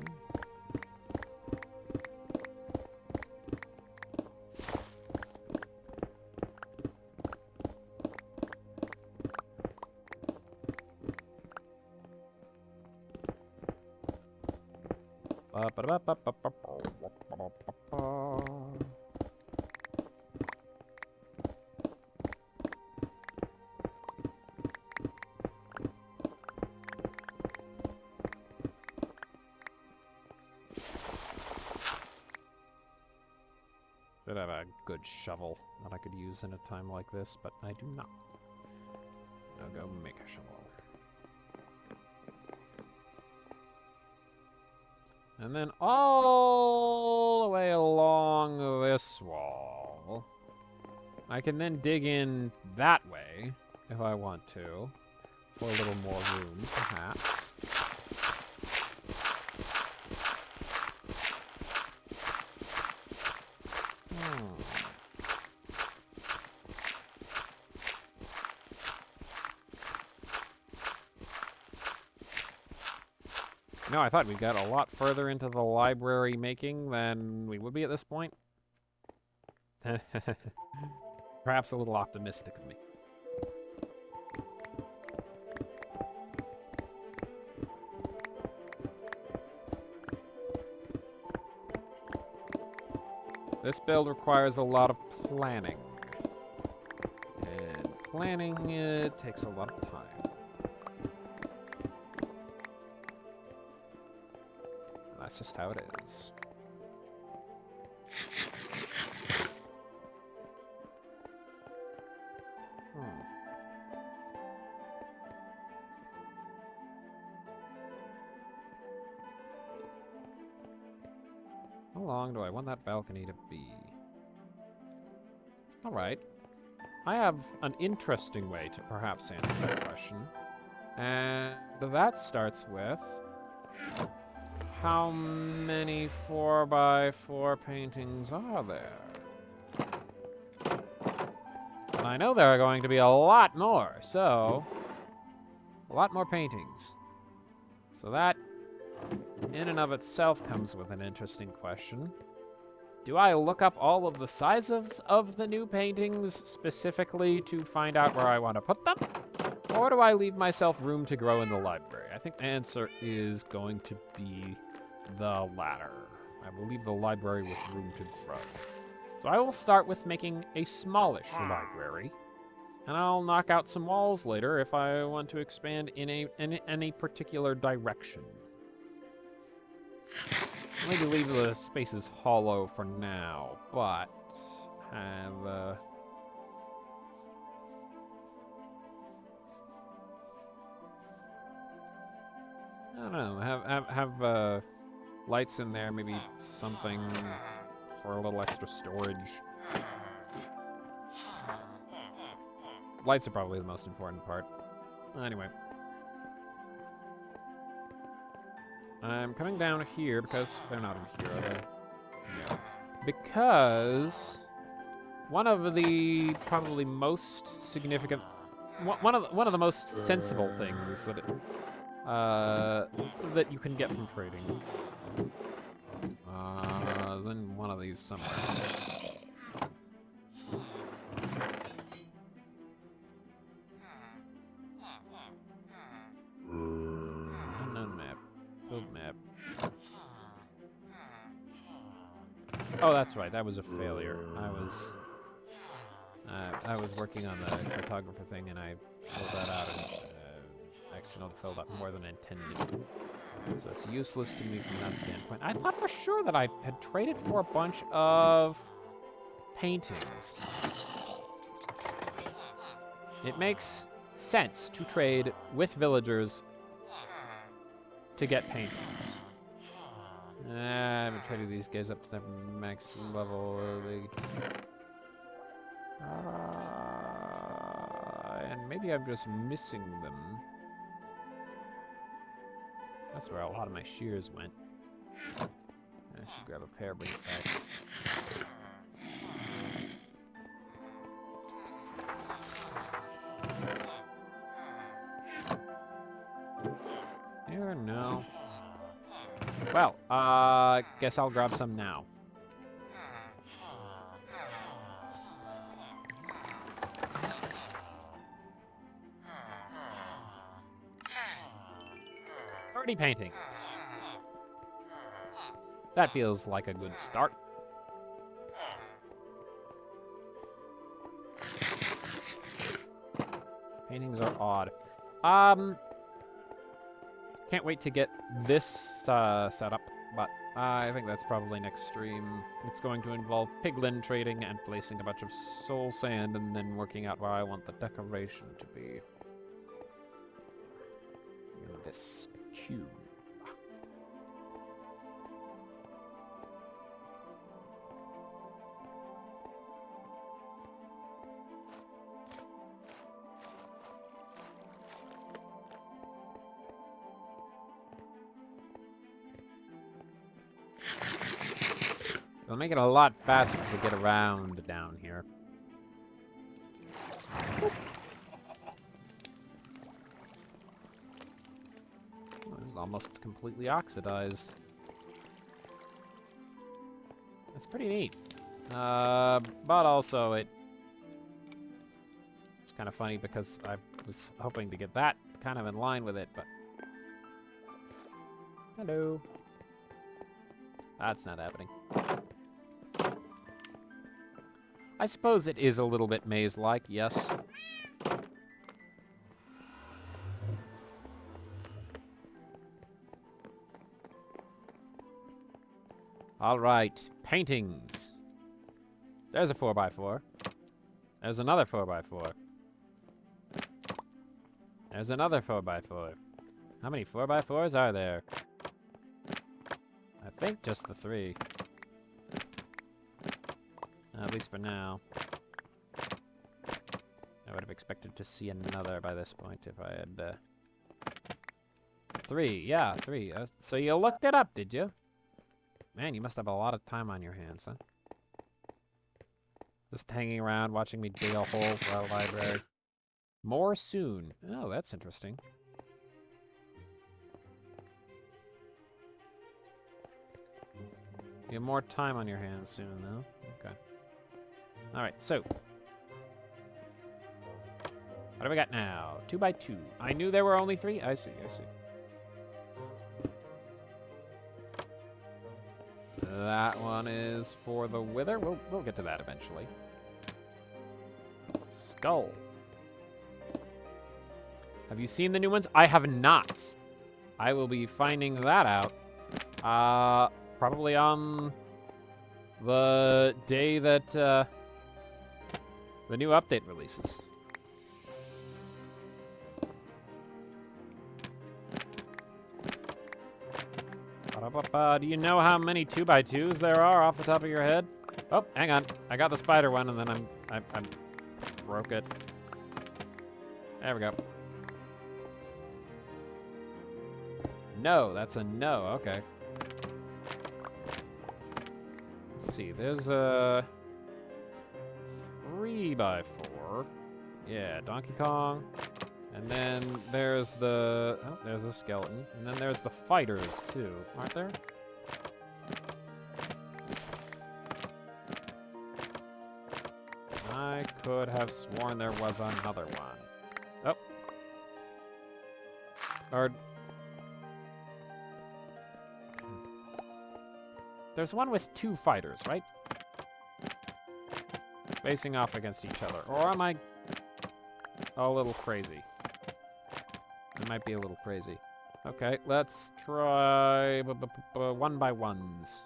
Should have a good shovel that I could use in a time like this, but I do not. I'll go make a shovel. And then all the way along this wall, I can then dig in that way, if I want to, for a little more room, perhaps. No, I thought we got a lot further into the library making than we would be at this point. Perhaps a little optimistic of me. This build requires a lot of planning. And planning takes a lot of time. And that's just how it is. How long do I want that balcony to be? Alright. I have an interesting way to perhaps answer that question. And that starts with... how many 4x4 paintings are there? And I know there are going to be a lot more, so... a lot more paintings. So that, in and of itself, comes with an interesting question. Do I look up all of the sizes of the new paintings specifically to find out where I want to put them? Or do I leave myself room to grow in the library? I think the answer is going to be the latter. I will leave the library with room to grow. So I will start with making a smallish library, and I'll knock out some walls later if I want to expand in any particular direction. Maybe leave the spaces hollow for now, but have I don't know, have lights in there, maybe something for a little extra storage. Lights are probably the most important part. Anyway. I'm coming down here because they're not in here, are they? No. Because one of the probably most significant, one of the most sensible things that that you can get from trading. Then one of these somewhere. Unknown map. Field map. Oh, that's right. That was a failure. I was working on the cartographer thing, and I pulled that out and accidentally filled up more than intended. So it's useless to me from that standpoint. I thought for sure that I had traded for a bunch of paintings. It makes sense to trade with villagers to get paintings. I haven't traded these guys up to their max level. And maybe I'm just missing them. That's where a lot of my shears went. I should grab a pair, bring it back. Here, no. Well, guess I'll grab some now. Paintings. That feels like a good start. Paintings are odd. Can't wait to get this set up, but I think that's probably next stream. It's going to involve piglin trading and placing a bunch of soul sand and then working out where I want the decoration to be. In this cube. It'll make it a lot faster to get around down here. This is almost completely oxidized. That's pretty neat. But also it's kind of funny because I was hoping to get that kind of in line with it, but... Hello. That's not happening. I suppose it is a little bit maze-like, yes. All right, paintings. There's a 4x4. There's another 4x4. There's another 4x4. How many 4x4s are there? I think just the 3. At least for now. I would have expected to see another by this point if I had... 3, yeah, 3. So you looked it up, did you? Man, you must have a lot of time on your hands, huh? Just hanging around, watching me dig a hole for our library. More soon. Oh, that's interesting. You have more time on your hands soon, though. Okay. Alright, so. What do we got now? 2x2. I knew there were only 3? I see, I see. That one is for the wither. We'll get to that eventually. Skull. Have you seen the new ones? I have not. I will be finding that out. Probably on the day that the new update releases. Do you know how many 2x2s there are off the top of your head? Oh, hang on. I got the spider one, and then I broke it. There we go. No, that's a no. Okay. Let's see. There's a 3x4. Yeah, Donkey Kong. And then there's the... Oh, there's the skeleton. And then there's the fighters, too. Aren't there? I could have sworn there was another one. Oh. Or... There's one with 2 fighters, right? Facing off against each other. Or am I a little crazy? I might be a little crazy. Okay, let's try 1x1s.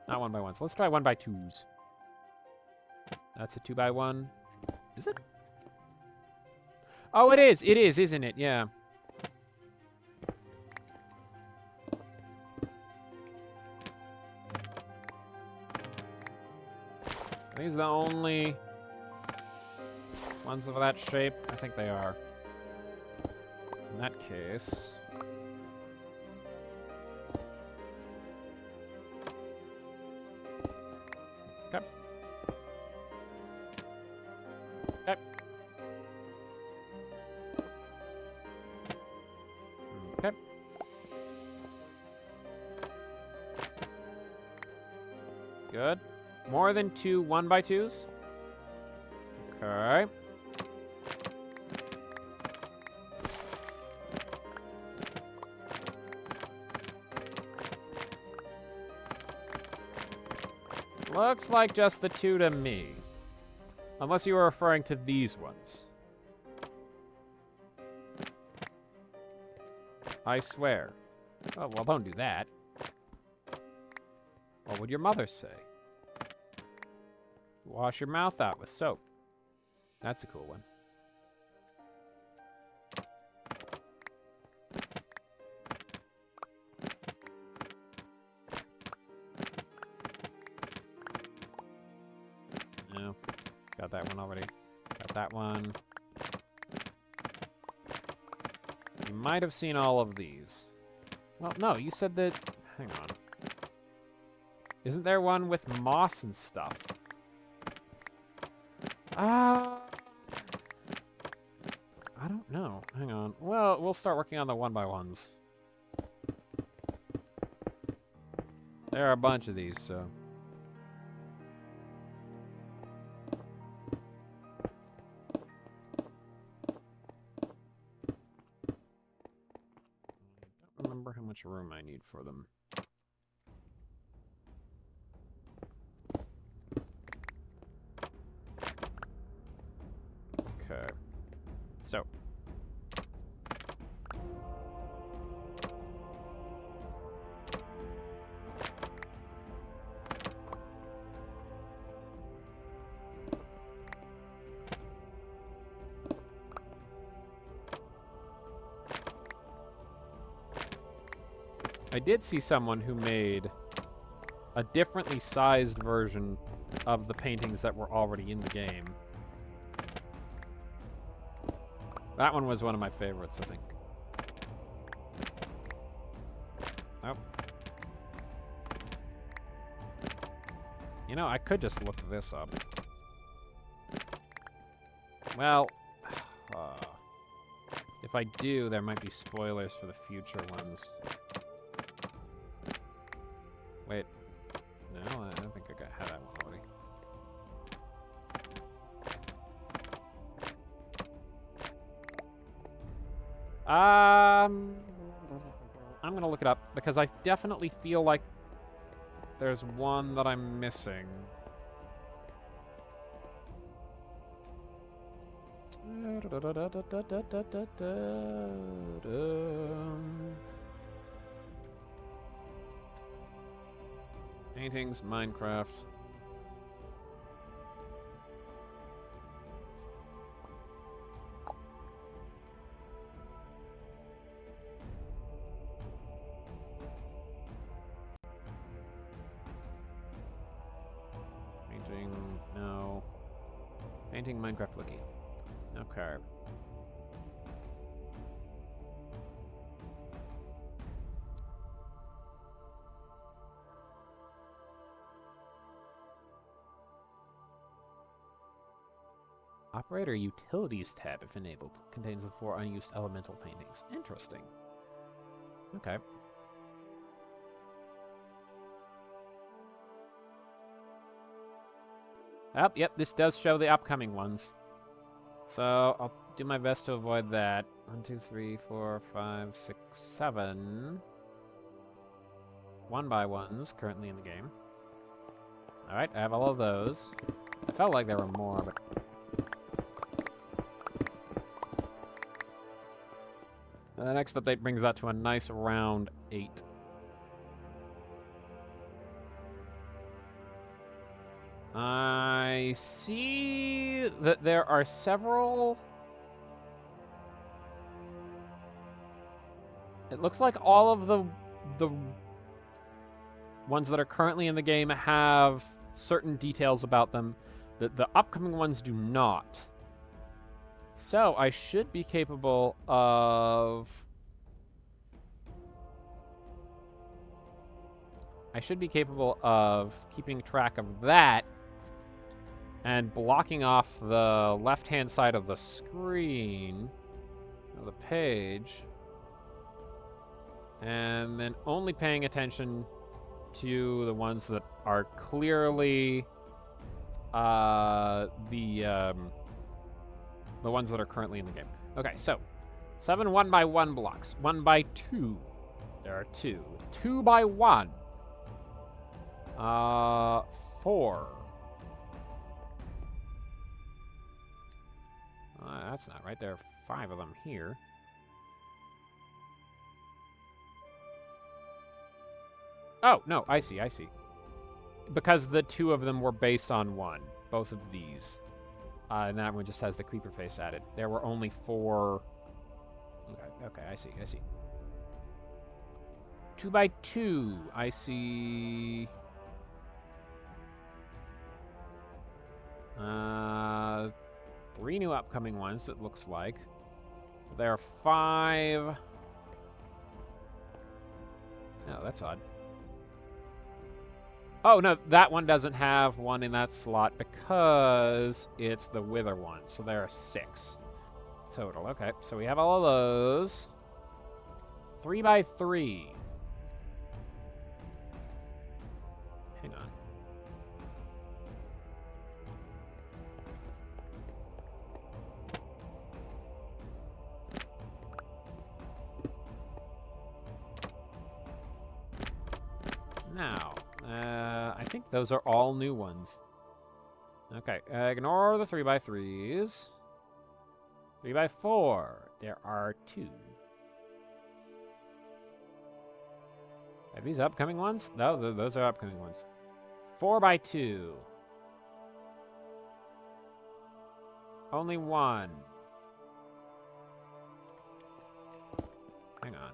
Not 1x1s. Let's try 1x2s. That's a 2x1. Is it? Oh, it is. It is, isn't it? Yeah. Are these the only ones of that shape? I think they are. In that case... Okay. Okay. Okay. Good. More than 2 1x2s? Okay. Looks like just the 2 to me. Unless you were referring to these ones. I swear. Oh, well, don't do that. What would your mother say? Wash your mouth out with soap. That's a cool one. No. Got that one already. Got that one. You might have seen all of these. Well, no, you said that... Hang on. Isn't there one with moss and stuff? I don't know. Hang on. Well, we'll start working on the 1x1s. There are a bunch of these, so... I don't remember how much room I need for them. Okay. So... I did see someone who made a differently sized version of the paintings that were already in the game. That one was one of my favorites, I think. Nope. You know, I could just look this up. Well, if I do, there might be spoilers for the future ones. Wait. No, I don't think I had that one already. I'm gonna look it up, because I definitely feel like there's one that I'm missing. Paintings, Minecraft. Painting, no. Painting, Minecraft Wiki. Okay. Operator Utilities tab, if enabled, contains the 4 unused elemental paintings. Interesting. Okay. Oh, yep, this does show the upcoming ones. So, I'll do my best to avoid that. 1, 2, 3, 4, 5, 6, 7. 1x1s currently in the game. Alright, I have all of those. I felt like there were more, but... The next update brings that to a nice round 8. I see that there are several... It looks like all of the ones that are currently in the game have certain details about them that the upcoming ones do not. So, I should be capable of... keeping track of that and blocking off the left-hand side of the screen, of the page, and then only paying attention to the ones that are clearly the ones that are currently in the game. Okay, so 7 1x1 blocks, 1x2. There are 2. 2x1. 4. That's not right. There are 5 of them here. Oh, no, I see. Because the 2 of them were based on 1. Both of these. And that one just has the creeper face added. There were only 4... Okay, I see. 2x2. I see... 3 new upcoming ones, it looks like. There are 5... Oh, that's odd. Oh, no, that one doesn't have one in that slot because it's the Wither one. So there are 6 total. Okay, so we have all of those. 3x3. Now, I think those are all new ones. Okay, ignore the 3x3s. 3x4. There are 2. Are these upcoming ones? No, those are upcoming ones. 4x2. Only 1. Hang on.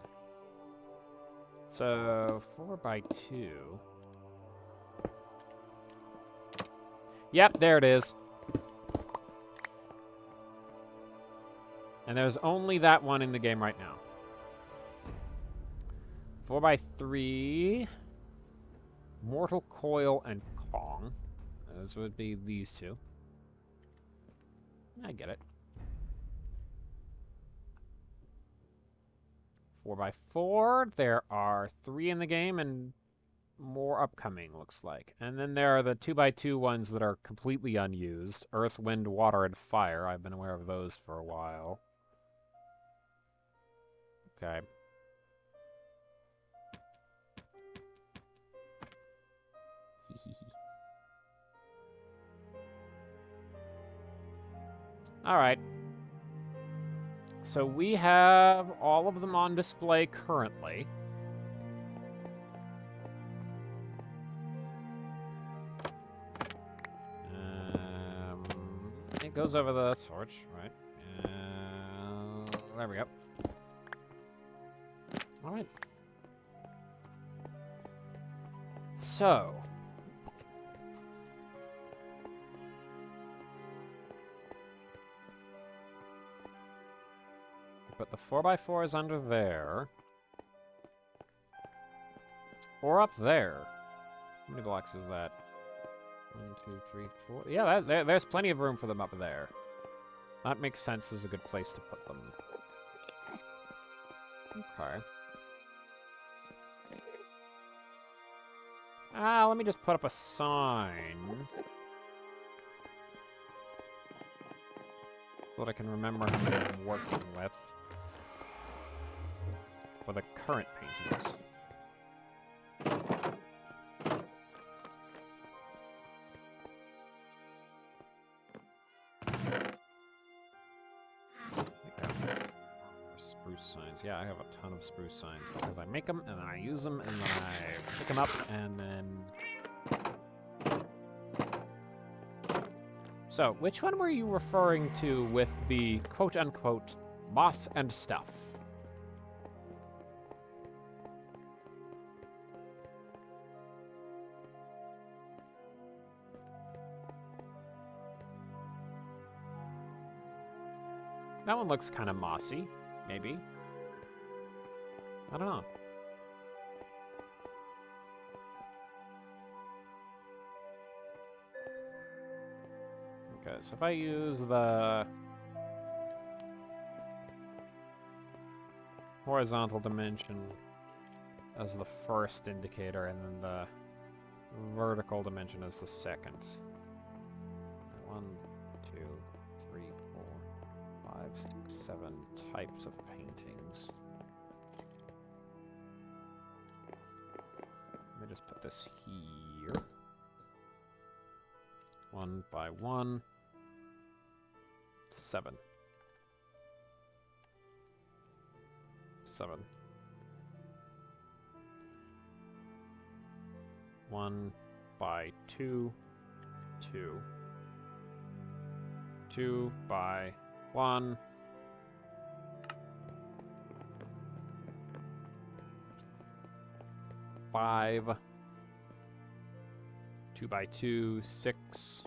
So, 4x2. Yep, there it is. And there's only that one in the game right now. 4x3. Mortal Coil and Kong. Those would be these two. I get it. 4x4. There are 3 in the game and more upcoming, looks like. And then there are the 2x2 ones that are completely unused. Earth, Wind, Water, and Fire. I've been aware of those for a while. Okay. Alright. So we have all of them on display currently. It goes over the torch, right? There we go. Alright. So. Put the 4x4s under there. Or up there. How many blocks is that? 1, 2, 3, 4. Yeah, there's plenty of room for them up there. That makes sense as a good place to put them. Okay. Let me just put up a sign. So that I can remember how many I'm working with. For the current paintings. Spruce signs. Yeah, I have a ton of spruce signs because I make them and then I use them and then I pick them up and then... So, which one were you referring to with the quote-unquote moss and stuff? That one looks kind of mossy, maybe. I don't know. Okay, so if I use the horizontal dimension as the first indicator, and then the vertical dimension as the second. 1, 2, 3, 4, 5, 6, 7 types of paintings. Let me just put this here. 1 by 1. 7. 7. 1 by 2. 2. 2 by 1. 5. 2 by 2. 6.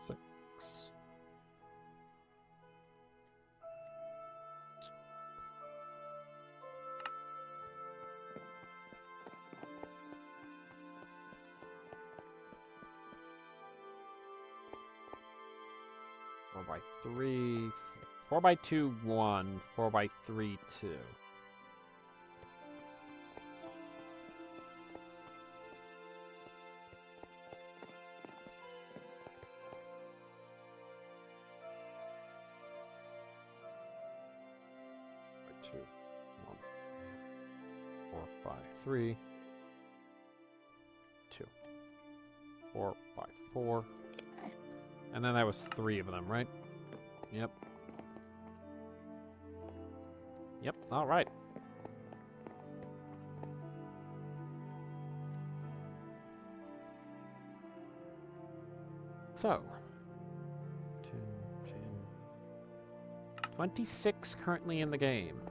6. 4 by 3. 4 by 2, 1. 4 by 3, 2. by 3, 2, 4 by 4. And then that was 3 of them, right? Yep. Yep, all right. So, 10, 10. 26 currently in the game.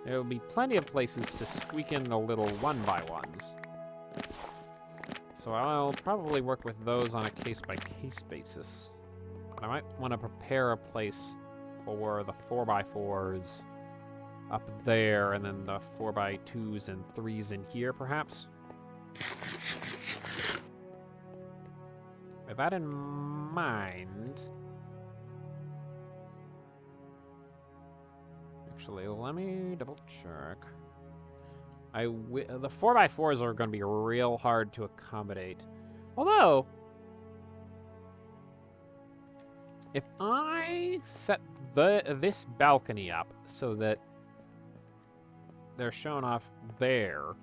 There will be plenty of places to squeak in the little 1x1s. So I'll probably work with those on a case-by-case basis. But I might want to prepare a place for the 4x4s up there, and then the 4x2s and 3s in here, perhaps. With that in mind... Actually, let me double check. The 4x4s are going to be real hard to accommodate. Although, if I set this balcony up so that they're shown off there,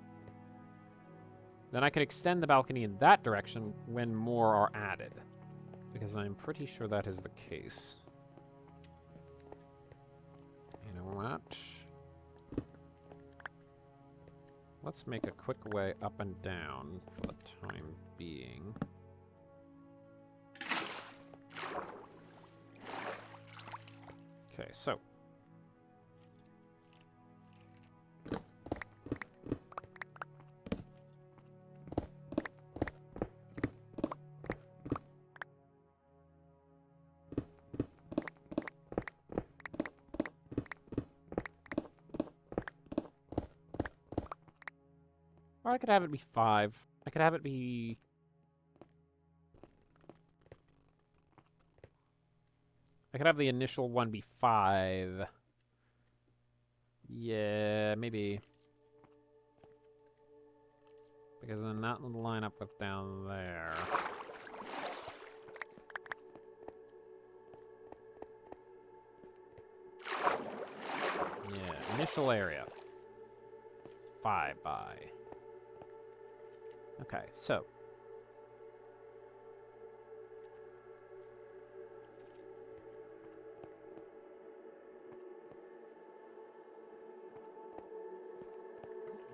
then I can extend the balcony in that direction when more are added. Because I'm pretty sure that is the case. You know what? Let's make a quick way up and down for the time being. Okay, so. Or I could have it be 5. I could have it be... I could have the initial one be 5. Yeah, maybe. Because then that would line up with down there. Yeah, initial area. 5 by... Okay, so.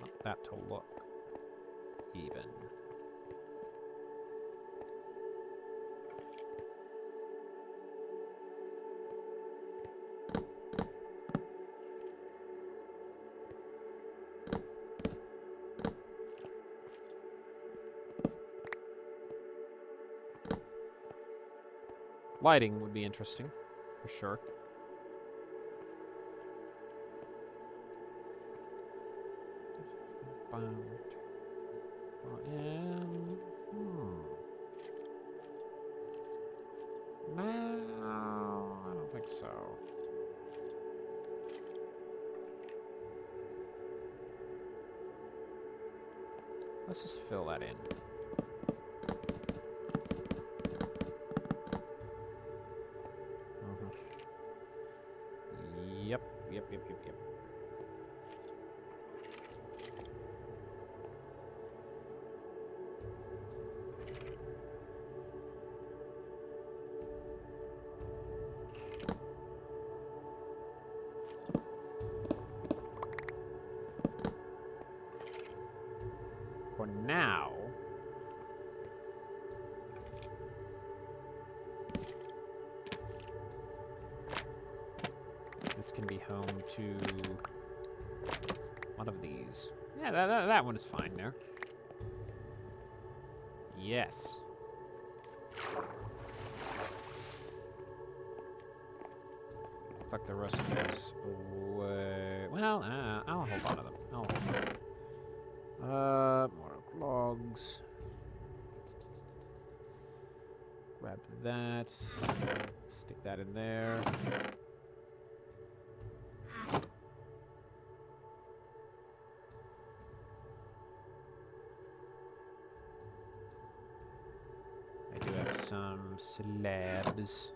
Want that to look even. Lighting would be interesting, for sure. No, I don't think so. Let's just fill that in. Yep. For now, this can be home to one of these. Yeah, that one is fine there. Yes. Looks like the rest goes away. Well, I'll hold on to them. I'll hold on to them. More logs. Grab that. Stick that in there. some slabs.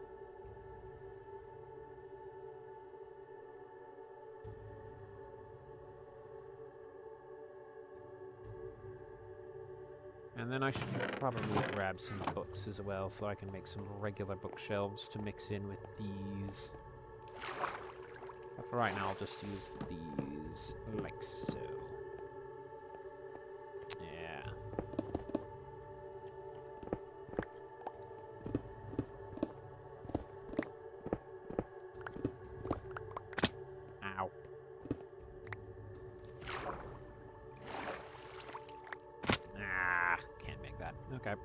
And then I should probably grab some books as well, so I can make some regular bookshelves to mix in with these. But for right now, I'll just use these, like so. Yeah. Ow. Ah, can't make that. Okay.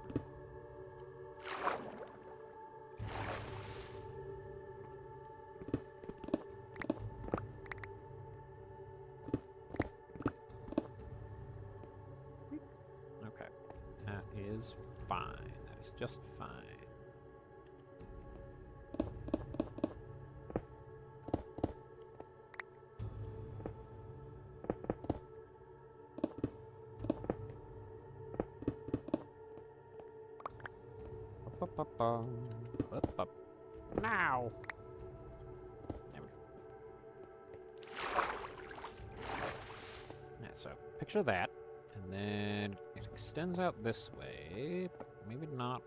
Okay. That is fine. That is just fine. Up. Now. There we go. Yeah, so picture that, and then it extends out this way, but maybe not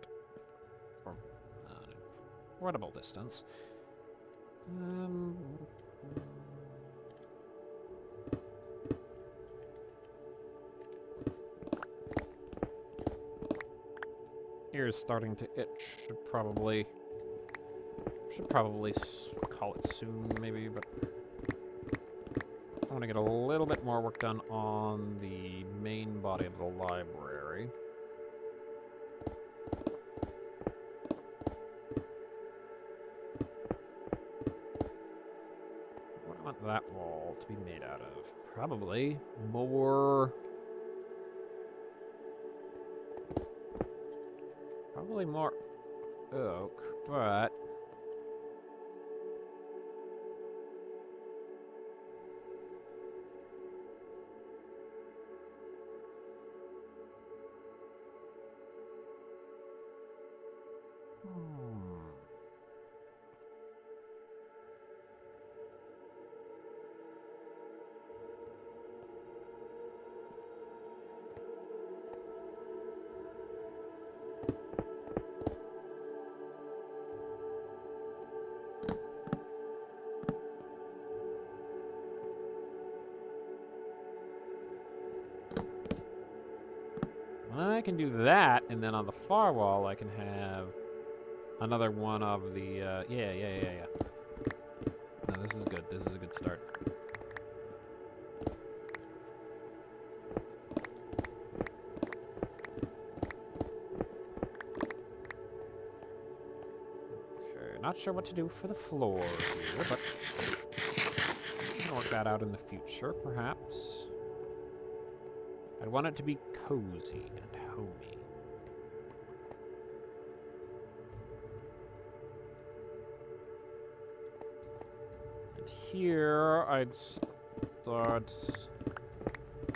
for an incredible distance. Ears starting to itch. Should probably call it soon, maybe, but I want to get a little bit more work done on the main body of the library. What do I want that wall to be made out of? Probably more... Probably more oak, but... I can do that, and then on the far wall I can have another one of the, yeah. No, this is good. This is a good start. Okay, not sure what to do for the floor here, but we can work that out in the future, perhaps. I want it to be cozy and homey. And here, I'd start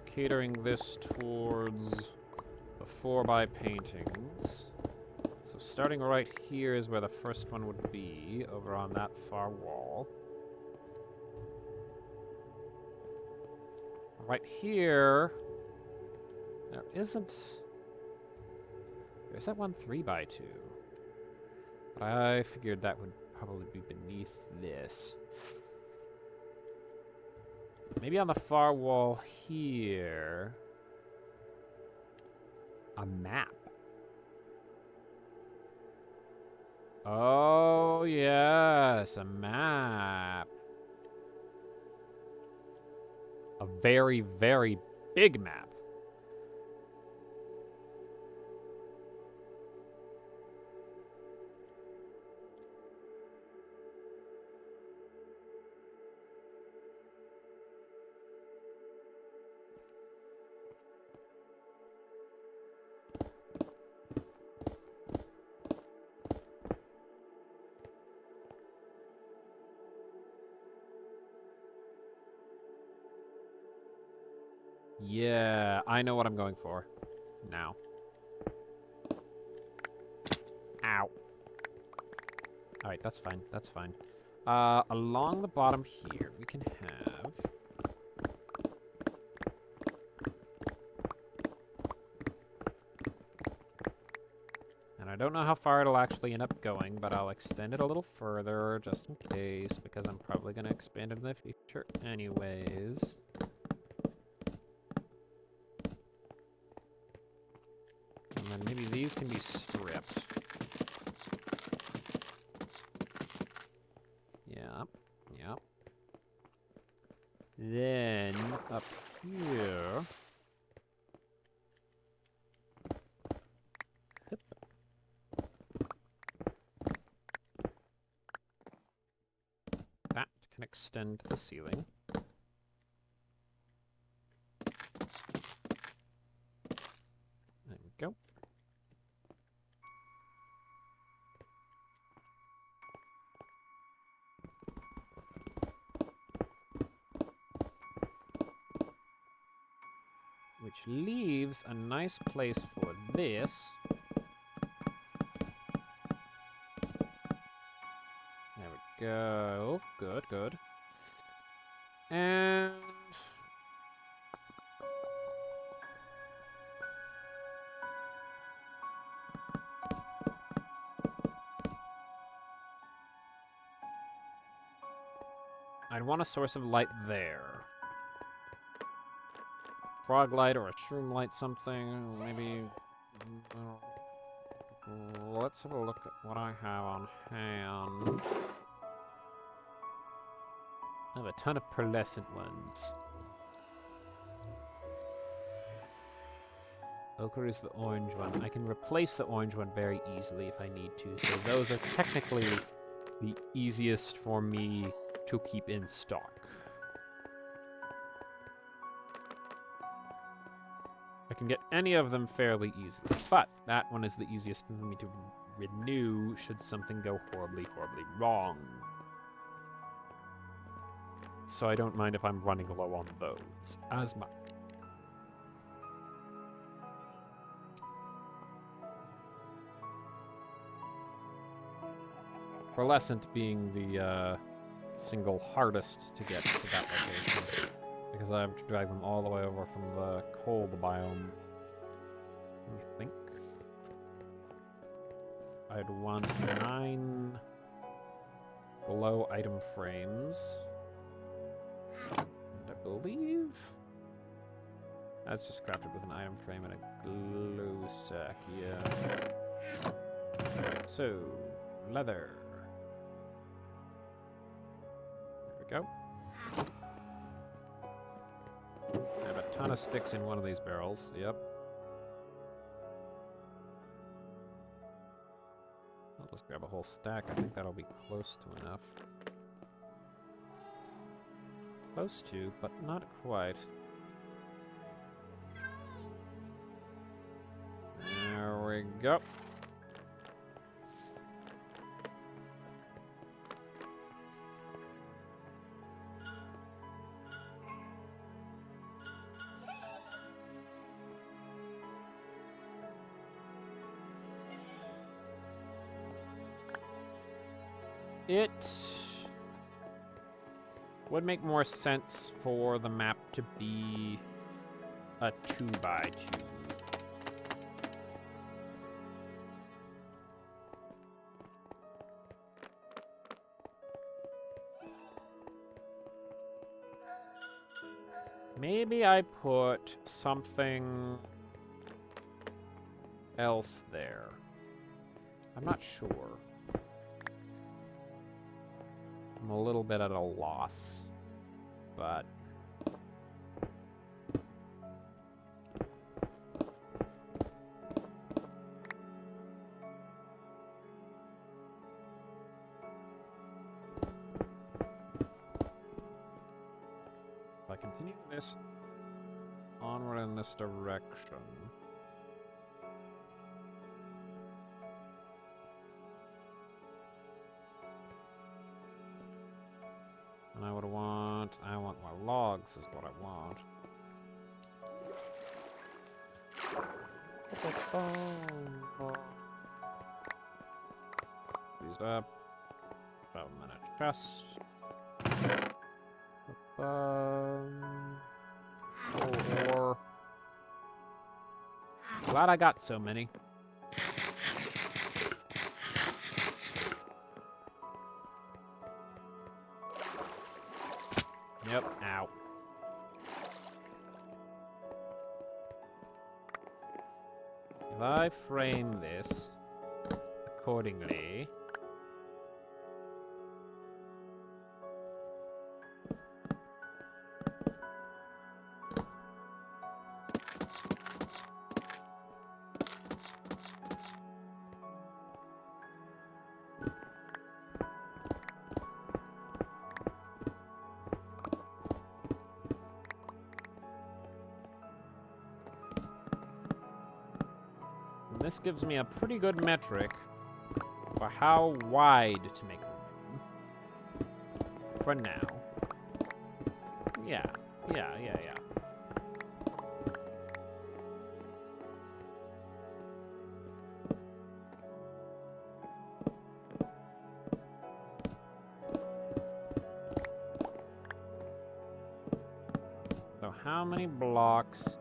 catering this towards the 4x paintings. So starting right here is where the first one would be, over on that far wall. Right here... There isn't... There's that one 3x2. But I figured that would probably be beneath this. Maybe on the far wall here... A map. Oh, yes, a map. A very, very big map. Yeah, I know what I'm going for now. Ow. Alright, that's fine. That's fine. Along the bottom here, we can have... And I don't know how far it'll actually end up going, but I'll extend it a little further, just in case, because I'm probably going to expand it in the future anyways. And then maybe these can be stripped. Yep. Then, up here... That can extend to the ceiling. There we go. Which leaves a nice place for this. There we go. Good, good. And... I'd want a source of light there. Frog light or a shroom light something, maybe... let's have a look at what I have on hand. I have a ton of pearlescent ones. Ochre is the orange one. I can replace the orange one very easily if I need to, so those are technically the easiest for me to keep in stock. I can get any of them fairly easily, but that one is the easiest for me to renew should something go horribly, horribly wrong. So I don't mind if I'm running low on those as much. Pearlescent being the single hardest to get to that location, because I have to drag them all the way over from the cold biome. I think I'd want 9 glow item frames. And I believe that's just crafted with an item frame and a glow sack, yeah. Alright, so leather. There we go. I have a ton of sticks in one of these barrels, yep. I'll just grab a whole stack. I think that'll be close to enough. Close to, but not quite. There we go. It would make more sense for the map to be a 2x2. Maybe I put something else there. I'm not sure. I'm a little bit at a loss, but... if I continue this onward in this direction... and I want more logs is what I want. up. About a minute chest. Full ore. Glad I got so many. Yep, ow. If I frame this accordingly... This gives me a pretty good metric for how wide to make the room. For now. Yeah. So how many blocks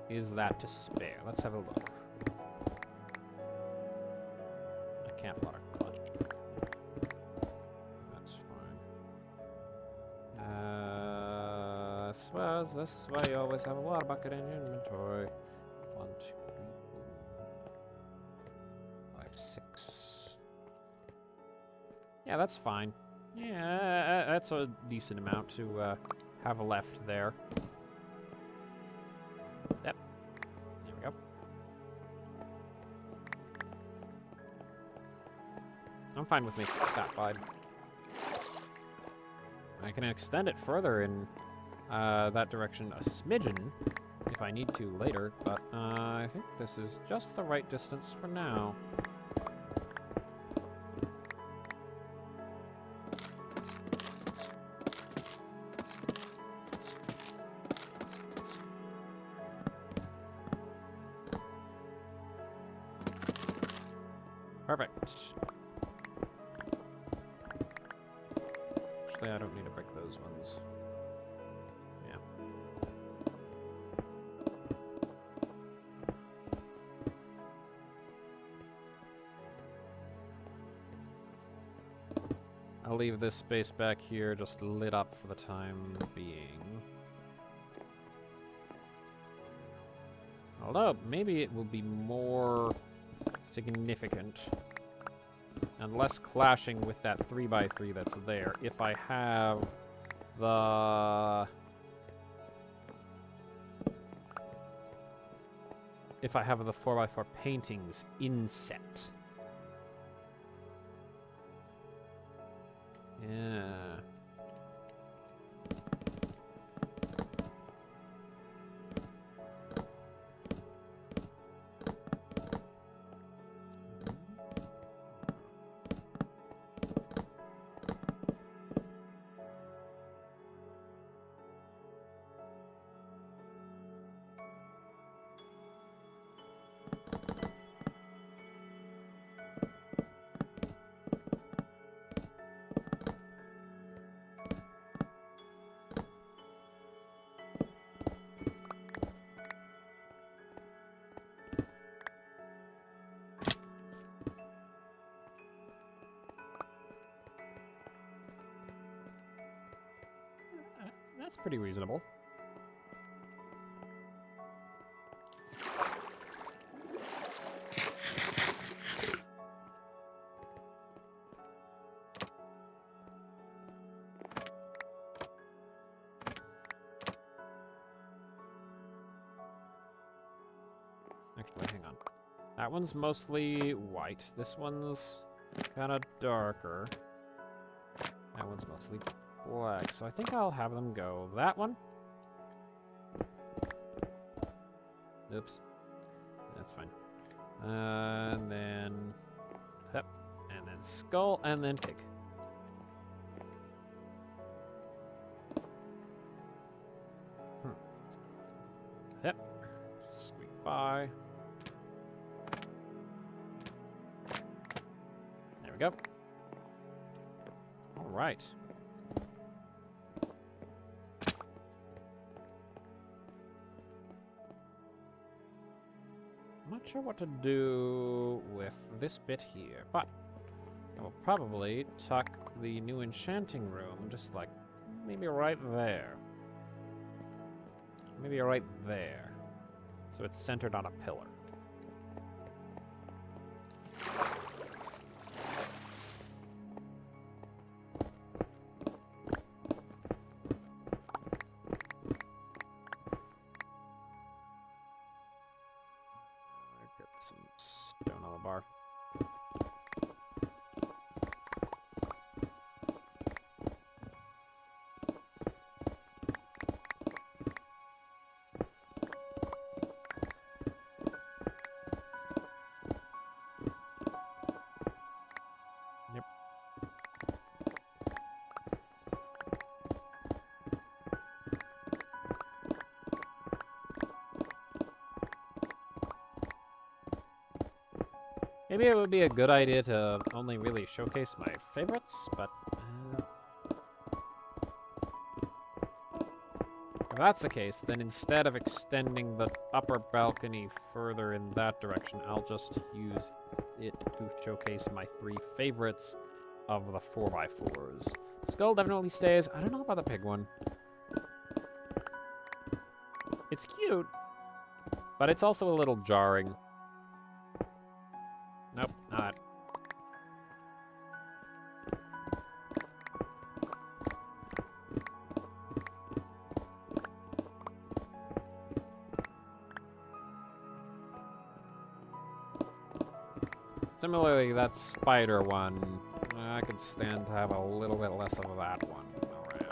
is that to spare? Let's have a look. Can't water clutch. That's fine. I suppose this is why you always have a water bucket in your inventory. 1, 2, 3, 4, 5, 6. Yeah, that's fine. Yeah, that's a decent amount to have left there. Yep. There we go. I'm fine with making it that wide. I can extend it further in that direction a smidgen if I need to later, but I think this is just the right distance for now. Perfect. Actually, I don't need to break those ones. Yeah. I'll leave this space back here just lit up for the time being. Although, maybe it will be more significant and less clashing with that 3x3 that's there if I have the... if I have the 4x4 paintings inset. Yeah. That's pretty reasonable. Actually, hang on. That one's mostly white. This one's kind of darker. That one's mostly black. So I think I'll have them go that one. Oops. That's fine. And then... Yep. And then skull, and then pig. Yep. Squeak by. There we go. right. I'm not sure what to do with this bit here, but I will probably tuck the new enchanting room just like maybe right there. Maybe right there. So it's centered on a pillar. Get some stone on the bar. Maybe it would be a good idea to only really showcase my favorites, but if that's the case, then instead of extending the upper balcony further in that direction, I'll just use it to showcase my 3 favorites of the 4x4s. Skull definitely stays. I don't know about the pig one. It's cute, but it's also a little jarring. Nope, not. Similarly, that spider one, I could stand to have a little bit less of that one around.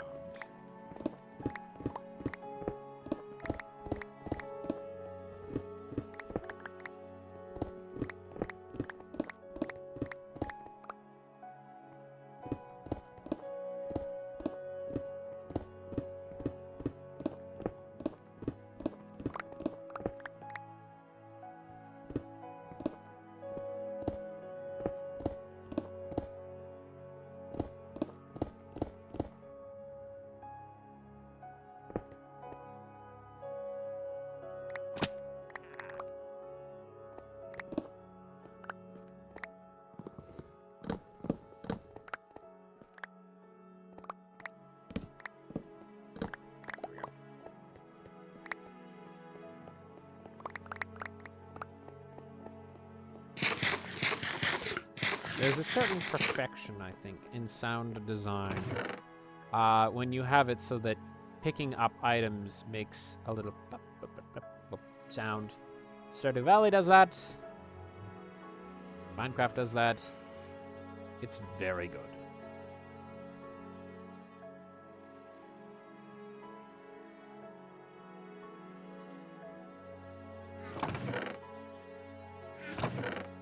There's a certain perfection, I think, in sound design when you have it so that picking up items makes a little sound. Stardew Valley does that. Minecraft does that. It's very good.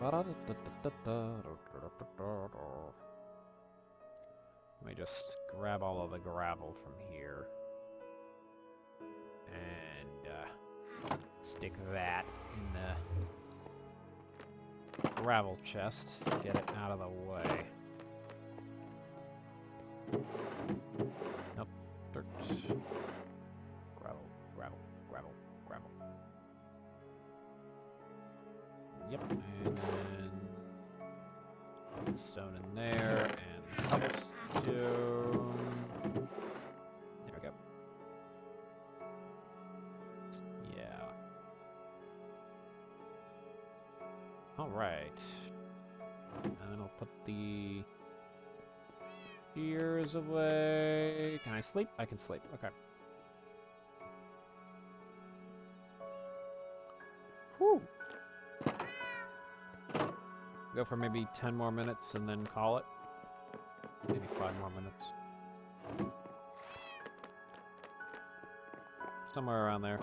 Let me just grab all of the gravel from here. And stick that in the gravel chest. Get it out of the way. Nope. Dirt. Gravel, gravel, gravel, gravel. Yep. And then stone in there and cobblestone. There we go. Yeah. All right. And then I'll put the shears away. Can I sleep? I can sleep. Okay. Whew. Go for maybe 10 more minutes and then call it. Maybe 5 more minutes. Somewhere around there.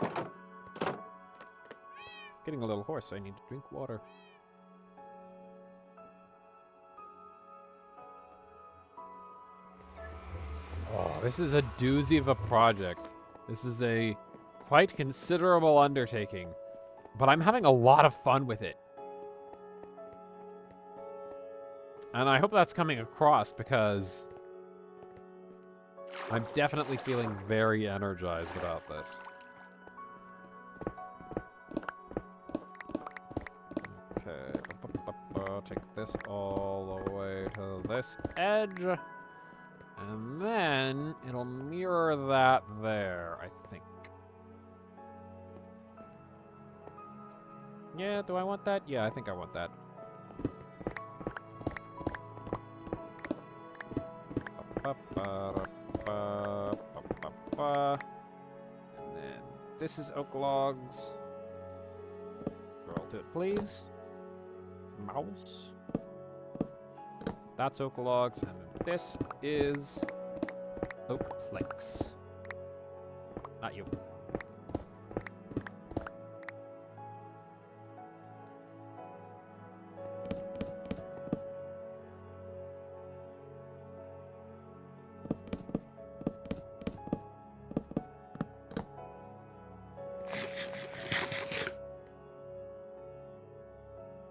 Getting a little hoarse, I need to drink water. Oh, this is a doozy of a project. This is a quite considerable undertaking. But I'm having a lot of fun with it. And I hope that's coming across because I'm definitely feeling very energized about this. Okay, take this all the way to this edge. And then it'll mirror that there, I think. Yeah, do I want that? Yeah, I think I want that. And then this is oak logs. Scroll to it, please. Mouse. That's oak logs, and this is oak planks. Not you.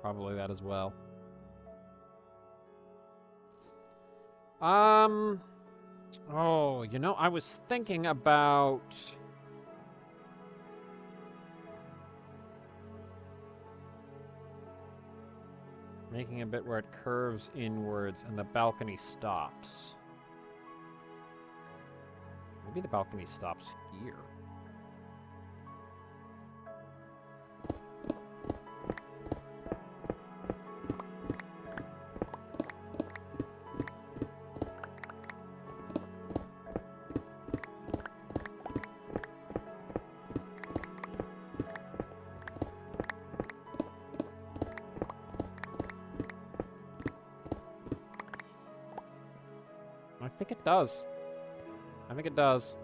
Probably that as well. Oh, you know, I was thinking about making a bit where it curves inwards and the balcony stops. Maybe the balcony stops here. I think it does. I think it does.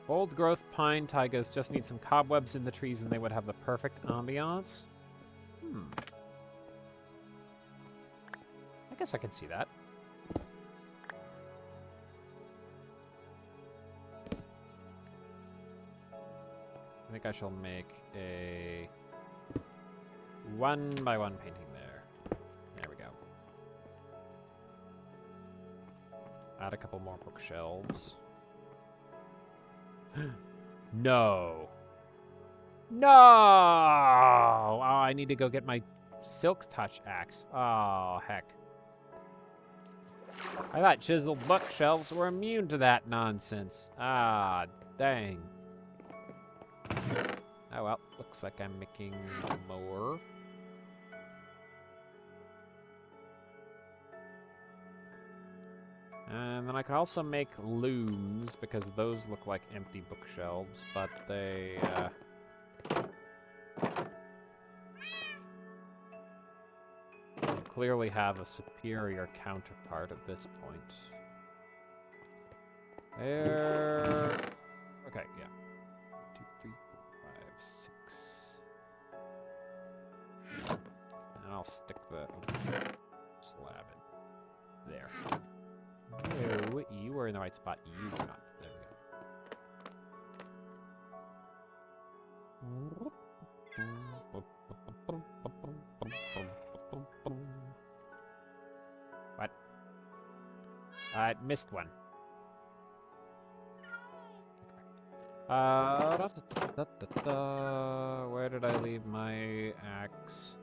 Old growth pine taigas just need some cobwebs in the trees and they would have the perfect ambiance. I guess I can see that. I think I shall make a 1x1 painting there. There we go. Add a couple more bookshelves. No. No! Oh, I need to go get my Silk Touch axe. Oh, heck. I thought chiseled bookshelves were immune to that nonsense. Ah, dang. Oh well, looks like I'm making more. And then I can also make looms, because those look like empty bookshelves, but they, clearly have a superior counterpart at this point. There. Okay, yeah. 1, 2, 3, 4, 5, 6. And I'll stick the slab in there. No, you were in the right spot. You were not. There we go. What? I missed one. Where did I leave my axe?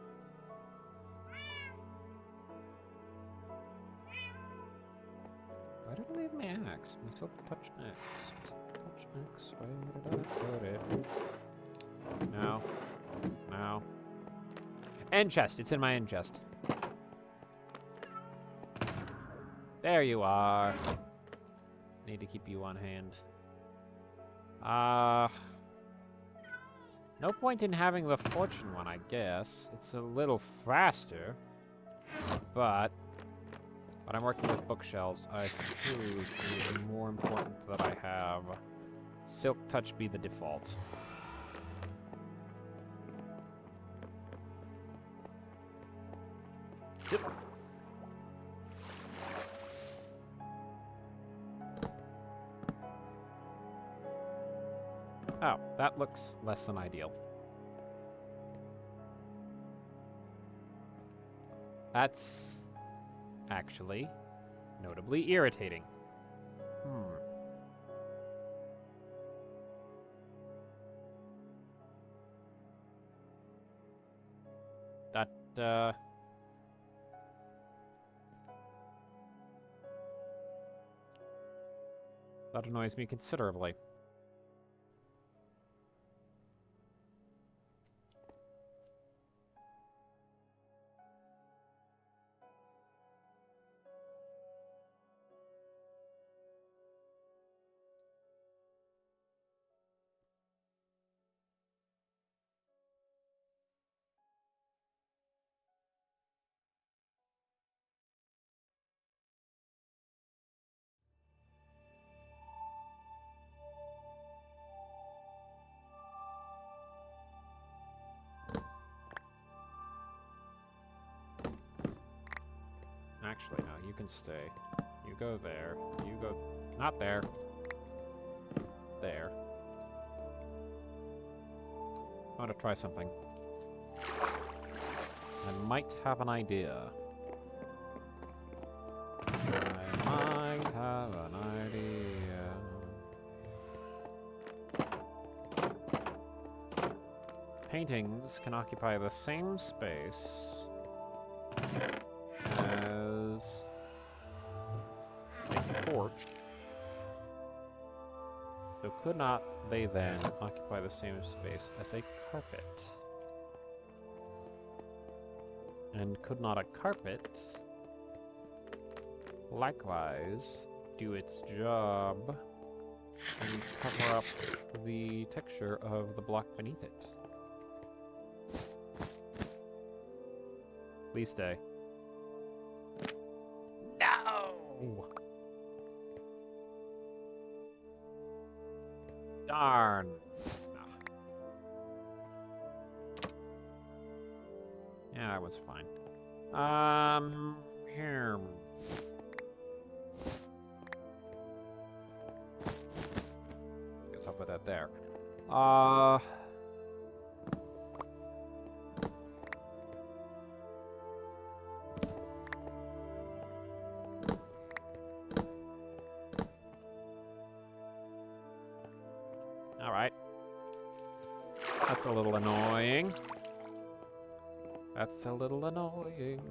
Where did I leave my axe? My Silk Touch axe. Silk Touch axe. Where did I put it? No. No. End chest. It's in my end chest. There you are. Need to keep you on hand. No point in having the fortune one, I guess. It's a little faster. But when I'm working with bookshelves, I suppose it is more important that I have Silk Touch be the default. Yep. Oh, that looks less than ideal. That's actually notably irritating. That, that annoys me considerably. Actually, no, you can stay. You go there. You go... Not there. There. I want to try something. I might have an idea. I might have an idea. Paintings can occupy the same space as a porch. So could not they then occupy the same space as a carpet? And could not a carpet likewise do its job and cover up the texture of the block beneath it? Please stay. No! Darn. Yeah, that was fine. Here. Guess I'll put that there. Alright. That's a little annoying. That's a little annoying.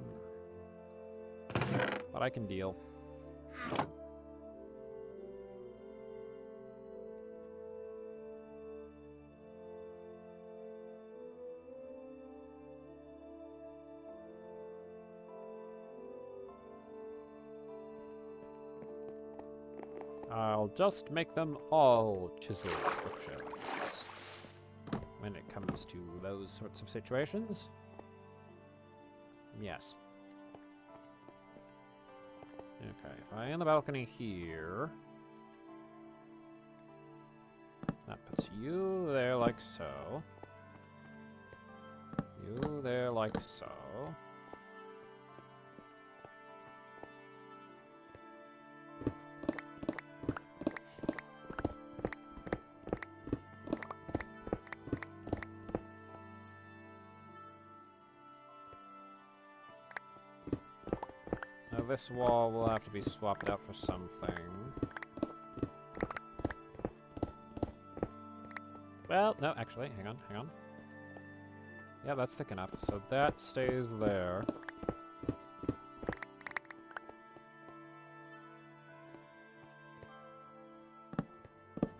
But I can deal. I'll just make them all chiseled bookshelves when it comes to those sorts of situations. Yes. Okay, if I am the balcony here, that puts you there like so. You there like so. Now this wall will have to be swapped out for something. Well, no, actually, hang on, hang on. Yeah, that's thick enough, so that stays there.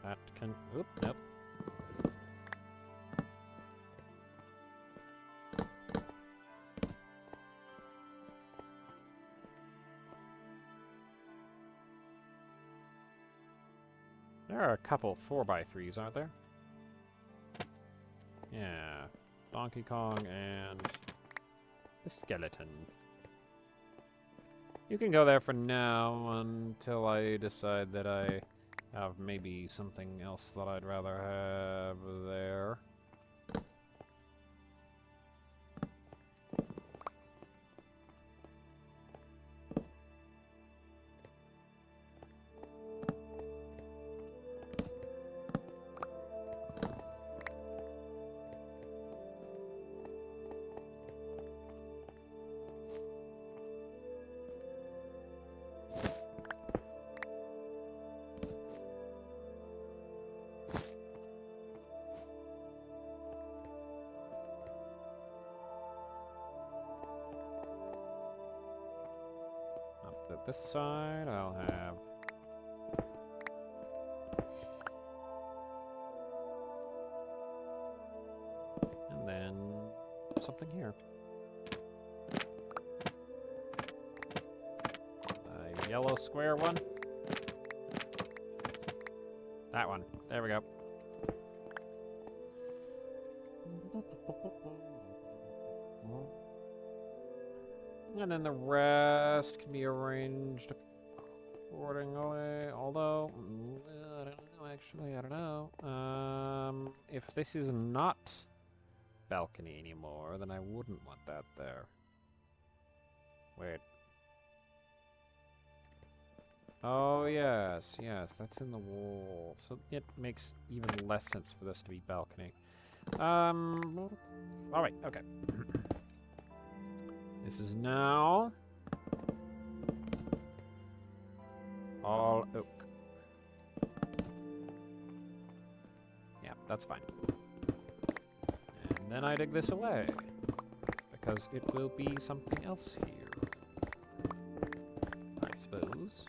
That can... Oop, nope. There are a couple 4x3s, aren't there? Yeah. Donkey Kong and the skeleton. You can go there for now until I decide that I have maybe something else that I'd rather have there. So this side, I'll have... And then something here. A yellow square one. That one. There we go. And then the rest can be arranged accordingly. Although, I don't know, actually, I don't know. If this is not balcony anymore, then I wouldn't want that there. Wait. Oh, yes, yes, that's in the wall. So it makes even less sense for this to be balcony. Alright, okay. This is now all oak. Yeah, that's fine. And then I dig this away, because it will be something else here, I suppose.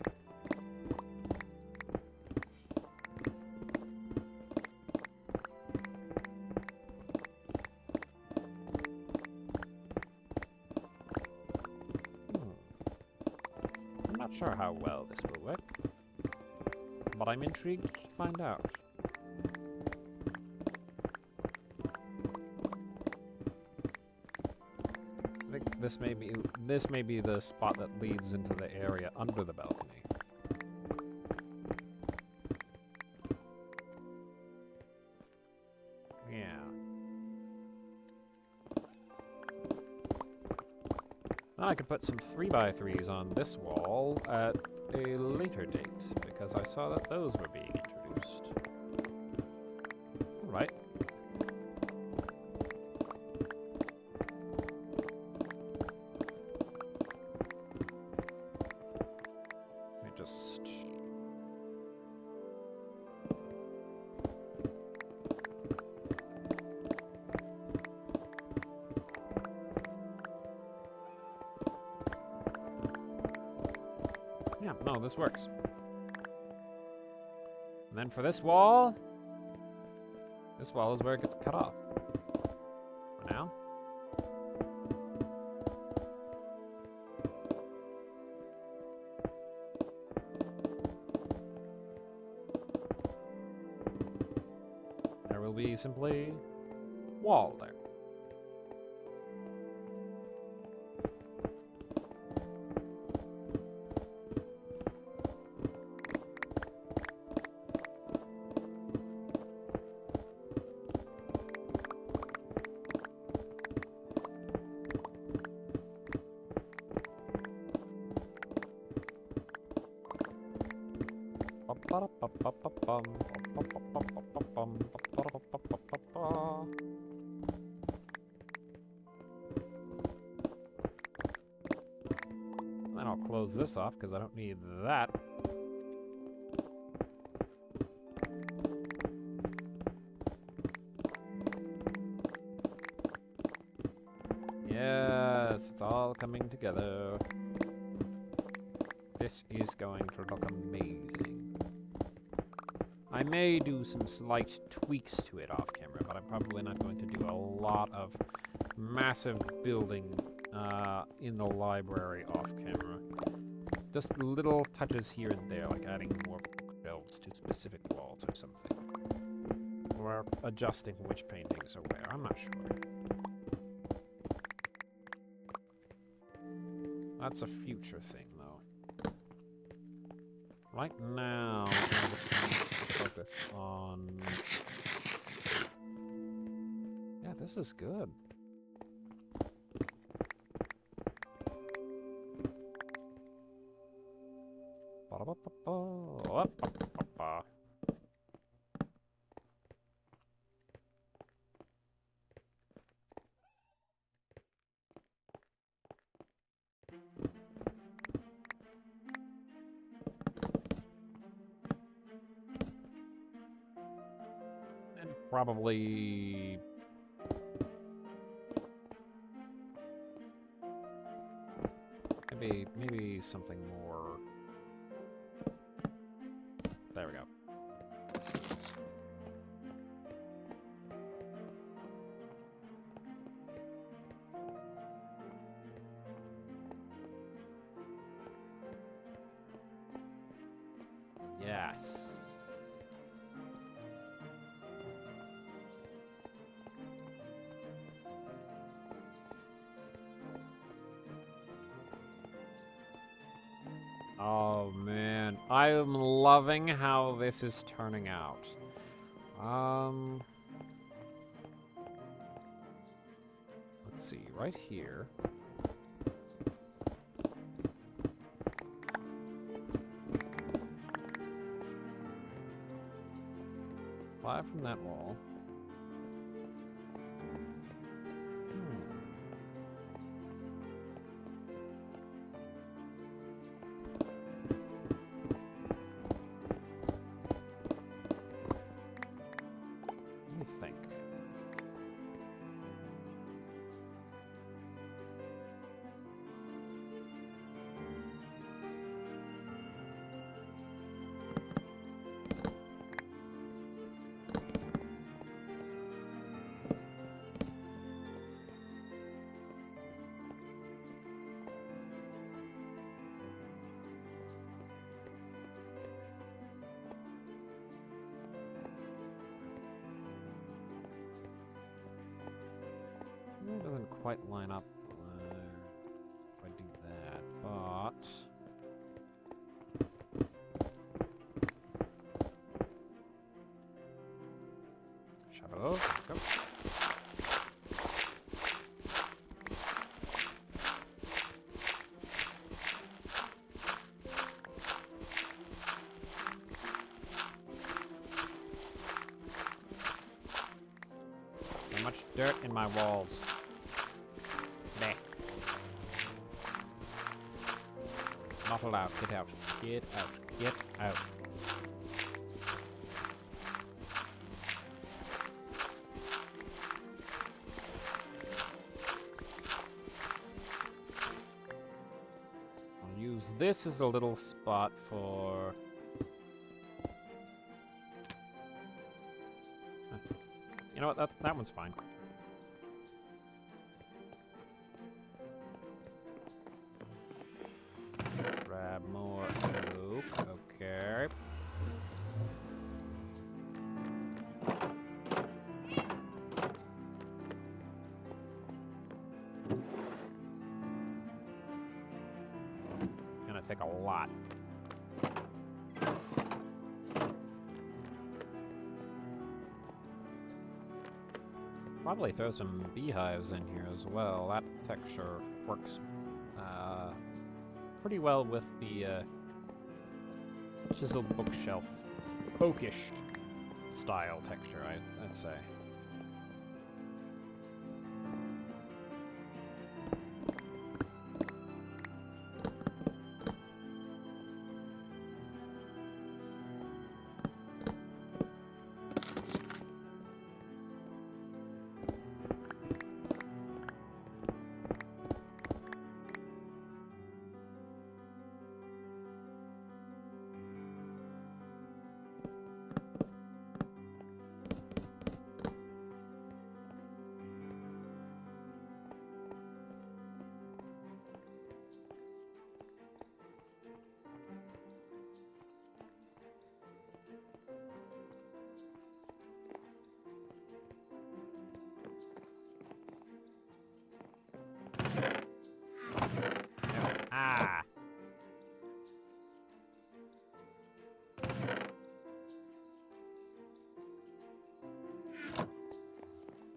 Not sure how well this will work, but I'm intrigued to find out. I think this may be the spot that leads into the area under the balcony. Yeah. Now I could put some 3x3s on this wall at a later date, because I saw that those were being introduced. Alright. Let me just... Yeah, no, this works. And then for this wall is where it gets cut off. For now. There will be simply wall there. Then I'll close this off because I don't need that. Yes, it's all coming together. This is going to look amazing. I may do some slight tweaks to it off camera, but I'm probably not going to do a lot of massive building in the library off camera. Just little touches here and there, like adding more shelves to specific walls or something. Or adjusting which paintings are where, I'm not sure. That's a future thing, though. Right now, I'm going to focus on... Yeah, this is good. And probably... Maybe something more. There we go. Yes. Oh man, I am loving how this is turning out. Let's see, right here. Fly from that wall. Let me think. It doesn't quite line up if I do that, but... Shadow, go. So much dirt in my walls. Bleh. Not allowed. Get out. Get out. Get out. I'll use this as a little spot for... You know what? That one's fine. Grab more oak. Okay. Gonna take a lot. Probably throw some beehives in here as well. That texture works pretty well with the chiseled bookshelf, oakish style texture, I'd say. Ah!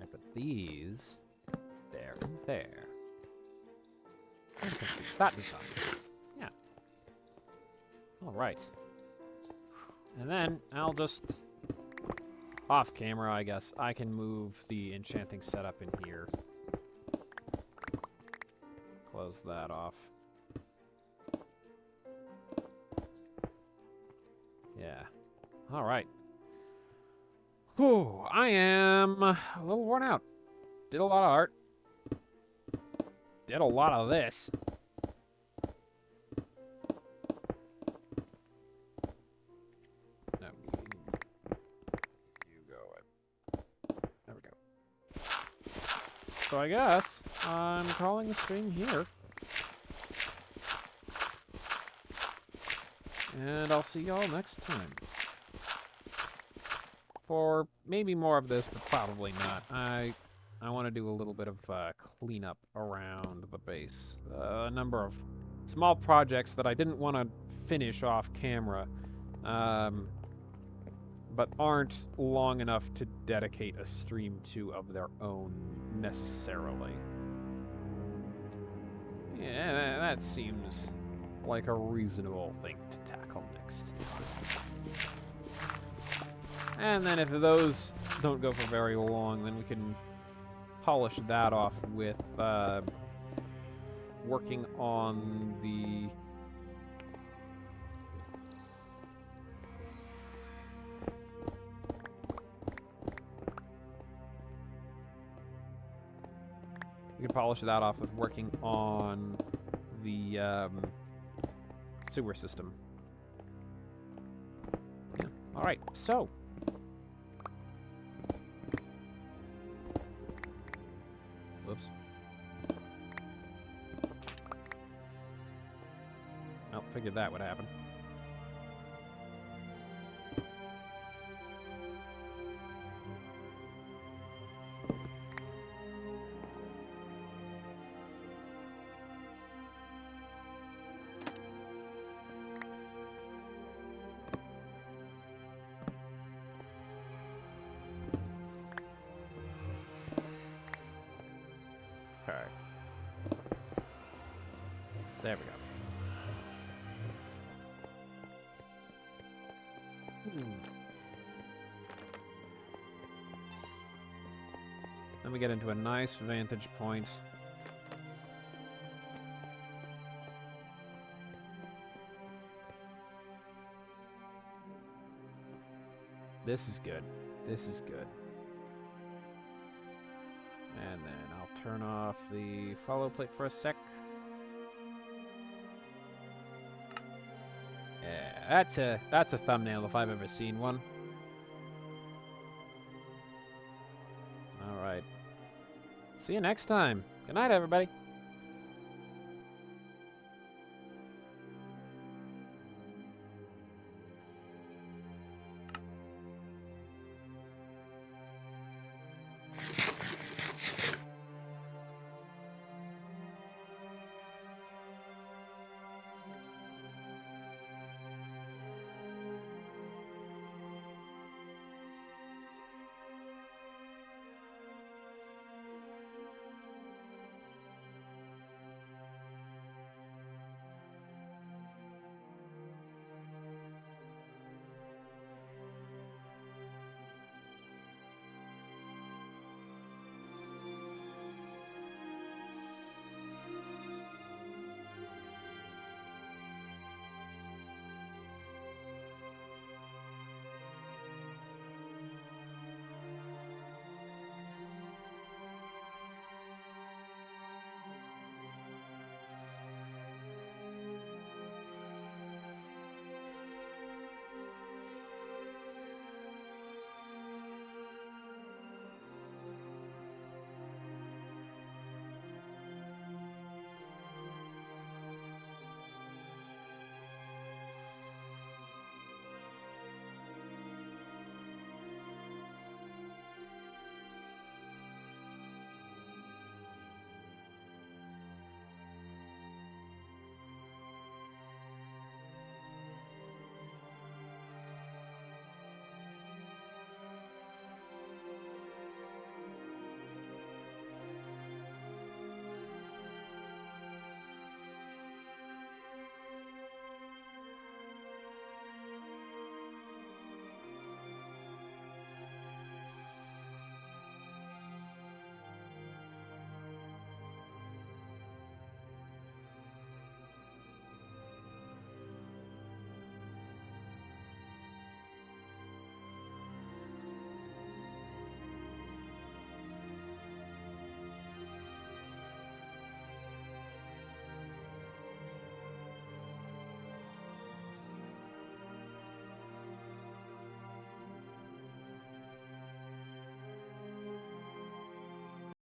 I put these there and there. That design. Yeah. Alright. And then I'll just... Off camera, I guess, I can move the enchanting setup in here. Close that off. Yeah. Alright. Whew, I am a little worn out. Did a lot of art. Did a lot of this. I guess I'm calling the stream here. And I'll see y'all next time. For maybe more of this, but probably not. I want to do a little bit of cleanup around the base. A number of small projects that I didn't want to finish off camera, but aren't long enough to dedicate a stream to of their own necessarily. Yeah, that seems like a reasonable thing to tackle next time. And then if those don't go for very long, then we can polish that off with working on the sewer system. Yeah. All right. So. Whoops. Well, figured that would happen. Alright. There we go. Then we get into a nice vantage point. This is good. This is good. And then I'll turn off the follow plate for a sec. Yeah, that's a thumbnail if I've ever seen one. All right. See you next time. Good night, everybody.